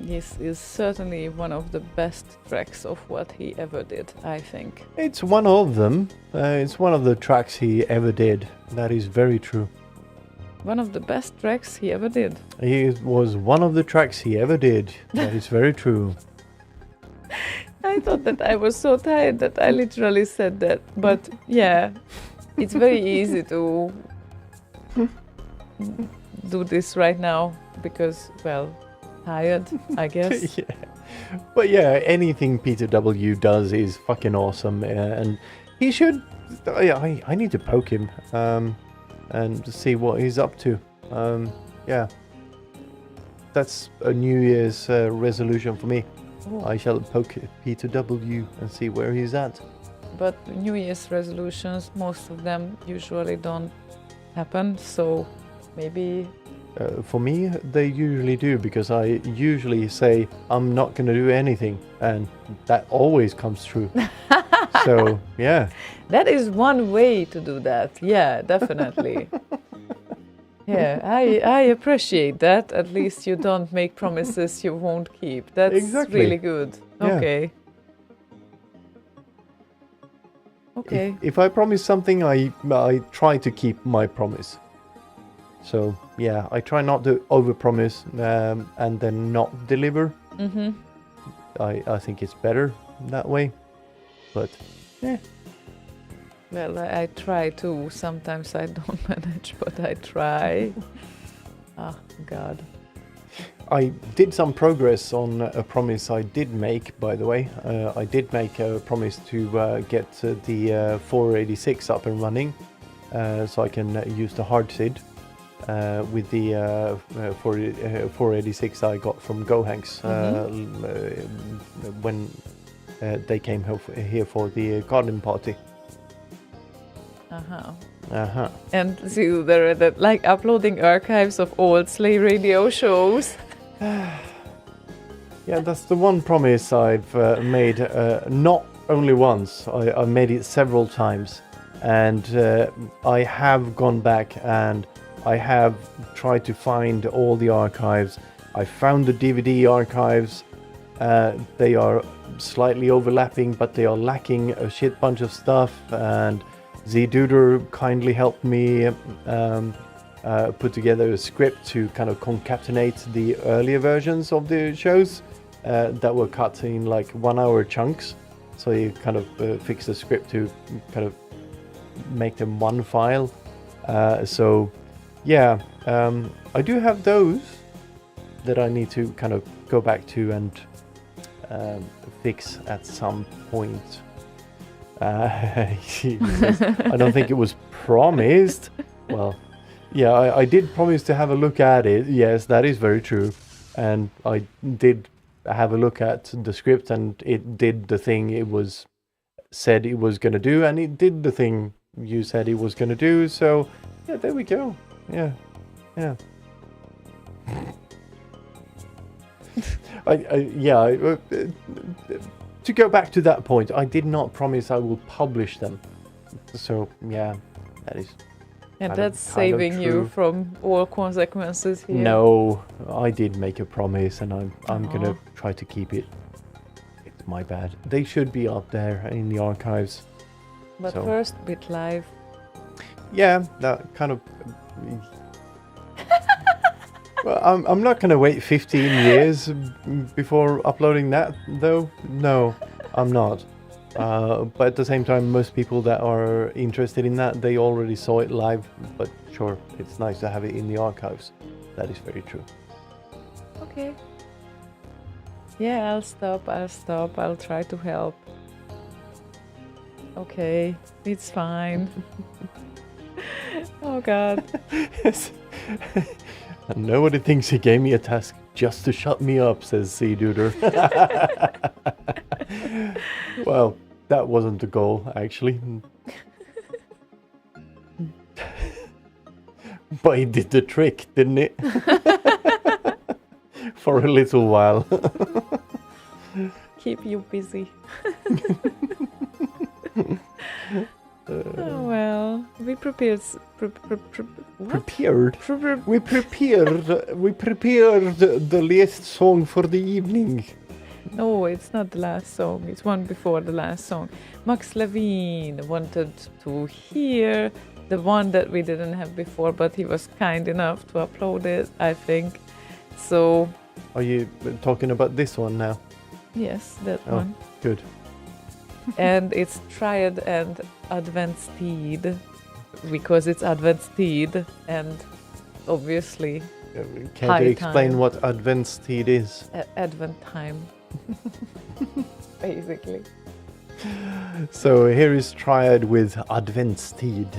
this is certainly one of the best tracks of what he ever did, I think. It's one of them. It's one of the tracks he ever did. That is very true. One of the best tracks he ever did. It was one of the tracks he ever did. That is very true. I thought that I was so tired that I literally said that. But yeah, it's very easy to do this right now because, well, tired, I guess. Yeah. But yeah, anything Peter W. does is fucking awesome. And he should... I need to poke him and see what he's up to. Yeah. That's a New Year's resolution for me. Oh. I shall poke Peter W. and see where he's at. But New Year's resolutions, most of them usually don't happen, so maybe... For me, they usually do, because I usually say I'm not going to do anything, and that always comes true. So, yeah. That is one way to do that, yeah, definitely. Yeah, I appreciate that. At least you don't make promises you won't keep. That's Exactly. really good. Yeah. Okay. Okay. If I promise something, I try to keep my promise. So, yeah, I try not to overpromise and then not deliver. Mm-hmm. I think it's better that way. But, yeah. Well, I try to. Sometimes I don't manage, but I try. Oh, God. I did some progress on a promise I did make, by the way. I did make a promise to get the 486 up and running, so I can use the hard SID with the 486 I got from GoHanks when they came here for the garden party. Uh-huh. Uh-huh. And see, there are like uploading archives of old Slay Radio shows. Yeah, that's the one promise I've made, not only once, I made it several times, and I have gone back and I have tried to find all the archives. I found the DVD archives. They are slightly overlapping, but they are lacking a shit bunch of stuff, and Z-Duder kindly helped me put together a script to kind of concatenate the earlier versions of the shows that were cut in like 1 hour chunks. So you kind of fix the script to kind of make them one file. So yeah, I do have those that I need to kind of go back to and fix at some point. He says, I don't think it was promised. Well, yeah, I did promise to have a look at it. Yes, that is very true. And I did have a look at the script, and it did the thing it was said it was going to do, and it did the thing you said it was going to do. So, yeah, there we go. Yeah. To go back to that point, I did not promise I will publish them. So, yeah, that is... And kind that's of saving you true. from all consequences here. No, I did make a promise, and I'm Aw. gonna try to keep it. It's my bad. They should be up there in the archives. But So- first, Bit Live. Yeah, that kind of... Well, I'm not gonna wait 15 years before uploading that, though. No, I'm not. But at the same time, most people that are interested in that, they already saw it live. But sure, it's nice to have it in the archives. That is very true. Okay. Yeah, I'll stop. I'll try to help. Okay, it's fine. Oh, God. And nobody thinks he gave me a task just to shut me up, says Z-Duder. Well, that wasn't the goal, actually. But he did the trick, didn't it? For a little while. Keep you busy. Oh, well, we prepared Prepared. We prepared the last song for the evening. No, it's not the last song. It's one before the last song. Max Levine wanted to hear the one that we didn't have before, but he was kind enough to upload it, I think. So, Are you talking about this one now? yes, that Oh. one. Good. And it's Triad and Adventsteed, because it's Adventsteed, and obviously Can High you explain time. what Adventsteed is? Advent time. Basically. So here is Triad with Adventsteed.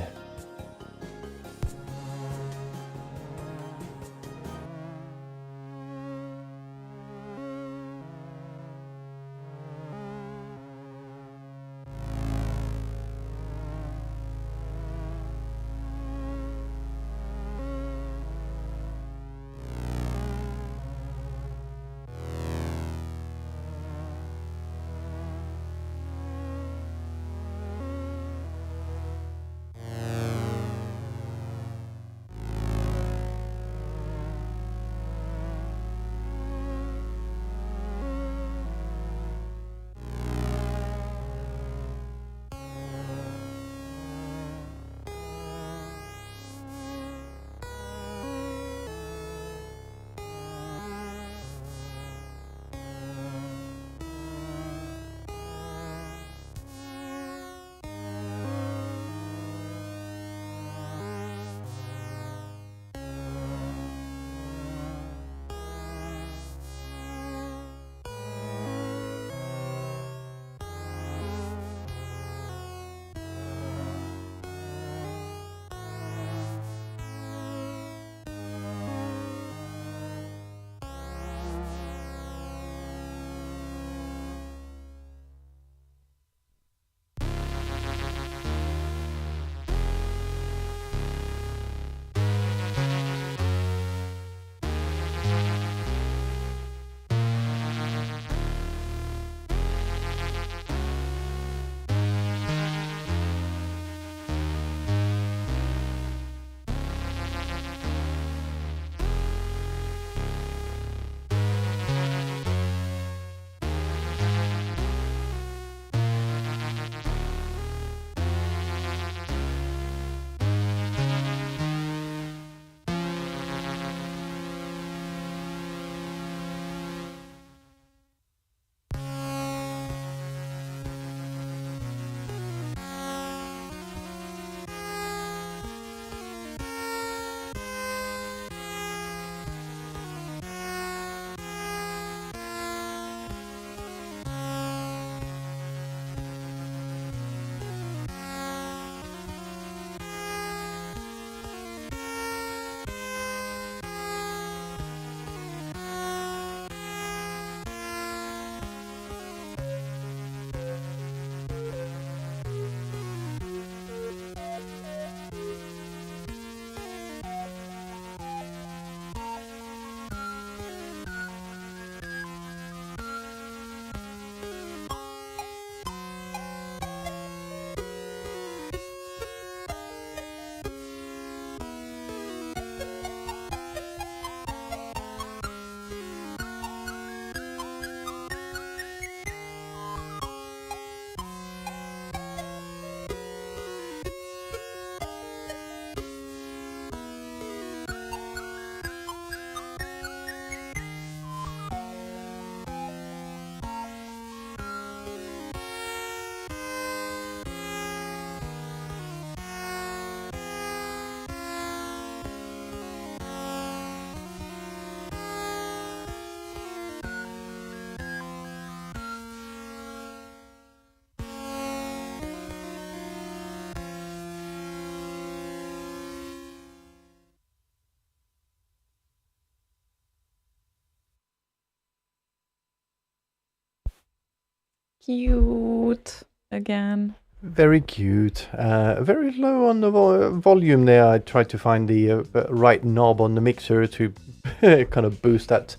Cute again. Very cute. Very low on the volume there. I tried to find the right knob on the mixer to kind of boost that,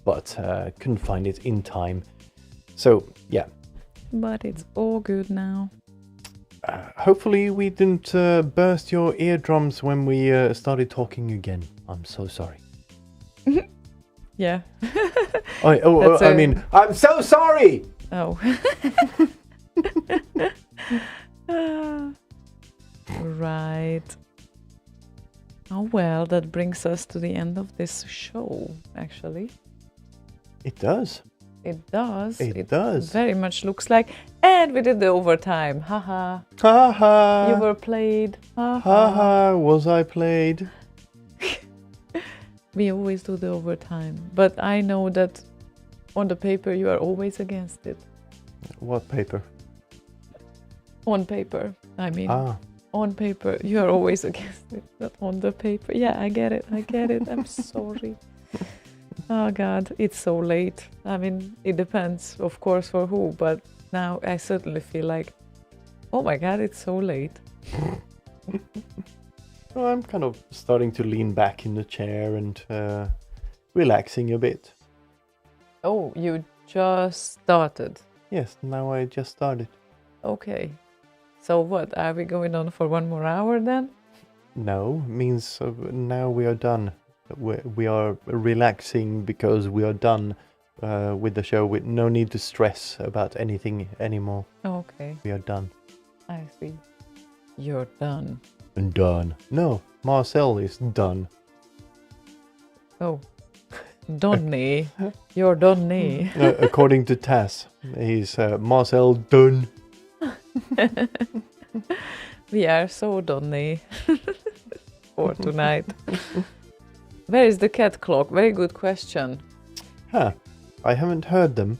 but couldn't find it in time. So, yeah. But it's all good now. Hopefully we didn't burst your eardrums when we started talking again. I'm so sorry. Yeah. I mean, I'm so sorry! Oh. Right. Oh well, that brings us to the end of this show, actually. It does. It does. It does. Very much looks like. And we did the overtime. Haha. Ha You were played. Ha ha, was I played? We always do the overtime. But I know that on the paper you are always against it. What paper? On paper. I mean, Ah. on paper you are always against it. Not on the paper. Yeah, I get it. I'm sorry. Oh God, it's so late. I mean, it depends, of course, for who. But now I certainly feel like, oh my God, it's so late. Well, I'm kind of starting to lean back in the chair and relaxing a bit. Oh, you just started. Yes, now I just started. Okay. So what, are we going on for 1 more hour then? No, means now we are done. We are relaxing because we are done with the show with no need to stress about anything anymore. Okay, We are done. I see. You're done. And done. No, Marcel is done. Oh, Donny. You're Donny. According to Tass, he's Marcel done. We are so Donny for tonight. Where is the cat clock? Very good question. Huh. I haven't heard them.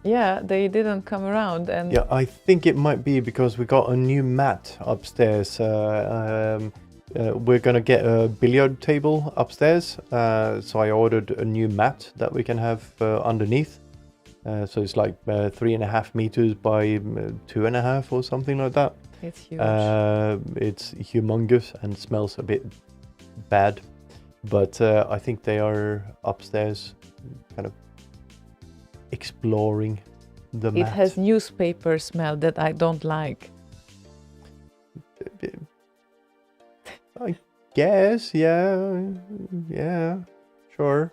Yeah, they didn't come around and Yeah, I think it might be because we got a new mat upstairs. We're gonna get a billiard table upstairs, so I ordered a new mat that we can have underneath. So it's like 3.5 meters by 2.5 or something like that. it's huge. It's humongous and smells a bit bad, but I think they are upstairs, kind of exploring the It mat. has newspaper smell that I don't like. I guess, yeah, sure.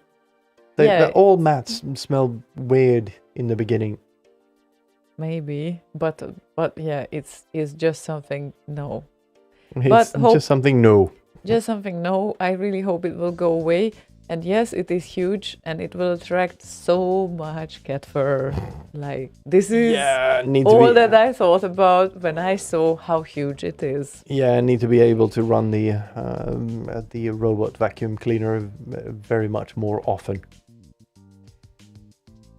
Yeah. All mats smell weird in the beginning. Maybe, but yeah, it's just something no. It's hope- just something new. Just something no. I really hope it will go away. And yes, it is huge and it will attract so much cat fur. Like this is Needs all to be, that I thought about when I saw how huge it is. Yeah, need to be able to run the robot vacuum cleaner very much more often.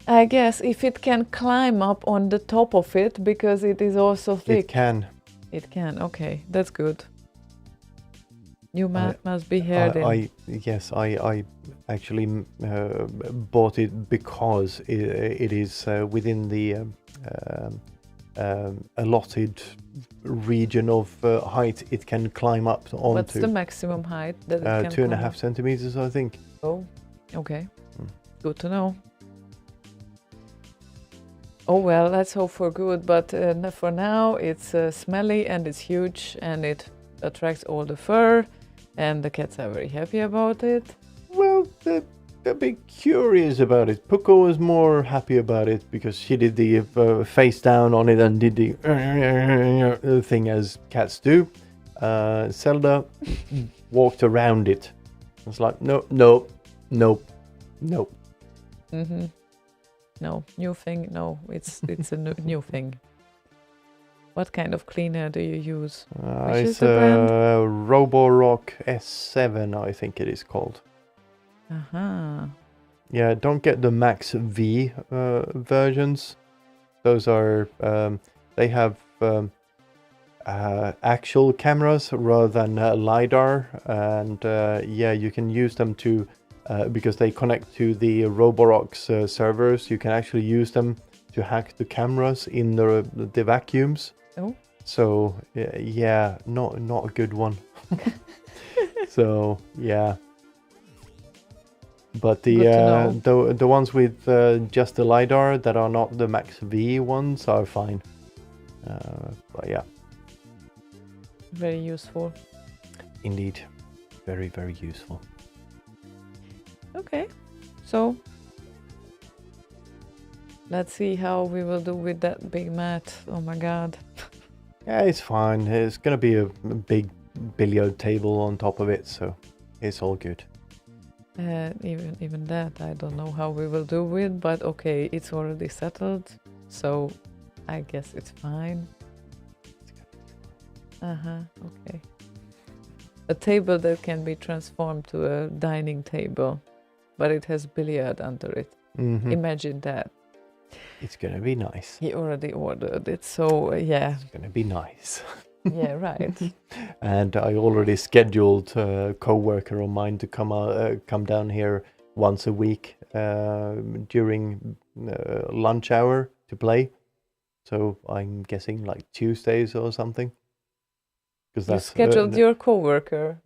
I guess if it can climb up on the top of it because it is also thick. It can. It can. Okay, that's good. New mat must be here then. I actually bought it because it is within the allotted region of height it can climb up onto. What's the maximum height that it can 2.5 climb? centimeters, I think. Oh, okay. Good to know. Oh well, let's hope for good, but for now it's smelly and it's huge and it attracts all the fur and the cats are very happy about it. Well, they're a bit curious about it. Puko was more happy about it because she did the face down on it and did the thing as cats do. Zelda walked around it. It's like, nope. Mm-hmm. No, new thing. No, it's a new thing. What kind of cleaner do you use? Which is It's the brand? Roborock S7, I think it is called. Uh-huh. Yeah, don't get the Max V versions. Those are they have actual cameras rather than LiDAR, and yeah, you can use them to because they connect to the Roborock's servers. You can actually use them to hack the cameras in the vacuums. Oh. So yeah, not a good one. So yeah. But the ones with just the LiDAR that are not the Max V ones are fine. But yeah. very useful. Indeed. Very, very useful. Okay, so let's see how we will do with that big mat. Oh my god. Yeah, it's fine. It's going to be a big billiard table on top of it, so it's all good. Even that, I don't know how we will do with, but okay, it's already settled, so I guess it's fine. Okay. A table that can be transformed to a dining table, but it has billiard under it. Mm-hmm. Imagine that. It's going to be nice. He already ordered it, so yeah. It's going to be nice. Yeah, right. And I already scheduled a co-worker of mine to come down here once a week during lunch hour to play. So I'm guessing like Tuesdays or something. Because You that's scheduled your coworker.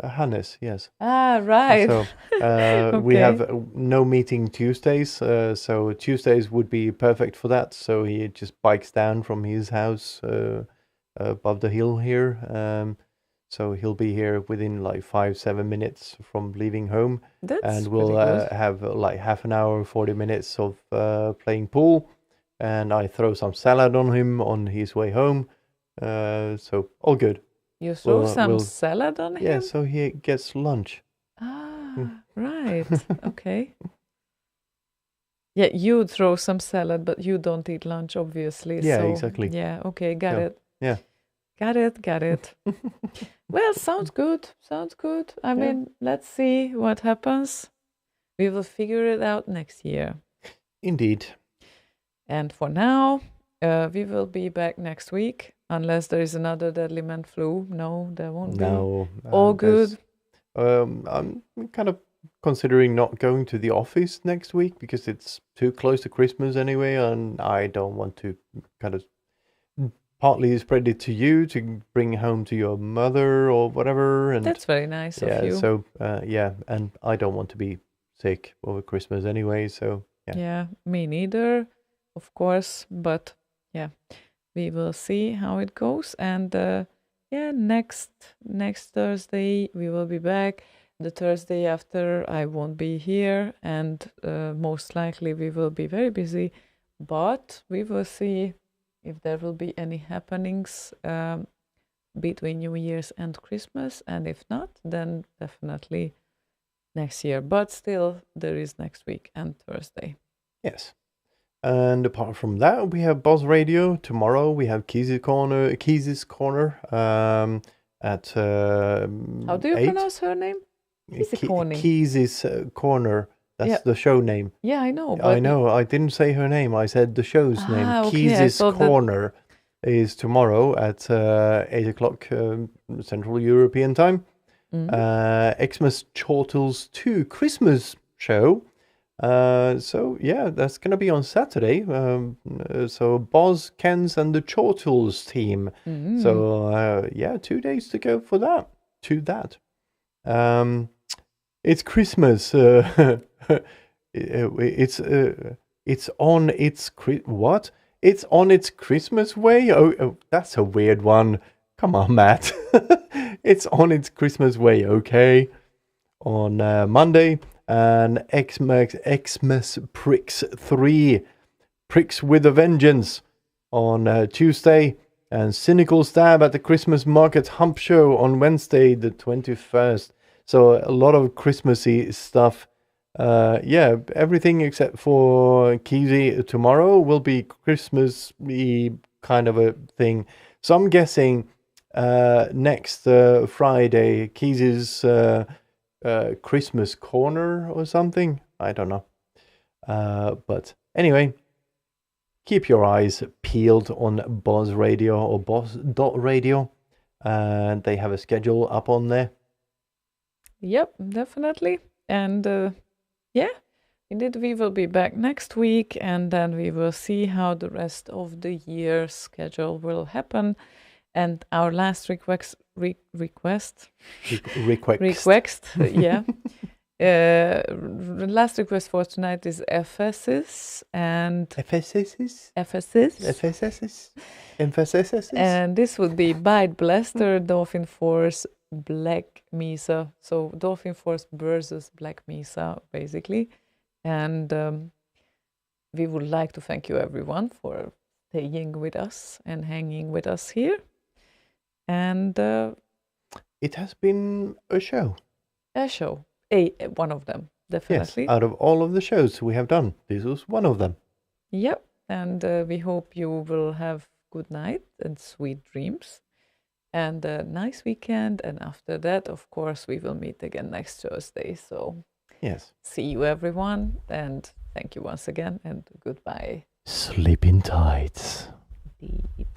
Hannes, yes. Ah, right. So we have no meeting Tuesdays, so Tuesdays would be perfect for that. So he just bikes down from his house above the hill here. So he'll be here within like 5-7 minutes from leaving home. That's and we'll have like half an hour, 40 minutes of playing pool. And I throw some salad on him on his way home. So all good. You throw some salad on him? Yeah, so he gets lunch. Ah, right. Okay. Yeah, you throw some salad, but you don't eat lunch, obviously. Yeah, so, exactly. Yeah, okay, got it. Yeah. Got it. Well, sounds good. I mean, let's see what happens. We will figure it out next year. Indeed. And for now, we will be back next week, unless there is another Deadly Man flu. No, there won't be. No. All good. I'm kind of considering not going to the office next week because it's too close to Christmas anyway, and I don't want to kind of partly spread it to you to bring home to your mother or whatever. And that's very nice of you. So and I don't want to be sick over Christmas anyway. So yeah, me neither, of course. But yeah, we will see how it goes. And next Thursday we will be back. The Thursday after I won't be here, and most likely we will be very busy. But we will see if there will be any happenings between New Year's and Christmas, and if not, then definitely next year. But still, there is next week and Thursday. Yes. And apart from that, we have Boss Radio. Tomorrow we have Keezy's Corner at how do you 8? pronounce her name? Keezy's Corner. That's the show name. Yeah, I know. I know. I didn't say her name. I said the show's name. Okay, Keezy's Corner is tomorrow at 8 o'clock Central European Time. Mm-hmm. Xmas Chortles 2 Christmas show. So yeah, that's gonna be on Saturday. So Boz, Ken's, and the Chortles team. Mm-hmm. So 2 days to go for that. It's Christmas. It's on its what? It's on its Christmas way. Oh, that's a weird one. Come on, Matt. It's on its Christmas way. Okay. On Monday, and Xmas Pricks 3, Pricks with a Vengeance on Tuesday, and Cynical Stab at the Christmas Market Hump Show on Wednesday, the 21st. So a lot of Christmassy stuff. Everything except for Keezy tomorrow will be Christmas-y kind of a thing. So I'm guessing next Friday, Keezy's Christmas Corner or something. I don't know. But anyway, keep your eyes peeled on Boz Radio or Boz.radio. And they have a schedule up on there. Yep, definitely. And indeed, we will be back next week, and then we will see how the rest of the year schedule will happen. And our last request The last request for tonight is Ephesus and Ephesus? Ephesus. Ephesus? Emphasis? And this would be Bite Blaster, Dolphin Force, Black Mesa. So Dolphin Force versus Black Mesa, basically. And we would like to thank you, everyone, for staying with us and hanging with us here. And it has been a show. A show. One of them, definitely. Yes, out of all of the shows we have done, this was one of them. Yep. And we hope you will have good night and sweet dreams and a nice weekend. And after that, of course, we will meet again next Thursday. So yes, see you, everyone. And thank you once again. And goodbye. Sleep in tights. Indeed.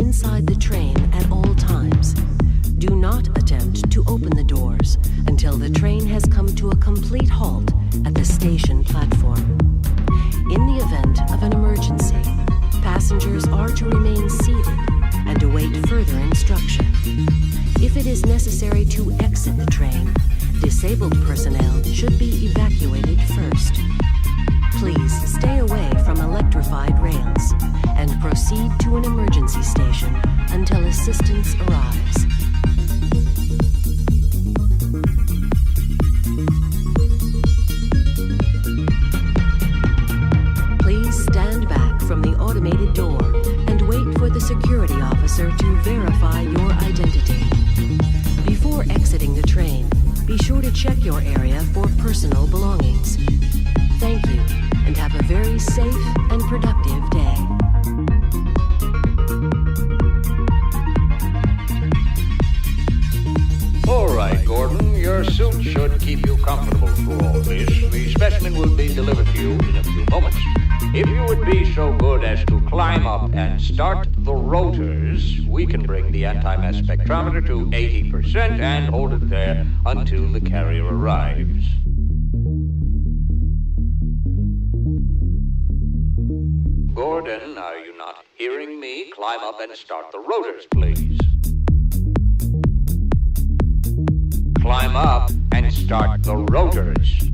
inside the train at all times. Do not attempt to open the doors until the train has come to a complete halt at the station platform. In the event of an emergency, passengers are to remain seated and await further instruction. If it is necessary to exit the train, disabled personnel should be evacuated first. Please stay away from electrified rails and proceed to an emergency station until assistance arrives. Please stand back from the automated door and wait for the security officer to verify your identity. Before exiting the train, be sure to check your area for personal belongings. Thank you, and have a very safe and productive day. All right, Gordon, your suit should keep you comfortable through all this. The specimen will be delivered to you in a few moments. If you would be so good as to climb up and start the rotors, we can bring the anti-mass spectrometer to 80% and hold it there until the carrier arrives. Gordon, are you not hearing me? Climb up and start the rotors, please. Climb up and start the rotors.